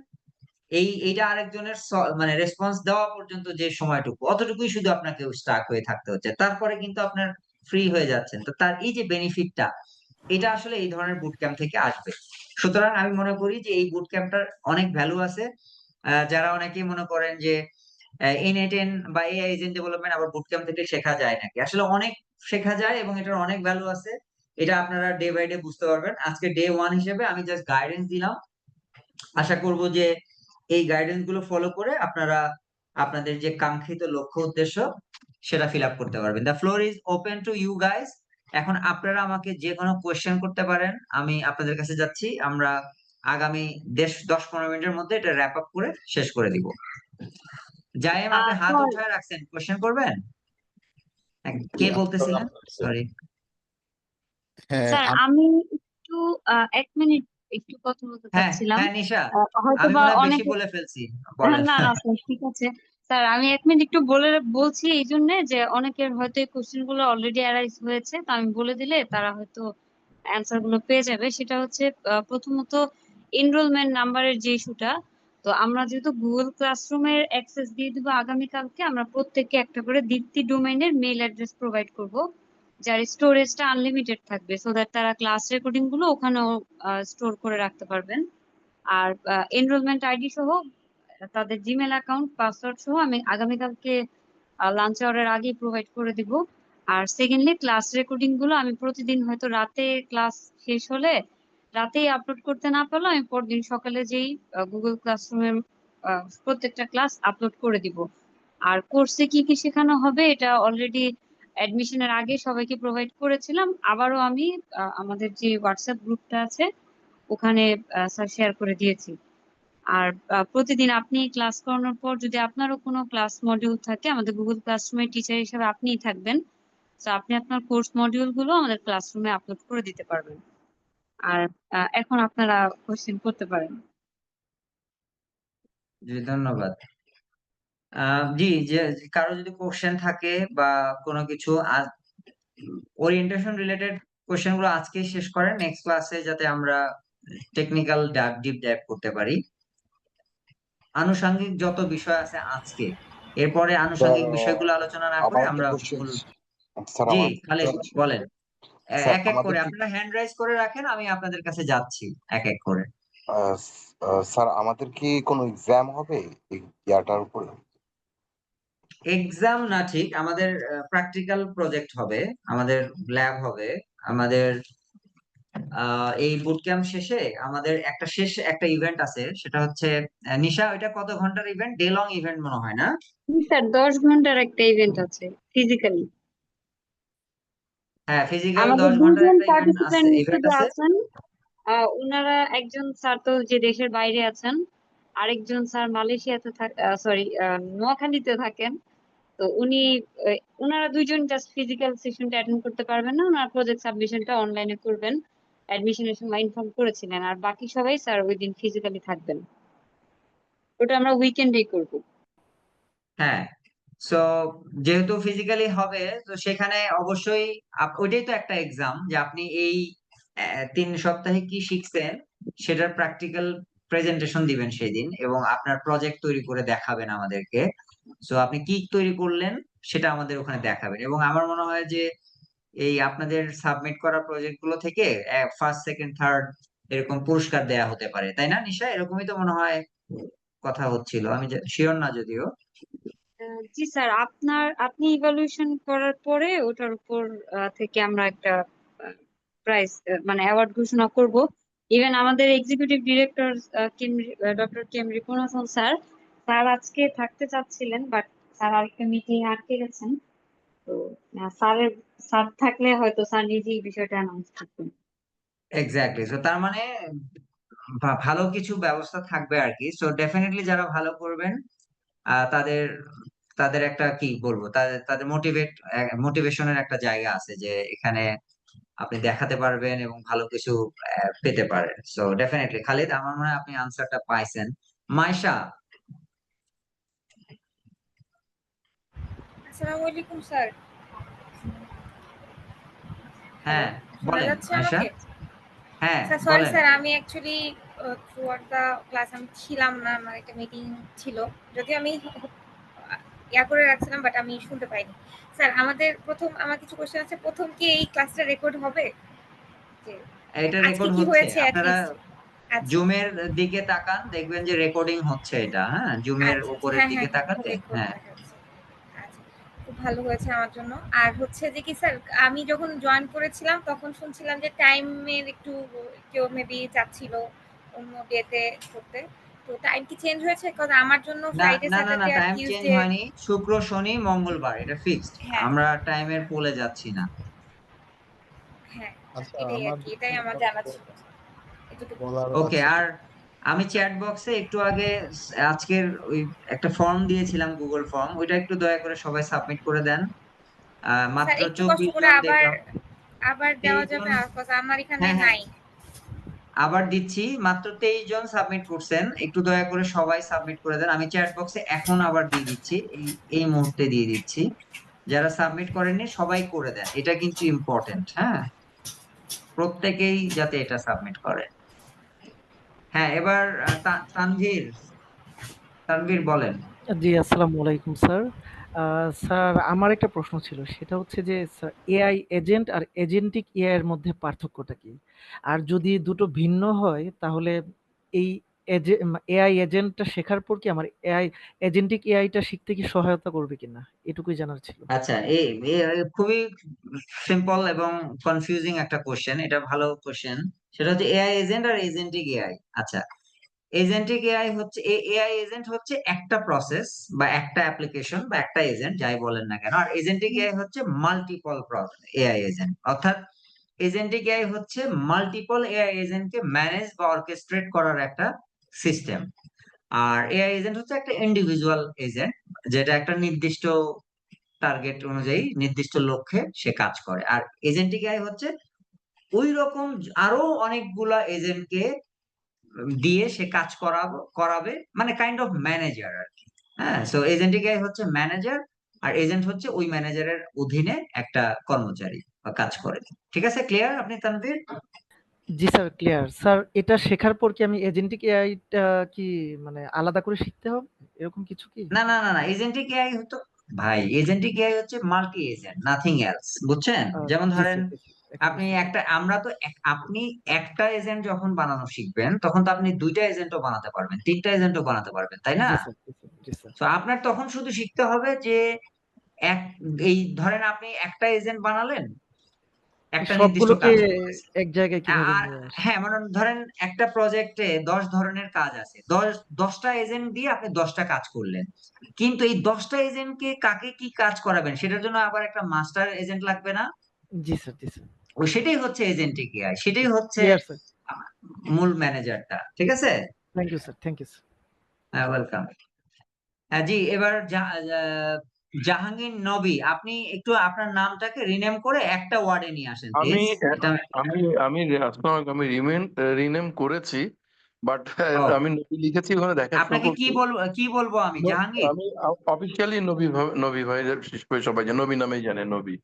এইটা আরেকজনের মানে রেসপন্স দেওয়া পর্যন্ত যে সময়টুকু, অতটুকুই শুধু আপনাকে স্টাক হয়ে থাকতে হচ্ছে, তারপরে কিন্তু আপনার ফ্রি হয়ে যাচ্ছেন। তো তার এই যে বেনিফিটটা, এটা আসলে এই ধরনের বুট ক্যাম্প থেকে আসবে। সুতরাং আমি মনে করি যে এই বুট ক্যাম্পটার অনেক ভ্যালু আছে। যারা অনেকেই মনে করেন যে N8N বা এআই এজেন্ট ডেভেলপমেন্ট আবার বুট ক্যাম্প থেকে শেখা যায় নাকি, আসলে অনেক শেখা যায় এবং এটার অনেক ভ্যালু আছে। এটা আপনারা ডে বাই ডে বুঝতে পারবেন। আজকে ডে 1 হিসেবে আমি জাস্ট গাইডেন্স দিলাম। আশা করব যে এই গাইডেন্স গুলো ফলো করে আপনারা আপনাদের যে কাঙ্ক্ষিত লক্ষ্য উদ্দেশ্য সেটা ফিল আপ করতে পারবেন। The floor is open to you guys. এখন আপনারা আমাকে যে কোনো কোয়েশ্চেন করতে পারেন, আমি আপনাদের কাছে যাচ্ছি। আমরা আগামী 10-15 মিনিটের মধ্যে এটা র্যাপ আপ করে শেষ করে দিব। জায়েম, আপনি হাত স্যার উঠায় রাখছেন, কোয়েশ্চেন করবেন? কে বলতেছিলেন? সরি। হ্যাঁ স্যার আমি একটু 1 মিনিট একটু কথা বলতে হ্যাঁ চাচ্ছিলাম। হ্যাঁ, নিশা, হয়তো আমি বা মনে হয় বেশি অনেকে বলে ফেলছি, বলেন। না না স্যার ঠিক আছে। স্যার আমি 1 মিনিট একটু বলছি এই জন্য যে অনেকের হয়তো এই কোশ্চেন গুলো অলরেডি অ্যারাইজ হয়েছে, তো আমি বলে দিলে তারা হয়তো অ্যান্সার গুলো পেয়ে যাবে। সেটা হচ্ছে প্রথমত এনরোলমেন্ট নাম্বারের যে ইস্যুটা। তো আমরা যেহেতু গুগল ক্লাসরুমের অ্যাক্সেস দিয়ে দিব আগামীকালকে, আমরা প্রত্যেককে একটা করে দীপ্তি ডোমেইনের মেইল অ্যাড্রেস প্রোভাইড করব, যার স্টোরেজটা আনলিমিটেড থাকবে, সো দ্যাট তারা ক্লাস রেকর্ডিং গুলো ওখানেও স্টোর করে রাখতে পারবেন। আর এনরোলমেন্ট আইডি সহ তাদের জিমেল অ্যাকাউন্ট পাসওয়ার্ড সহ আমি আগামীকালকে লাঞ্চ আওয়ারের আগেই প্রোভাইড করে দিব। আর সেকেন্ডলি ক্লাস রেকর্ডিং গুলো আমি প্রতিদিন হয়তো রাতে ক্লাস শেষ হলে রাতেই আপলোড করতে না পারলেও আমি পরদিন সকালে যেই গুগল ক্লাসরুমের প্রত্যেকটা ক্লাস আপলোড করে দিব। আর কোর্সে কি কি শেখানো হবে এটা অলরেডি অ্যাডমিশনের আগে সবাইকে প্রোভাইড করেছিলাম, আবারও আমি আমাদের যে হোয়াটসঅ্যাপ গ্রুপটা আছে ওখানে স্যার শেয়ার করে দিয়েছি। আর প্রতিদিন আপনি ক্লাস করানোর পর যদি আপনারও কোনো ক্লাস মডিউল থাকে, আমাদের গুগল ক্লাসরুমের টিচার হিসেবে আপনিই থাকবেন, তো আপনি আপনার কোর্স মডিউল গুলো আমাদের ক্লাসরুমে আপলোড করে দিতে পারবেন। আর এখন আপনারা কোশ্চেন করতে পারেন। জি, ধন্যবাদ। জি, যে কারো যদি কোশ্চেন থাকে বা কোনো কিছু ওরিয়েন্টেশন রিলেটেড কোশ্চেন গুলো আজকেই শেষ করেন, নেক্সট ক্লাসে যাতে আমরা টেকনিক্যাল ডিপ ডাইভ করতে পারি। আনুষঙ্গিক যত বিষয় আছে আজকে, এরপরে আনুষঙ্গিক বিষয়গুলো আলোচনা না করে আমার একটা আমরা কোশ্চেন মূল। স্যার জি, আমার খালিদ বলেন। স্যার এক এক আমাদের করে কি আপনারা হ্যান্ড রাইজ করে রাখেন, আমি আপনাদের কাছে যাচ্ছি এক এক করে। স্যার আমাদের কি কোনো এক্সাম হবে এই ইয়াটার উপরে? এক্সাম না, ঠিক আমাদের প্র্যাকটিক্যাল প্রজেক্ট হবে, আমাদের ল্যাব হবে, আমাদের এই বুট ক্যাম্প শেষে আমাদের একটা ইভেন্ট আছে, সেটা হচ্ছে নিশা, ওইটা কত ঘন্টার ইভেন্ট? ডে লং ইভেন্ট মনে হয় না? স্যার 10 ঘন্টার একটা ইভেন্ট আছে ফিজিক্যালি। হ্যাঁ, ফিজিক্যাল আমাদের 10 ঘন্টার দুজন একটা ইভেন্ট পার্টিসিপেন্ট শুধু আছে। আছেন। ওনারা একজন স্যার তো যে দেশের বাইরে আছেন, আরেকজন স্যার মালয়েশিয়াতে সরি নোয়াখালীতে থাকেন। তো ওনারা দুইজন জাস্ট ফিজিক্যাল সেশনটা অ্যাটেন্ড করতে পারবেন না, ওনারা প্রজেক্ট সাবমিশনটা অনলাইনে করবেন, অ্যাডমিশনের সময় ইনফর্ম করেছিলেন। আর বাকি সবাই স্যার ওই দিন ফিজিক্যালি থাকবেন। ওটা আমরা উইকেন্ডেই করব। হ্যাঁ, সো যেহেতু ফিজিক্যালি হবে, তো সেখানে অবশ্যই ওইটাই তো একটা এক্সাম, যে আপনি এই 3 সপ্তাহে কি শিখছেন সেটার প্র্যাকটিক্যাল প্রেজেন্টেশন দিবেন সেদিন, এবং আপনার প্রজেক্ট তৈরি করে দেখাবেন আমাদেরকে। সো আপনি কি তৈরি করলেন সেটা আমাদের ওখানে দেখাবেন, এবং আমার মনে হয় যে এই আপনাদের সাবমিট করা প্রজেক্ট গুলো থেকে ফার্স্ট সেকেন্ড থার্ড এরকম পুরস্কার দেয়া হতে পারে, তাই না নিশা? এরকমই তো মনে হয় কথা হচ্ছিল, আমি শিওর না যদিও। জি স্যার, আপনি ইভালুয়েশন করার পরে ওটার উপর থেকে আমরা একটা প্রাইজ মানে অ্যাওয়ার্ড ঘোষণা করব। ইভেন আমাদের executive director doctor came Ripon Hasan sir, আজকে থাকতে চাচ্ছিলেন, বাট স্যার আরেকটা মিটিং আটকে গেছেন। তো স্যার থাকলে হয়তো স্যার নিজেই বিষয়টা অ্যানাউন্স করতেন। এক্স্যাক্টলি, তো তার মানে ভালো কিছু ব্যবস্থা থাকবে আর কি। সো ডেফিনেটলি যারা ভালো করবেন তাদের তাদের একটা কি বলবো, তাদের তাদের মোটিভেশনের একটা জায়গা আছে, যে এখানে আপনি দেখাতে পারবেন এবং ভালো কিছু পেতে পারেন। সো ডেফিনেটলি খালিদ, আমার মনে হয় আপনি আনসারটা পাইছেন। মাইশা। আসসালামু আলাইকুম স্যার। হ্যাঁ, শোনা বলেন যাচ্ছে মাইশা। আমাকে? হ্যাঁ, স্যার সরি বলেন। স্যার, আমি অ্যাকচুয়ালি থ্রুআউট দ্য ক্লাস আমি ছিলাম না, আমার একটা মিটিং ছিল, যদি আমি করে রাখছিলাম, বাট আমি শুনতে পাইনি। স্যার আমার কিছু কোশ্চেন আছে। প্রথম কি এই ক্লাসটা রেকর্ড হবে? যে এটা আজকে রেকর্ড কি হচ্ছে, হয়েছে আপনারা অ্যাটলিস্ট? আচ্ছা জুমের দিকে তাকান, দেখবেন যে রেকর্ডিং হচ্ছে এটা। হ্যাঁ, জুমের আচ্ছা উপরের হ্যাঁ দিকে হ্যাঁ তাকালে রেকর্ড হ্যাঁ। দেখা যাচ্ছে। আচ্ছা, খুব ভালো হয়েছে আমার জন্য। আর হচ্ছে যে কি স্যার, আমি যখন জয়েন করেছিলাম তখন শুনছিলাম যে টাইমের একটু কেউ মেবি চাচ্ছিল অন্য ডেতে করতে। তো টাইম কি চেঞ্জ হয়েছে? কারণ আমার জন্য না ফ্রাইডে, না না না, স্যাটারডে আর টাইম চেঞ্জ টিউসডে। হয়নি। শুক্র, শনি, মঙ্গলবার এটা ফিক্সড, হ্যাঁ আমরা টাইমের পোলে যাচ্ছি না। হ্যাঁ, আচ্ছা, এটাই আর আমার কি, এটাই আমার জানা ছিল। এটুকু। বলার ওকে, আছে। আর আমি চ্যাট বক্সে একটু আগে আজকের ওই একটা ফর্ম দিয়েছিলাম, গুগল ফর্ম, ওইটা একটু দয়া করে সবাই সাবমিট করে দেন। স্যার মাত্র একটু কষ্ট 24 করে জন আবার দেখলাম। আবার 23 দেওয়া যাবে? জন। আমার এখানে হ্যাঁ হ্যাঁ, নাই। আবার দিচ্ছি, মাত্র 23 জন সাবমিট করছেন, একটু দয়া করে সবাই সাবমিট করে দেন। আমি চ্যাট বক্সে এখন আবার দিয়ে দিচ্ছি, এই এই মুহূর্তে দিয়ে দিচ্ছি। যারা সাবমিট করেননি সবাই করে দেন, এটা কিন্তু ইম্পর্টেন্ট। হ্যাঁ, প্রত্যেকেই যাতে এটা সাবমিট করে। হ্যাঁ, এবার তানভীর বলেন। জি, আসসালামু আলাইকুম স্যার। স্যার আমার একটা প্রশ্ন ছিল, সেটা হচ্ছে যে স্যার এআই এজেন্ট আর এজেন্টিক এআই এর মধ্যে পার্থক্যটা কি? আর যদি দুটো ভিন্ন হয় তাহলে এই এআই এজেন্টটা শেখার পর কি আমার এজেন্টিক এআইটা শিখতে কি সহায়তা করবে কিনা? এটুকুই জানার ছিল। আচ্ছা, খুবই সিম্পল এবং কনফিউজিং একটা কোশ্চেন, এটা ভালো কোশ্চেন। সেটা হচ্ছে এআই এজেন্ট আর এজেন্টিক এআই। আচ্ছা, এজেন্টিক এআই হচ্ছে এআই এজেন্ট হচ্ছে একটা প্রসেস বা একটা অ্যাপ্লিকেশন বা একটা এজেন্ট যাই বলেন না কেন, আর এজেন্টিক এআই হচ্ছে মাল্টিপল এআই এজেন্ট। অর্থাৎ এজেন্টিক এআই হচ্ছে মাল্টিপল এআই এজেন্টকে ম্যানেজ বা অর্কেস্ট্রেট করার একটা সিস্টেম। আর এআই এজেন্ট হচ্ছে একটা ইন্ডিভিজুয়াল এজেন্ট, যেটা একটা নির্দিষ্ট টার্গেট অনুযায়ী নির্দিষ্ট লক্ষ্যে সে কাজ করে। আর এজেন্টিক এআই হচ্ছে ওই রকম আরো অনেকগুলা এজেন্টকে দিয়ে সে কাজ করাবে, মানে কাইন্ড অফ ম্যানেজার আর কি। হ্যাঁ, সো এজেন্টিক এআই হচ্ছে ম্যানেজার, আর এজেন্ট হচ্ছে ওই ম্যানেজারের অধীনে একটা কর্মচারী বা কাজ করে। ঠিক আছে, ক্লিয়ার আপনি তানভীর? জি স্যার, ক্লিয়ার। স্যার এটা শেখার পর কি আমি এজেন্টিক এআইটা কি মানে আলাদা করে শিখতে হবে? এরকম কিছু কি? না না না না, এজেন্টিক এআই হতো ভাই, এজেন্টিক এআই হচ্ছে মাল্টি এজেন্ট, নাথিং এলস, বুঝছেন? যেমন জি ধরেন স্যার, জি স্যার, এখন আপনি বুঝতে একটা আমরা তো আপনি একটা এজেন্ট যখন বানানো শিখবেন তখন তো আপনি দুইটা এজেন্টও বানাতে পারবেন, তিনটা এজেন্টও বানাতে পারবেন, তাই না? জি স্যার, জি স্যার, জি স্যার। তো আপনার তখন শুধু শিখতে হবে যে এক এই ধরেন আপনি একটা এজেন্ট বানালেন একটা নির্দিষ্ট সবগুলোকে কাজ করতেছে। এক জায়গায় কিভাবে আর নিয়ে আসা? হ্যাঁ, মানে ধরেন একটা প্রজেক্টে 10 ধরনের কাজ আছে, 10টা এজেন্ট দিয়ে আপনি 10টা কাজ করলেন, কিন্তু এই 10টা এজেন্টকে কাকে কি কাজ করাবেন সেটার জন্য আবার একটা মাস্টার এজেন্ট লাগবে না? জি স্যার, জি স্যার। সেটাই হচ্ছে এজেন্টিক এআই, সেটাই হচ্ছে ক্লিয়ার স্যার। মূল ম্যানেজারটা। ঠিক আছে, thank you sir, thank you sir. Welcome. জি, এবার জাহাঙ্গীর নবী, আপনি একটু আপনার নামটাকে রিনেম করে একটা ওয়ার্ডে নিয়ে আসেন আমি প্লিজ। এটা আমি আমি আসলে আমি রিনেম করেছি, বাট ও, আমি নবী লিখেছি, ওখানে দেখাশোনা আপনাকে করছি। কি বলবো আমি জাহাঙ্গীর? আমি অফিসিয়ালি নবী ভাই সবাই জানে, নবী নামেই জানে, নবী।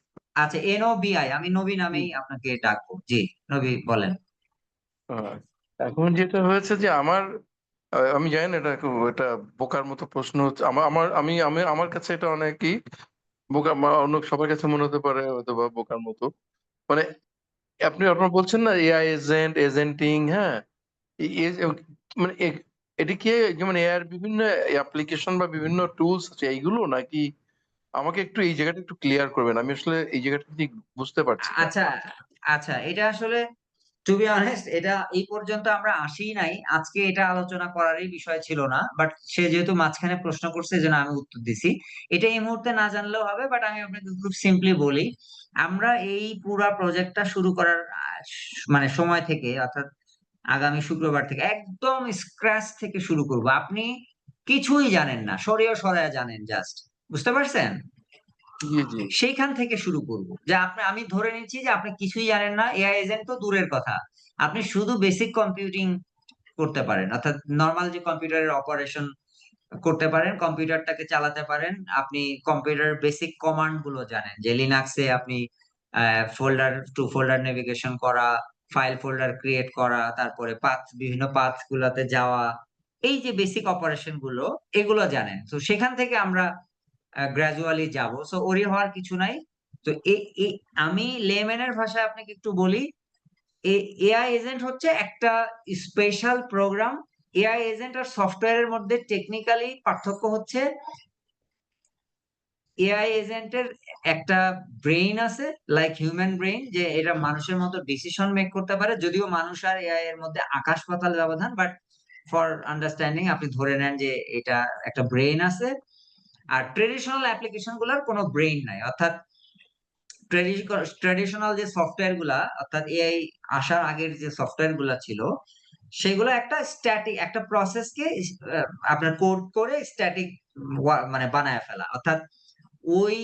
আচ্ছা, NOBI, আমি নবী নামেই আপনাকে ডাকবো। জি, নবী বলেন। হ্যাঁ। এখন যেটা হয়েছে যে আমার আমি জানি না, এটা বোকার মতো প্রশ্ন হচ্ছে। আমার আমার আমি আমি আমার কাছে এটা অনেকই বোকা, অন্য সবার কাছে মনে হতে পারে হয়তো বা বোকার মতো। মানে আপনার বলছেন না এআই এজেন্ট, এজেন্টিং, হ্যাঁ, মানে এটা কি যেমন এআই এর বিভিন্ন অ্যাপ্লিকেশন বা বিভিন্ন টুলস আছে এইগুলো, নাকি আমাকে একটু এই জায়গাটা একটু ক্লিয়ার করবেন? আমি আসলে এই জায়গাটা ঠিক বুঝতে পারছি না। আচ্ছা আচ্ছা, এটা আসলে টু বি অনেস্ট এটা এই পর্যন্ত আমরা আসিই নাই, আজকে এটা আলোচনা করারই বিষয় ছিল না, বাট সে যেহেতু মাঝখানে প্রশ্ন করছে এজন্য আমি উত্তর দিছি। এটা এই মুহূর্তে না জানলেও হবে, বাট আমি আপনাকে খুব সিম্পলি বলি। আমরা এই পুরা প্রজেক্টটা শুরু করার মানে সময় থেকে, অর্থাৎ আগামী শুক্রবার থেকে একদম স্ক্র্যাচ থেকে শুরু করব। আপনি কিছুই জানেন না, সরায়া জানেন জাস্ট, বুঝতে পারছেন? জি জি। সেইখান থেকে শুরু করব, যে আমি ধরে নিচ্ছি যে আপনি কিছুই জানেন না, এআই এজেন্ট তো দূরের কথা, আপনি শুধু বেসিক কম্পিউটিং করতে পারেন, অর্থাৎ নর্মাল যে কম্পিউটারের অপারেশন করতে পারেন, কম্পিউটারটাকে চালাতে পারেন, আপনি কম্পিউটারের বেসিক কমান্ড গুলো জানেন, যে লিনাক্সে আপনি ফোল্ডার টু ফোল্ডার নেভিগেশন করা, ফাইল ফোল্ডার ক্রিয়েট করা, তারপরে বিভিন্ন পাথ গুলাতে যাওয়া, এই যে বেসিক অপারেশন গুলো এগুলো জানেন। তো সেখান থেকে আমরা গ্রাজুয়ালি যাব, সো ওরি হওয়ার কিছু নাই। তো আমি লেম্যানের ভাষায় আপনাকে একটু বলি, এআই এজেন্ট হচ্ছে একটা স্পেশাল প্রোগ্রাম। এআই এজেন্ট আর সফটওয়্যারের মধ্যে টেকনিক্যালি পার্থক্য হচ্ছে এআই এজেন্টের একটা ব্রেইন আছে, লাইক হিউম্যান ব্রেইন, যে এটা মানুষের মতো ডিসিশন মেক করতে পারে, যদিও মানুষ আর এআই এর মধ্যে আকাশ পাতাল ব্যবধান, বাট ফর আন্ডারস্ট্যান্ডিং আপনি ধরে নেন যে এটা একটা ব্রেইন আছে। আর ট্রেডিশনাল অ্যাপ্লিকেশন গুলার কোনো ব্রেইন নাই, অর্থাৎ ট্রেডিশনাল যে সফটওয়্যার গুলা, অর্থাৎ এআই আসার আগের যে সফটওয়্যার গুলা ছিল, সেগুলো একটা স্ট্যাটিক একটা প্রসেসকে আপনার কোড করে স্ট্যাটিক মানে বানায় ফেলা, অর্থাৎ ওই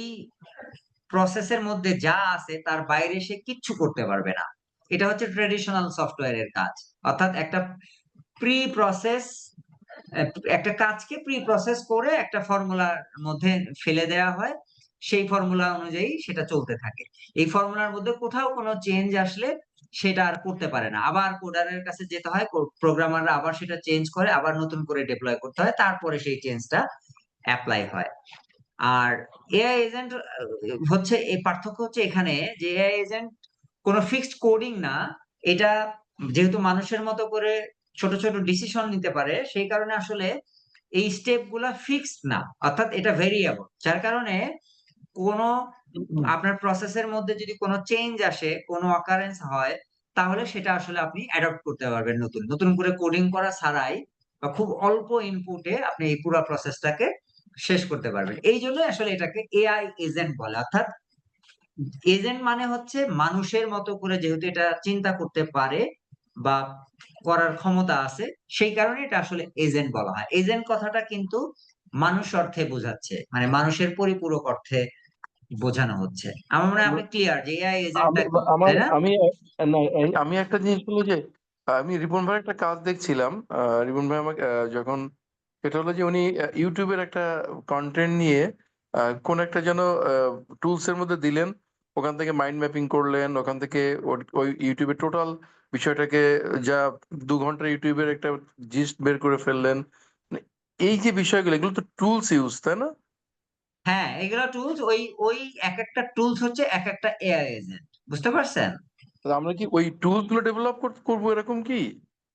প্রসেসের মধ্যে যা আছে তার বাইরে সে কিচ্ছু করতে পারবে না। এটা হচ্ছে ট্রেডিশনাল সফটওয়্যারের কাজ, অর্থাৎ প্রি প্রসেস একটা কাজকে প্রি প্রসেস করে একটা ফর্মুলার মধ্যে ফেলে দেওয়া হয়, সেই ফর্মুলা অনুযায়ী সেটা চলতে থাকে। এই ফর্মুলার মধ্যে কোথাও কোনো চেঞ্জ আসলে সেটা আর করতে পারে না, আবার কোডারের কাছে যেতে হয়, প্রোগ্রামাররা আবার সেটা চেঞ্জ করে, আবার নতুন করে ডিপ্লয় করতে হয়, তারপরে সেই চেঞ্জটা অ্যাপ্লাই হয়। আর এআই এজেন্ট হচ্ছে এই পার্থক্য হচ্ছে এখানে যে এআই এজেন্ট কোনো ফিক্সড কোডিং না, এটা যেহেতু মানুষের মতো করে ছোট ছোট ডিসিশন নিতে পারে, সেই কারণে আসলে এই স্টেপ গুলা ফিক্সড না, অর্থাৎ এটা ভেরিয়েবল, যার কারণে কোনো আপনার প্রসেসের মধ্যে যদি কোনো চেঞ্জ আসে, কোনো অকারেন্স হয়, তাহলে সেটা আসলে আপনি অ্যাডপ্ট করতে পারবেন নতুন নতুন করে কোডিং করা ছাড়াই, বা খুব অল্প ইনপুটে আপনি এই পুরো প্রসেসটাকে শেষ করতে পারবেন। এই জন্য আসলে এটাকে এআই এজেন্ট বলে। অর্থাৎ এজেন্ট মানে হচ্ছে মানুষের মতো করে যেহেতু এটা চিন্তা করতে পারে বা করার ক্ষমতা আছে, সেই কারণে এটা আসলে এজেন্ট বলা হয়। এজেন্ট কথাটা কিন্তু মানুষ অর্থে বোঝাচ্ছে, মানে মানুষের পরিপূরক অর্থে বোঝানো হচ্ছে। আমার মনে হয় আপনি ক্লিয়ার যে এআই এজেন্টটা কি, তাই না? আমি একটা জিনিস হলো যে আমি রিপন ভাইয়ের একটা কাজ দেখছিলাম। রিপন ভাই আমাকে যখন সেটা হলো যে উনি ইউটিউবের একটা কন্টেন্ট নিয়ে কোন একটা যেন টুলস এর মধ্যে দিলেন, ওখান থেকে মাইন্ড ম্যাপিং করলেন, ওখান থেকে ওই ইউটিউবের টোটাল বিষয়টাকে যা 2 ঘন্টার ইউটিউবের একটা জিস্ট বের করে ফেললেন। মানে এই যে বিষয়গুলো, এগুলো তো টুলস ইউজ, তাই না? হ্যাঁ, এগুলো টুলস, ওই ওই এক একটা টুলস হচ্ছে এক একটা এআই এজেন্ট, বুঝতে পারছেন? তো আমরা কি ওই টুলস গুলো ডেভেলপ করবো এরকম কি?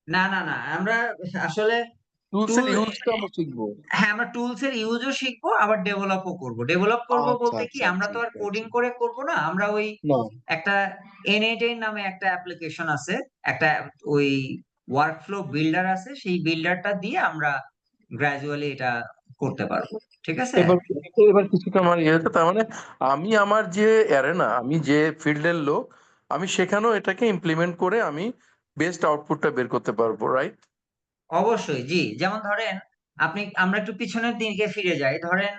না না না, আমরা আসলে টুলস এর টুল, ইউজটা আমরা শিখবো। হ্যাঁ আমরা টুলস এর ইউজও শিখবো, আবার ডেভেলপও করব। ডেভেলপ করব আচ্ছা বলতে কি, আচ্ছা আমরা তো আর ঠিক কোডিং আছে। করে করব না, আমরা ওই না, একটা N8N নামে একটা অ্যাপ্লিকেশন আছে, একটা ওই ওয়ার্কফ্লো বিল্ডার আছে, সেই বিল্ডারটা দিয়ে আমরা গ্রাজুয়ালি এটা করতে পারবো, ঠিক আছে? এবার এবার কিছুটা আমার ইয়ে হচ্ছে, তার মানে আমি আমার যে অ্যারেনা, আমি যে ফিল্ডের লোক, আমি সেখানেও এটাকে ইমপ্লিমেন্ট করে আমি বেস্ট আউটপুটটা বের করতে পারবো, রাইট? অবশ্যই, জি। যেমন ধরেন আমরা একটু পিছনের দিকে ফিরে যাই, ধরেন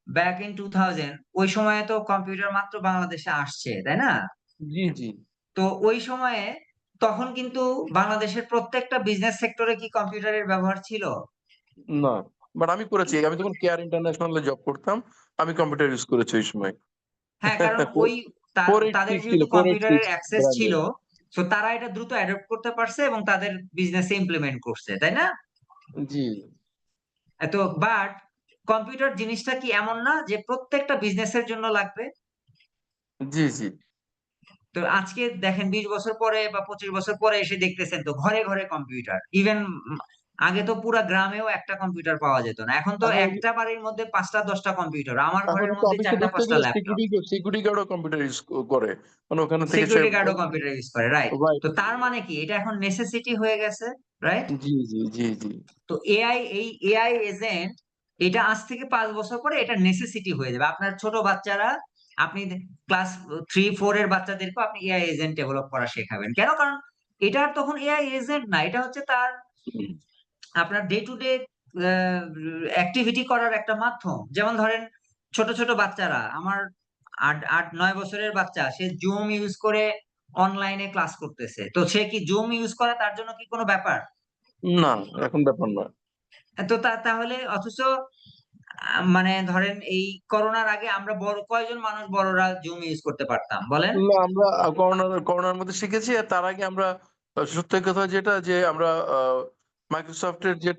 ব্যাক ইন 2000, ওই সময়ে তো কম্পিউটার মাত্র বাংলাদেশে আসছে, তাই না? জি জি। তো ওই সময়ে তখন কিন্তু বাংলাদেশের প্রত্যেকটা বিজনেস সেক্টরে কি কম্পিউটারের ব্যবহার ছিল? না, বাট আমি করেছি। আমি তখন কেয়ার ইন্টারন্যাশনালে জব করতাম, আমি কম্পিউটার ইউজ করেছি ওই সময়। হ্যাঁ, কারণ ওই তাদের 486 ছিল, যেহেতু কম্পিউটারের 486 অ্যাক্সেস ছিল, ব্র্যান্ডের। তো তারা এটা দ্রুত অ্যাডপ্ট করতে পারছে এবং তাদের বিজনেসে ইমপ্লিমেন্ট করছে, তাই না? জি তো বাট কম্পিউটার জিনিসটা কি এমন না যে প্রত্যেকটা বিজনেসের জন্য লাগবে? জি জি। তো আজকে দেখেন 20 বছর পরে বা 25 বছর পরে এসে দেখতেছেন তো ঘরে ঘরে কম্পিউটার। ইভেন আগে তো পুরা গ্রামেও একটা কম্পিউটার পাওয়া যেত না, এখন তো এখন একটা বাড়ির মধ্যে 5টা 10টা কম্পিউটার, আমার এখন ঘরের তো মধ্যে অফিসে 4টা ঢুকতে 5টা গেলে ল্যাপটপ। সিকিউরিটি গার্ডও কম্পিউটার ইউজ করে, মানে ওখানে থেকে সে সিকিউরিটি গার্ডও কম্পিউটার ইউজ করে, রাইট? রাইট। তো তার মানে কি, এটা এখন নেসেসিটি হয়ে গেছে, রাইট? জি জি জি জি। তো এই এআই এজেন্ট, এটা আজ থেকে 5 বছর পরে এটা নেসেসিটি হয়ে যাবে। আপনার ছোট বাচ্চারা, আপনি ক্লাস 3-4 এর বাচ্চাদেরকে আপনি এআই এজেন্ট ডেভেলপ করা শেখাবেন, কেন? কারণ এটা আর তখন এআই এজেন্ট না, এটা হচ্ছে তার আপনার ডে টু ডে অ্যাক্টিভিটি করার একটা মাধ্যম। যেমন ধরেন ছোট ছোট বাচ্চারা, আমার 8-9 বছরের বাচ্চা, সে জুম ইউজ করে অনলাইনে ক্লাস করতেছে, তো সে কি জুম ইউজ করা তার জন্য কি কোনো ব্যাপার? না, এখন ব্যাপার না। তো তাহলে অথচ মানে ধরেন এই করোনার আগে আমরা কয়জন মানুষ বড়রা জুম ইউজ করতে পারতাম বলেন? না, আমরা করোনার মধ্যে শিখেছি। আর তার আগে আমরা সত্যি কথা যেটা, যে আমরা মাইক্রোসফটের যে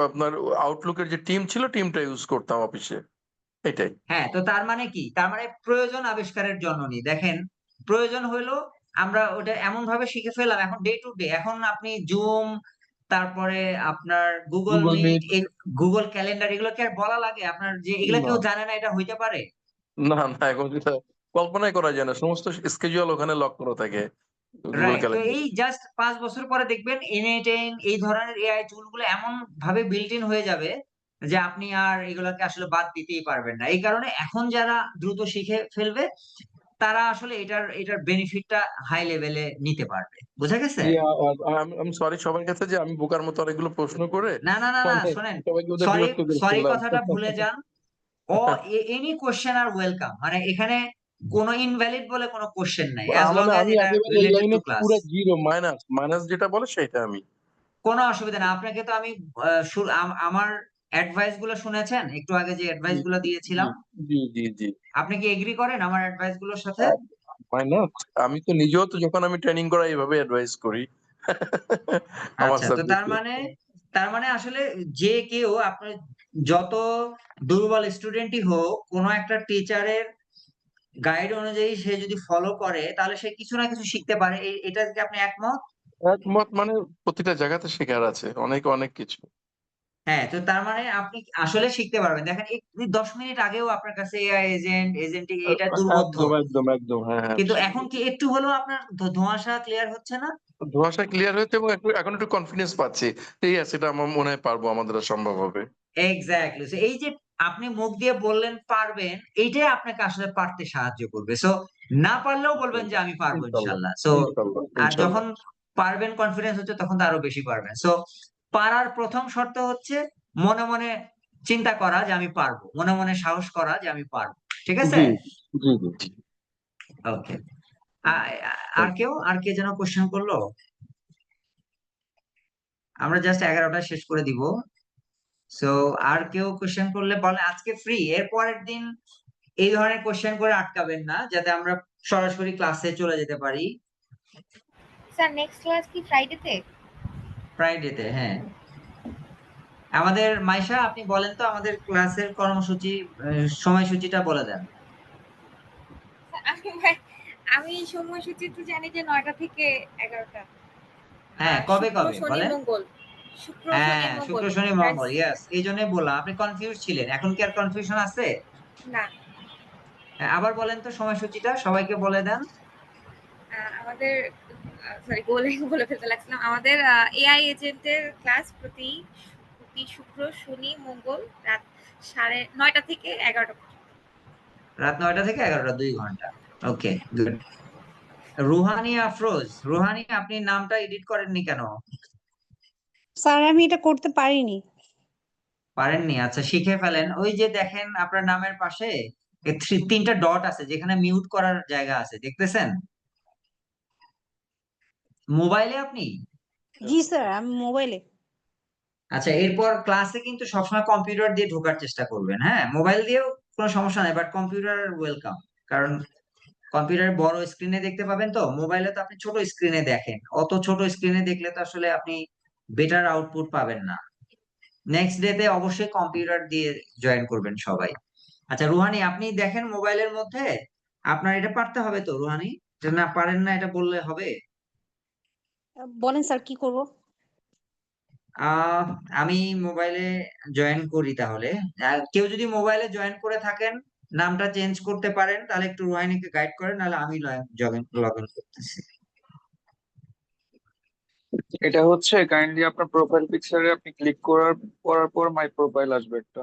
আপনার আউটলুকের যে টিম ছিল, টিমটা ইউজ করতাম অফিসে, এটাই। হ্যাঁ, তো তার মানে কি, তার মানে প্রয়োজন আবিষ্কারের জননী। দেখেন, প্রয়োজন হইলো আমরা ওটা এমন ভাবে শিখে ফেললাম, এখন ডে টু ডে এখন আপনি জুম, তারপরে আপনার Google Google Meet, Meet. Google Calendar, এগুলো কি আর বলা লাগে আপনার যে এগুলা না কেউ জানে না এটা হইতে পারে? না না, এখন যেটা কল্পনাই করা যায় না, সমস্ত স্কেজুয়াল ওখানে লক করা থাকে গুগল রাইট। তো এই ক্যালেন্ডারে। জাস্ট 5 বছর পরে দেখবেন N8N এই ধরনের এআই টুল গুলো এমন ভাবে বিল্ট ইন হয়ে যাবে যে আপনি আর এগুলাকে আসলে বাদ দিতেই পারবেন না। এই কারণে এখন যারা দ্রুত শিখে ফেলবে, তারা আসলে এটার বেনিফিটটা হাই লেভেলে নিতে পারবে। বুঝা গেছে? জি, আমি সরি সবার কাছে যে আমি বোকার মতো অনেকগুলো প্রশ্ন করে না না না না, মানে শোনেন, সবাইকে ওদের সরি বিরক্ত করে সরি ফেললাম। কথাটা ভুলে যান। এনি কোশ্চেন আর ওয়েলকাম, মানে এখানে কোনো ইনভ্যালিড বলে কোনো কোশ্চেন নাই, অ্যাজ লং মানে অ্যাজ আমি এটা একেবারে এই রিলেটেড লাইনে টু ক্লাস। পুরো জিরো, মাইনাস মাইনাস যেটা বলে সেটা আমি। কোনো অসুবিধা না, আপনাকে তো আমি আমার অ্যাডভাইস গুলো শুনেছেন একটু আগে যে অ্যাডভাইস গুলো দিয়েছিলাম? জি জি জি আপনি কি এগ্রি করেন আমার অ্যাডভাইস গুলোর সাথে? Why not? আমি তো নিজেও তো যখন আমি ট্রেনিং করাই এইভাবে অ্যাডভাইস করি আমার আচ্ছা, তো সাবজেক্টে। তার মানে আসলে যে কেউ আপনার যত দুর্বল স্টুডেন্টই হোক, কোনো একটা টিচারের গাইড অনুযায়ী সে যদি ফলো করে তাহলে সে কিছু না কিছু শিখতে পারে। এটা কি আপনি একমত? একমত, মানে প্রতিটা জায়গাতে শেখার আছে অনেক অনেক কিছু। হ্যাঁ, তো তার মানে আপনি আসলে শিখতে পারবেন। দেখেন এই 10 মিনিট আগেও আপনার কাছে এআই এজেন্টিক এটা দুর্বোধ্য, একদম একদম একদম, হ্যাঁ হ্যাঁ। কিন্তু এখন কি একটু হলেও আপনার ধোঁয়াশা ক্লিয়ার হচ্ছে না? ধোঁয়াশা ক্লিয়ার হয়েছে এবং এখন একটু কনফিডেন্স পাচ্ছি। ঠিক আছে, এটা আমার মনে হয় পারবো, আমাদের দ্বারা সম্ভব হবে। এক্স্যাক্টলি। সো এই যে আপনি মুখ দিয়ে বললেন পারবেন, এইটাই আপনাকে আসলে পারতে সাহায্য করবে। সো না পারলেও বলবেন যে আমি পারবো ইনশাল্লাহ ইনশাল্লাহ। সো ইনশাল্লাহ আর যখন ইনশাল্লাহ। পারবেন, কনফিডেন্স হচ্ছে, তখন তো আরো বেশি পারবেন। সো পারার প্রথম শর্ত হচ্ছে মনে মনে চিন্তা করা যে আমি পারবো, মনে মনে সাহস করা যে আমি পারবো। ঠিক আছে? জি জি জি জি। ওকে। আর কে যেন কোশ্চেন করলো? আমরা জাস্ট 11টা শেষ করে দিব। সো আর কেউ কোশ্চেন করলে বলে, আজকে ফ্রি, এর পরের দিন এই ধরনের কোশ্চেন করে আটকাবেন না, যাতে আমরা সরাসরি ক্লাসে চলে যেতে পারি। স্যার নেক্সট ক্লাস কি ফ্রাইডেতে? ফ্রাইডেতে, হ্যাঁ। আমাদের মাইশা, আপনি বলেন তো আমাদের ক্লাসের কর্মসূচি, সময়সূচিটা বলে দেন। আমি সময়সূচি তো জানি যে 9টা থেকে 11টা। হ্যাঁ, আর কবে শুক্র কবে শনি বলেন? মঙ্গল। শুক্র শনি হ্যাঁ, মঙ্গল। শুক্র শনি মঙ্গল, ইয়েস। এই জন্যই বললাম, আপনি কনফিউজ ছিলেন, এখন কি আর কনফিউশন আছে? না, হ্যাঁ, আবার বলেন তো সময়সূচিটা, সবাইকে বলে দেন। আমাদের সরি বলে ফেলতে লাগছিলাম। আমাদের এআই এজেন্টের ক্লাস প্রতি শুক্র শনি মঙ্গল রাত 9:30 থেকে 11টা পর্যন্ত। রাত 9টা থেকে 11টা, 2 ঘন্টা। ওকে, গুড। রুহানি আফরোজ, রুহানি, আপনি নামটা এডিট করেননি কেন? স্যার আমি এটা করতে পারিনি। পারেননি? আচ্ছা, শিখে ফেলেন। ওই যে দেখেন আপনার নামের পাশে 3টা ডট আছে, যেখানে মিউট করার জায়গা আছে, দেখতেছেন মোবাইলে আপনি? জি স্যার, আমি মোবাইলে। আচ্ছা, এরপর ক্লাসে কিন্তু সবসময় কম্পিউটার দিয়ে ঢোকার চেষ্টা করবেন। হ্যাঁ, মোবাইল দিয়েও কোনো সমস্যা নাই, বাট কম্পিউটার ওয়েলকাম। কারণ কম্পিউটার বড় স্ক্রিনে দেখতে পাবেন, তো মোবাইলে তো আপনি ছোট স্ক্রিনে দেখেন, অত ছোট স্ক্রিনে দেখলে তো আসলে আপনি বেটার আউটপুট পাবেন না। নেক্সট ডে তে অবশ্যই কম্পিউটার দিয়ে জয়েন করবেন সবাই। আচ্ছা রুহানি, আপনি দেখেন মোবাইলের মধ্যে, আপনার এটা পারতে হবে তো রুহানি, এটা না পারেন না এটা বললে হবে? বলেন স্যার কি করব? আহ আমি মোবাইলে জয়েন করি তাহলে। কেউ যদি মোবাইলে জয়েন করে থাকেন, নামটা চেঞ্জ করতে পারেন, তাহলে একটু রুহানিকে গাইড করেন, নাহলে আমি লগ ইন করতেছি। এটা হচ্ছে কাইন্ডলি আপনার প্রোফাইল পিকচারে আপনি ক্লিক করার পর মাই প্রোফাইল আসবে একটা।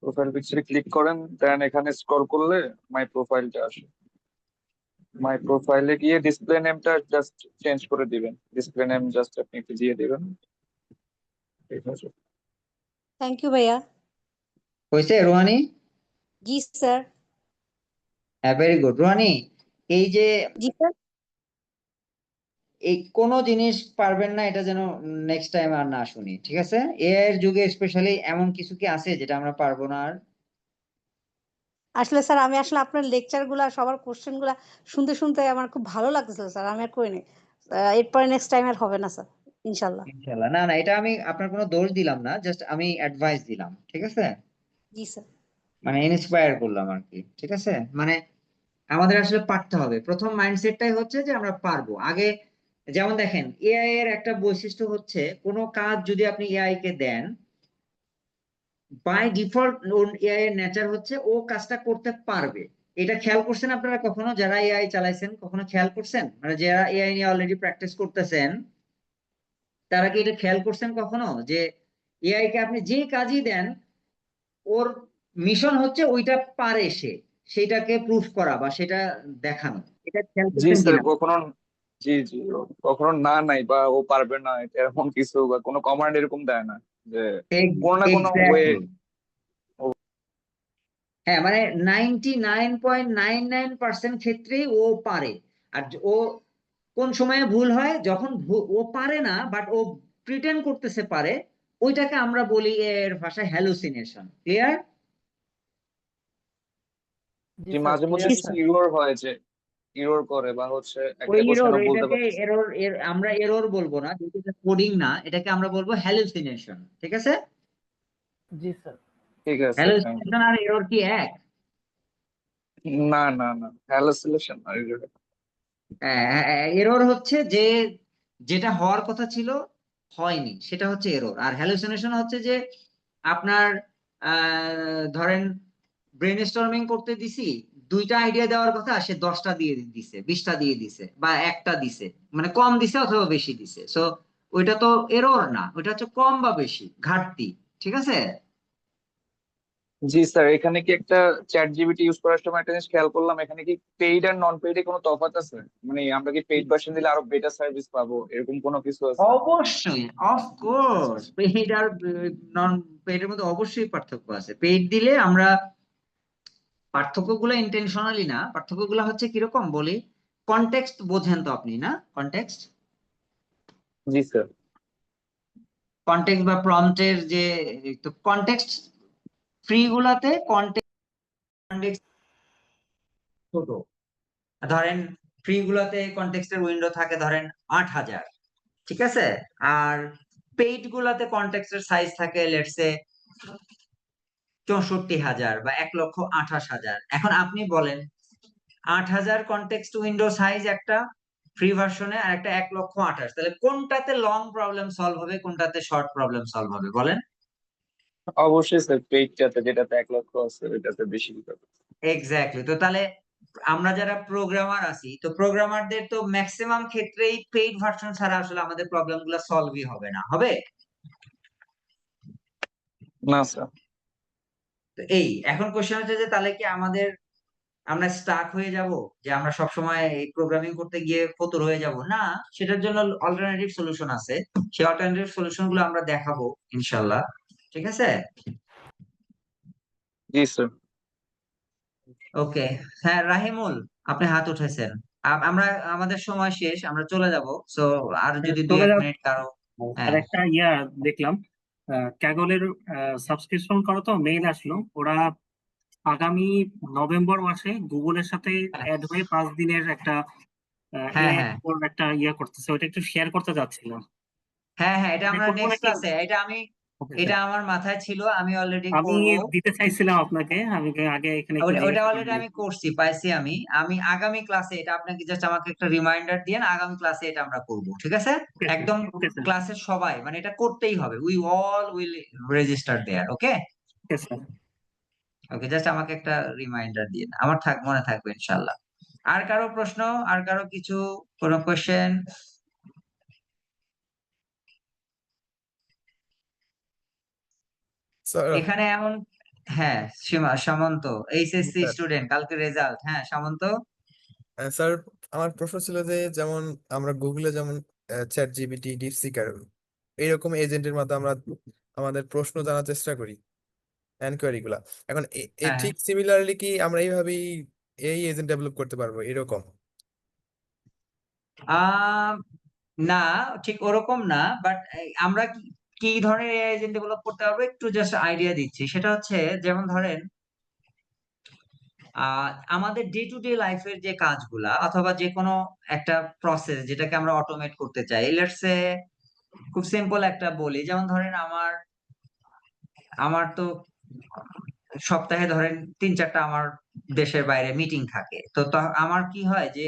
প্রোফাইল পিকচারে ক্লিক করেন, দেন এখানে স্ক্রল করলে মাই প্রোফাইলটা আসে। মাই প্রোফাইলে গিয়ে ডিসপ্লে নেমটা জাস্ট চেঞ্জ করে দিবেন। ডিসপ্লে নেম জাস্ট আপনি একটু দিয়ে দিবেন। ঠিক আছে। থ্যাংক ইউ ভাইয়া। হয়েছে রুহানি? জি স্যার। হ্যাঁ, ভেরি গুড রুহানি। এই যে জি স্যার। এই কোনো জিনিস পারবেন না এটা যেন নেক্সট টাইম আর না শুনি, ঠিক আছে? এআই এর যুগে স্পেশালি এমন কিছু কি আছে যেটা আমরা পারবো না আর? আসলে স্যার আমি আসলে আপনার লেকচার গুলা সবার কোশ্চেন গুলা শুনতে শুনতে আমার খুব ভালো লাগতেছিল স্যার, আমি আর করিনি। এরপরে নেক্সট টাইম আর হবে না স্যার, ইনশাল্লাহ। ইনশাআল্লাহ। না না, এটা আমি আপনার কোনো দোষ দিলাম না, জাস্ট আমি অ্যাডভাইস দিলাম, ঠিক আছে? জি স্যার। মানে ইন্সপায়ার করলাম আর কি, ঠিক আছে? মানে আমাদের আসলে পারতে হবে, প্রথম মাইন্ডসেটটাই হচ্ছে যে আমরা পারবো আগে। যেমন দেখেন এআই এর একটা বৈশিষ্ট্য হচ্ছে, কোনো কাজ যদি আপনি এআই কে দেন, বাই ডিফল্ট এআই এর নেচার হচ্ছে ও কাজটা করতে পারবে। এটা খেয়াল করছেন আপনারা কখনো, যারা এআই চালাইছেন কখনো খেয়াল করছেন? মানে যারা এআই নিয়ে অলরেডি প্র্যাকটিস করতেছেন, তারা কি এটা খেয়াল করছেন কখনো যে এআই কে আপনি যে কাজই দেন, ওর মিশন হচ্ছে ওইটা পারে সে, সেটাকে প্রুফ করা বা সেটা দেখানো? এটা খেয়াল জি করছেন স্যার, কিনা? কখনো জি জি কখনো না নাই বা ও পারবে না এরকম কিছু বা কোনো কমান্ড এরকম দেয় না, যে কোনো না কোনো ওয়ে। এক্স্যাক্টলি। হ্যাঁ, মানে 99.99% ক্ষেত্রেই ও পারে। আর ও কোন সময়ে ভুল হয়, যখন ও পারে না বাট ও প্রিটেন্ড করতেছে পারে, ওইটাকে আমরা বলি এর ভাষায় হ্যালুসিনেশন। ক্লিয়ার? জি যে স্যার মাঝে মধ্যে ক্লিয়ার কিছু স্যার। ইরর হয় যে ইরর করে বা হচ্ছে ওই একটা কোশ্চেন এরর, বলতে এটাকে পারতেছে না। এরর, আমরা এরর বলবো না, যেহেতু এটা কোডিং না, এটাকে আমরা বলবো হ্যালুসিনেশন। ঠিক আছে? জি স্যার। ঠিক আছে, থ্যাংক ইউ। হ্যালুসিনেশন আর এরর কি এক? না না না, হ্যালোসিলেশন আর error। এরর হচ্ছে যে যেটা হওয়ার কথা ছিল হয়নি, সেটা হচ্ছে এরর। আর হ্যালুসিনেশন হচ্ছে যে আপনার ধরেন ব্রেনস্টর্মিং করতে দিছি, 2টা আইডিয়া দেওয়ার কথা, সে 10টা দিয়ে দিছে, 20টা দিয়ে দিছে, বা একটা দিছে, মানে কম দিছে অথবা বেশি দিছে। সো ওইটা তো এরর না, ওইটা হচ্ছে কম বা বেশি, ঘাটতি। ঠিক আছে? জি স্যার, এখানে কি একটা চ্যাট জিপিটি ইউজ করার সময় একটা জিনিস খেয়াল করলাম, এখানে কি পেইড আর নন পেইডে কোনো তফাৎ আছে? মানে আমরা কি পেইড ভার্সন দিলে আরো বেটার সার্ভিস পাবো, এরকম কোনো কিছু আছে? অবশ্যই, অফকোর্স, পেইড আর নন পেইডের মধ্যে অবশ্যই পার্থক্য আছে। পেইড দিলে আমরা, পার্থক্যগুলো ইন্টেনশনালি না, পার্থক্যগুলো হচ্ছে কিরকম বলি, কনটেক্সট বোঝেন তো আপনি, না? কনটেক্সট, জি স্যার। কনটেক্সট বা প্রম্পটের যে, তো কনটেক্সট ফ্রি গুলাতে কনটেক্সট ছোট। ধরেন ফ্রি গুলাতে কনটেক্সটের উইন্ডো থাকে ধরেন 8000, ঠিক আছে? আর পেইড গুলাতে কনটেক্সটের সাইজ থাকে লেটসে 64,000 বা 1,28,000। এখন আপনি বলেন 8,000 কনটেক্সট উইন্ডো সাইজ একটা ফ্রি ভার্সনে, আর একটা 1,28,000, তাহলে কোনটাতে লং প্রবলেম সলভ হবে, কোনটাতে শর্ট প্রবলেম সলভ হবে বলেন? অবশ্যই স্যার, পেইডটাতে, যেটাতে 1 লক্ষ আছে ওইটাতে বেশি দিতে হবে। এক্স্যাক্টলি। তো তাহলে আমরা যারা প্রোগ্রামার আছি, তো প্রোগ্রামারদের তো ম্যাক্সিমাম ক্ষেত্রেই পেইড ভার্সন ছাড়া আসলে আমাদের প্রবলেম গুলো সলভই হবে না, হবে? না স্যার। তো এই এখন কোশ্চেন হচ্ছে যে তাহলে কি আমরা স্টাক হয়ে যাব, যে আমরা সব সময় এই প্রোগ্রামিং করতে গিয়ে ফতুর হয়ে যাব? না, সেটার জন্য অল্টারনেটিভ সলিউশন আছে। সেই অল্টারনেটিভ সলিউশন গুলো আমরা দেখাবো ইনশাল্লাহ। ঠিক আছে? জি স্যার। ওকে। হ্যাঁ, রাহিমুল, আপনি হাত উঠেছেন। আমরা, আমাদের সময় শেষ, আমরা চলে যাব। সো আর যদি দুই চলে এক যাও। মিনিট কারো, আর হ্যাঁ। একটা দেখলাম, ক্যাগলের সাবস্ক্রিপশন করো তো, মেইল আসলো। ওরা আগামী নভেম্বর মাসে গুগলের সাথে অ্যাড হয়ে 5 দিনের একটা হ্যাঁ, এআই হ্যাঁ, একটা করতেছে, ওইটা একটু শেয়ার করতে যাচ্ছিলাম। হ্যাঁ, হ্যাঁ, এটা আমরা করবো নেক্সট নাকি? ক্লাসে, ওকে এটা স্যার, আমার মাথায় ছিল, আমি অলরেডি আমি করব। দিতে চাইছিলাম আপনাকে, আমি আগে এখানে একটু ওটা জিজ্ঞেস করে অলরেডি নিই। আমি করছি, পাইছি। আমি আগামী ক্লাসে এটা আপনাকে জাস্ট আমাকে একটা রিমাইন্ডার দিয়েন, আগামী ক্লাসে এটা আমরা করব। ঠিক আছে? ওকে স্যার, একদম ওকে স্যার, ক্লাসের সবাই, মানে এটা করতেই হবে, we all will register there. Okay? Okay sir. Okay, just আমাকে একটা রিমাইন্ডার দিন, আমার মনে থাকবে ইনশাল্লাহ। আর কারো প্রশ্ন, আর কারো কিছু, কোনো কোশ্চেন? স্যার। এখানে এমন, হ্যাঁ, সামন্ত, জি এইচএসসি স্যার। স্টুডেন্ট, কালকে রেজাল্ট। হ্যাঁ সামন্ত। স্যার, আমার প্রশ্ন ছিল যে যেমন আমরা গুগলে যেমন চ্যাট জিপিটি, ডিপসিকার এইরকম এজেন্টের মাধ্যমে আমরা আমাদের প্রশ্ন জানার চেষ্টা করি, এনকোয়ারি গুলা। এখন হ্যাঁ, ঠিক সিমিলারলি কি আমরা এইভাবেই এই এজেন্ট ডেভেলপ করতে পারবো এরকম? আহ না, ঠিক ওরকম না, বাট আমরা কি কি ধরনের এজেন্ট ডেভেলপ করতে পারবো একটু জাস্ট আইডিয়া দিচ্ছি। সেটা হচ্ছে যেমন ধরেন আমাদের ডে টু ডে লাইফের যে কাজগুলা, অথবা যে কোনো একটা প্রসেস যেটাকে আমরা অটোমেট করতে চাই, লেটস সে খুব সিম্পল একটা বলি, যেমন ধরেন আমার আমার তো সপ্তাহে ধরেন 3-4টা আমার দেশের বাইরে মিটিং থাকে। তো আমার কি হয় যে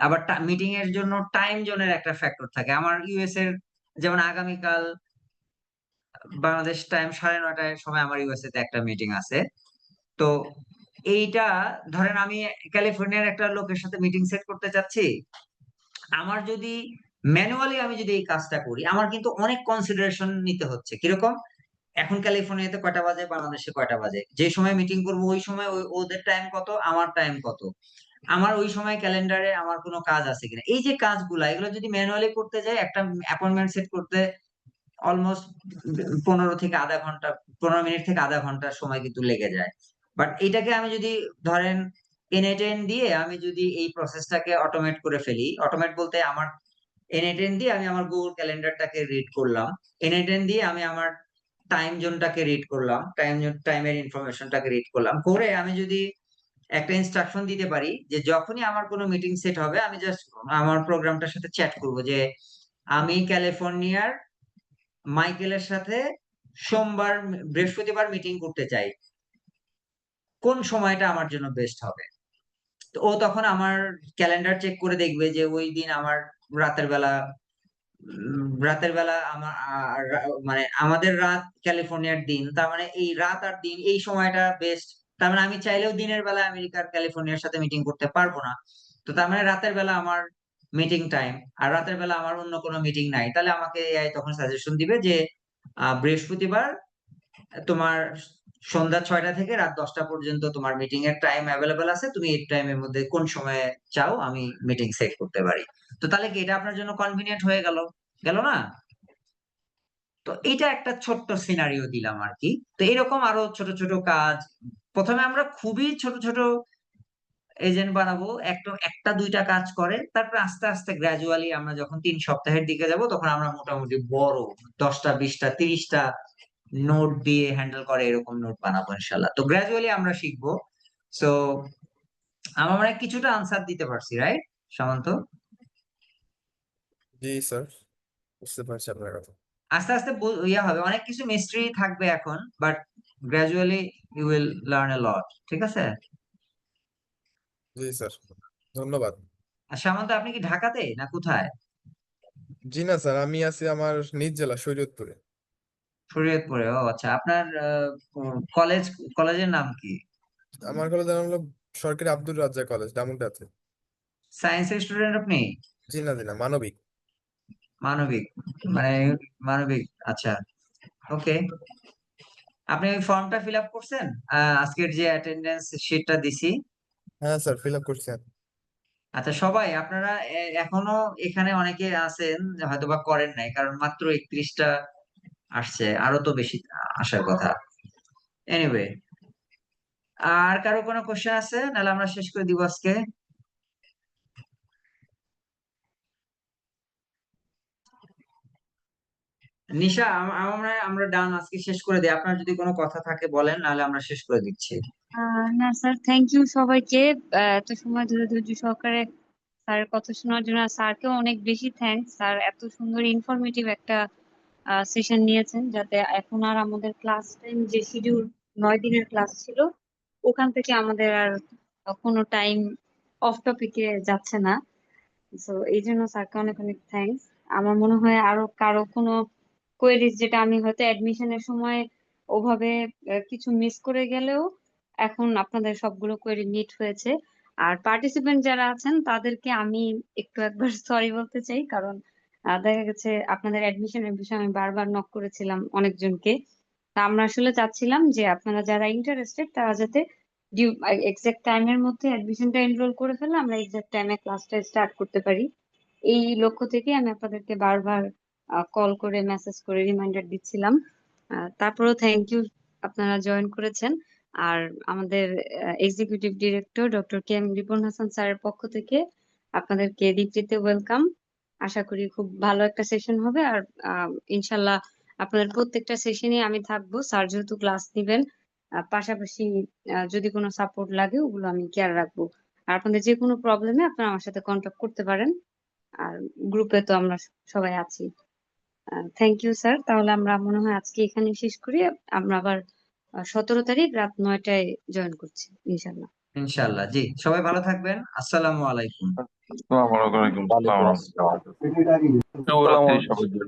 আবার মিটিং এর জন্য টাইম জোনের একটা ফ্যাক্টর থাকে। আমার ইউএস এর, যেমন আগামীকাল বাংলাদেশ টাইম 9:30টার সময় আমার ইউএসএ তে একটা মিটিং আছে। তো এইটা ধরেন আমি ক্যালিফোর্নিয়ার একটা লোকের সাথে মিটিং সেট করতে চাচ্ছি। আমার যদি ম্যানুয়ালি আমি যদি এই কাজটা করি, আমার কিন্তু অনেক কনসিডারেশন নিতে হচ্ছে। কিরকম? এখন ক্যালিফোর্নিয়াতে কয়টা বাজে, বাংলাদেশে কয়টা বাজে, যে সময় মিটিং করব ওই সময় ওদের টাইম কত, আমার টাইম কত, আমার ওই সময় ক্যালেন্ডারে আমার কোনো কাজ আছে কিনা, এই যে কাজগুলা, এগুলো যদি ম্যানুয়ালি করতে যাই, একটা অ্যাপয়েন্টমেন্ট সেট করতে অলমোস্ট 15 থেকে আধা ঘন্টা, 15 মিনিট থেকে আধা ঘন্টার সময় কিন্তু লেগে যায়। বাট এটাকে আমি যদি ধরেন N8N দিয়ে আমি যদি এই প্রসেসটাকে অটোমেট করে ফেলি, অটোমেট বলতে আমার N10 দিয়ে আমি আমার গুগল ক্যালেন্ডারটাকে রিড করলাম, N10 দিয়ে আমি আমার টাইম জোনটাকে রিড করলাম, টাইমের ইনফরমেশনটাকে রিড করলাম, করে আমি যদি একটা ইনস্ট্রাকশন দিতে পারি যে যখনই আমার কোনো মিটিং সেট হবে আমি জাস্ট আমার প্রোগ্রামটার সাথে চ্যাট করব যে আমি ক্যালিফোর্নিয়ার মাইকেলের সাথে বৃহস্পতিবার মিটিং করতে চাই, কোন সময়টা আমার জন্য বেস্ট হবে। তো ও তখন আমার ক্যালেন্ডার চেক করে দেখবে যে ওই দিন আমার রাতের বেলা আমার মানে আমাদের রাত ক্যালিফোর্নিয়ার দিন, তার মানে এই রাত আর দিন এই সময়টা বেস্ট। তার মানে আমি চাইলেও দিনের বেলা আমেরিকার ক্যালিফোর্নিয়ার সাথে মিটিং করতে পারবো না, তো তার মানে রাতের বেলা আমার মিটিং টাইম, আর রাতের বেলা আমার অন্য কোনো মিটিং নাই। তাহলে আমাকে এআই তখন সাজেশন দিবে যে বৃহস্পতিবার তোমার সন্ধ্যা 6টা থেকে রাত 10টা পর্যন্ত তোমার মিটিং এর টাইম অ্যাভেলেবেল আছে, তুমি এই টাইমের মধ্যে কোন সময়ে চাও আমি মিটিং সেট করতে পারি। তো তাহলে কি এটা আপনার জন্য কনভিনিয়েন্ট হয়ে গেল না? তো এটা একটা ছোট্ট সিনারিও দিলাম আর কি। তো এরকম আরো ছোট ছোট কাজ, প্রথমে আমরা খুবই ছোট ছোট এজেন্ট বানাবো, একটা দুইটা কাজ করে, তারপর আস্তে আস্তে গ্রাজুয়ালি আমরা যখন 3 সপ্তাহের দিকে যাব তখন আমরা মোটামুটি বড় 10টা 20টা 30টা নোট দিয়ে হ্যান্ডেল করে এরকম নোট বানাবো ইনশাল্লাহ। তো গ্রাজুয়ালি আমরা শিখবো। সো আমার মনে হয় কিছুটা আনসার দিতে পারছি, রাইট সামন্ত? জি স্যার, বুঝতে পারছি আপনার কথা। আস্তে আস্তে ইয়া হবে, অনেক কিছু মিস্ট্রি থাকবে এখন, but gradually you will learn a lot. ঠিক আছে? জি স্যার, ধন্যবাদ। আর সামন্ত আপনি কি ঢাকাতে না কোথায়? জি না স্যার, আমি আছি আমার নিজ জেলা শরীয়তপুরে। শরীয়তপুরে। ও আচ্ছা, আপনার কলেজের নাম কি? আমার কলেজের নাম হলো সরকারি আব্দুর রাজ্জাক কলেজ, ডামুড্যাতে। সায়েন্সের স্টুডেন্ট আপনি? জি না, মানবিক। মানবিক, মানে মানবিক, আচ্ছা ওকে। আপনি ওই ফর্মটা ফিল আপ করছেন? আজকের যে অ্যাটেন্ডেন্স শিটটা দিছি। হ্যাঁ স্যার, ফিল আপ করছেন। আচ্ছা, সবাই আপনারা এখনো এখানে অনেকে আছেন হয়তোবা করেন নাই, কারণ মাত্র 31টা আসছে, আরো তো বেশি আসার কথা। এনিওয়ে, আর কারো কোনো কোশ্চেন আছে? নাহলে আমরা শেষ করে দিব আজকে। নিশা, আমার মনে হয় আমরা ডান, আজকে শেষ করে দিই। আপনার যদি কোনো কথা থাকে বলেন, নাহলে আমরা শেষ করে দিচ্ছি। না স্যার, থ্যাংক ইউ সবাইকে এত সময় ধরে ধৈর্য সহকারে স্যারের কথা শোনার জন্য। স্যারকেও অনেক বেশি থ্যাঙ্কস, স্যার এত সুন্দর ইনফরমেটিভ একটা সেশন নিয়েছেন, যাতে এখন আর আমাদের ক্লাস টাইম যে শিডিউল 9 দিনের ক্লাস ছিল ওখান থেকে আমাদের আর কোনো টাইম অফ টপিকে যাচ্ছে না। তো এই জন্য স্যারকে অনেক অনেক থ্যাঙ্কস। আমার মনে হয় আরো কারো কোনো কোয়েরিজ যেটা আমি হয়তো অ্যাডমিশনের সময় ওভাবে কিছু মিস করে গেলেও এখন আপনাদের সবগুলো কোয়েরি মিট হয়েছে। আর পার্টিসিপেন্ট যারা আছেন তাদেরকে আমি একবার সরি বলতে চাই, কারণ দেখা গেছে আপনাদের অ্যাডমিশনের বিষয়ে আমি বারবার নক করেছিলাম অনেকজনকে। তা আমরা আসলে চাচ্ছিলাম যে আপনারা যারা ইন্টারেস্টেড তারা যাতে এক্সাক্ট টাইমের মধ্যে অ্যাডমিশনটা এনরোল করে ফেলে আমরা এক্সাক্ট টাইমে ক্লাসটা স্টার্ট করতে পারি। এই লক্ষ্য থেকে আমি আপনাদেরকে বারবার কল করে মেসেজ করে রিমাইন্ডার দিচ্ছিলাম। তারপরেও থ্যাংক ইউ, আপনারা জয়েন করেছেন। আর আমাদের executive director doctor K M Ripon Hasan স্যারের পক্ষ থেকে আপনাদেরকে দীপ্তিতে ওয়েলকাম। আশা করি খুব ভালো একটা সেশন হবে। আর ইনশাল্লাহ আপনাদের প্রত্যেকটা সেশনে আমি থাকবো, স্যার যেহেতু ক্লাস দিবেন, পাশাপাশি যদি কোনো সাপোর্ট লাগে ওগুলো আমি কেয়ার রাখবো। আর আপনাদের যে কোনো প্রবলেমে আপনারা আমার সাথে কন্ট্যাক্ট করতে পারেন। আর গ্রুপে তো আমরা সবাই আছি। Thank you sir. তাহলে আমরা মনে হয় আজকে এখানে শেষ করি। আমরা আবার 17 তারিখ রাত 9টায় জয়েন করছি ইনশাল্লাহ। ইনশাআল্লাহ। জি, সবাই ভালো থাকবেন। আসসালামু আলাইকুম। আসসালামু আলাইকুম। ওয়ালাইকুম আসসালাম। শুভরাত্রি সবাইকে।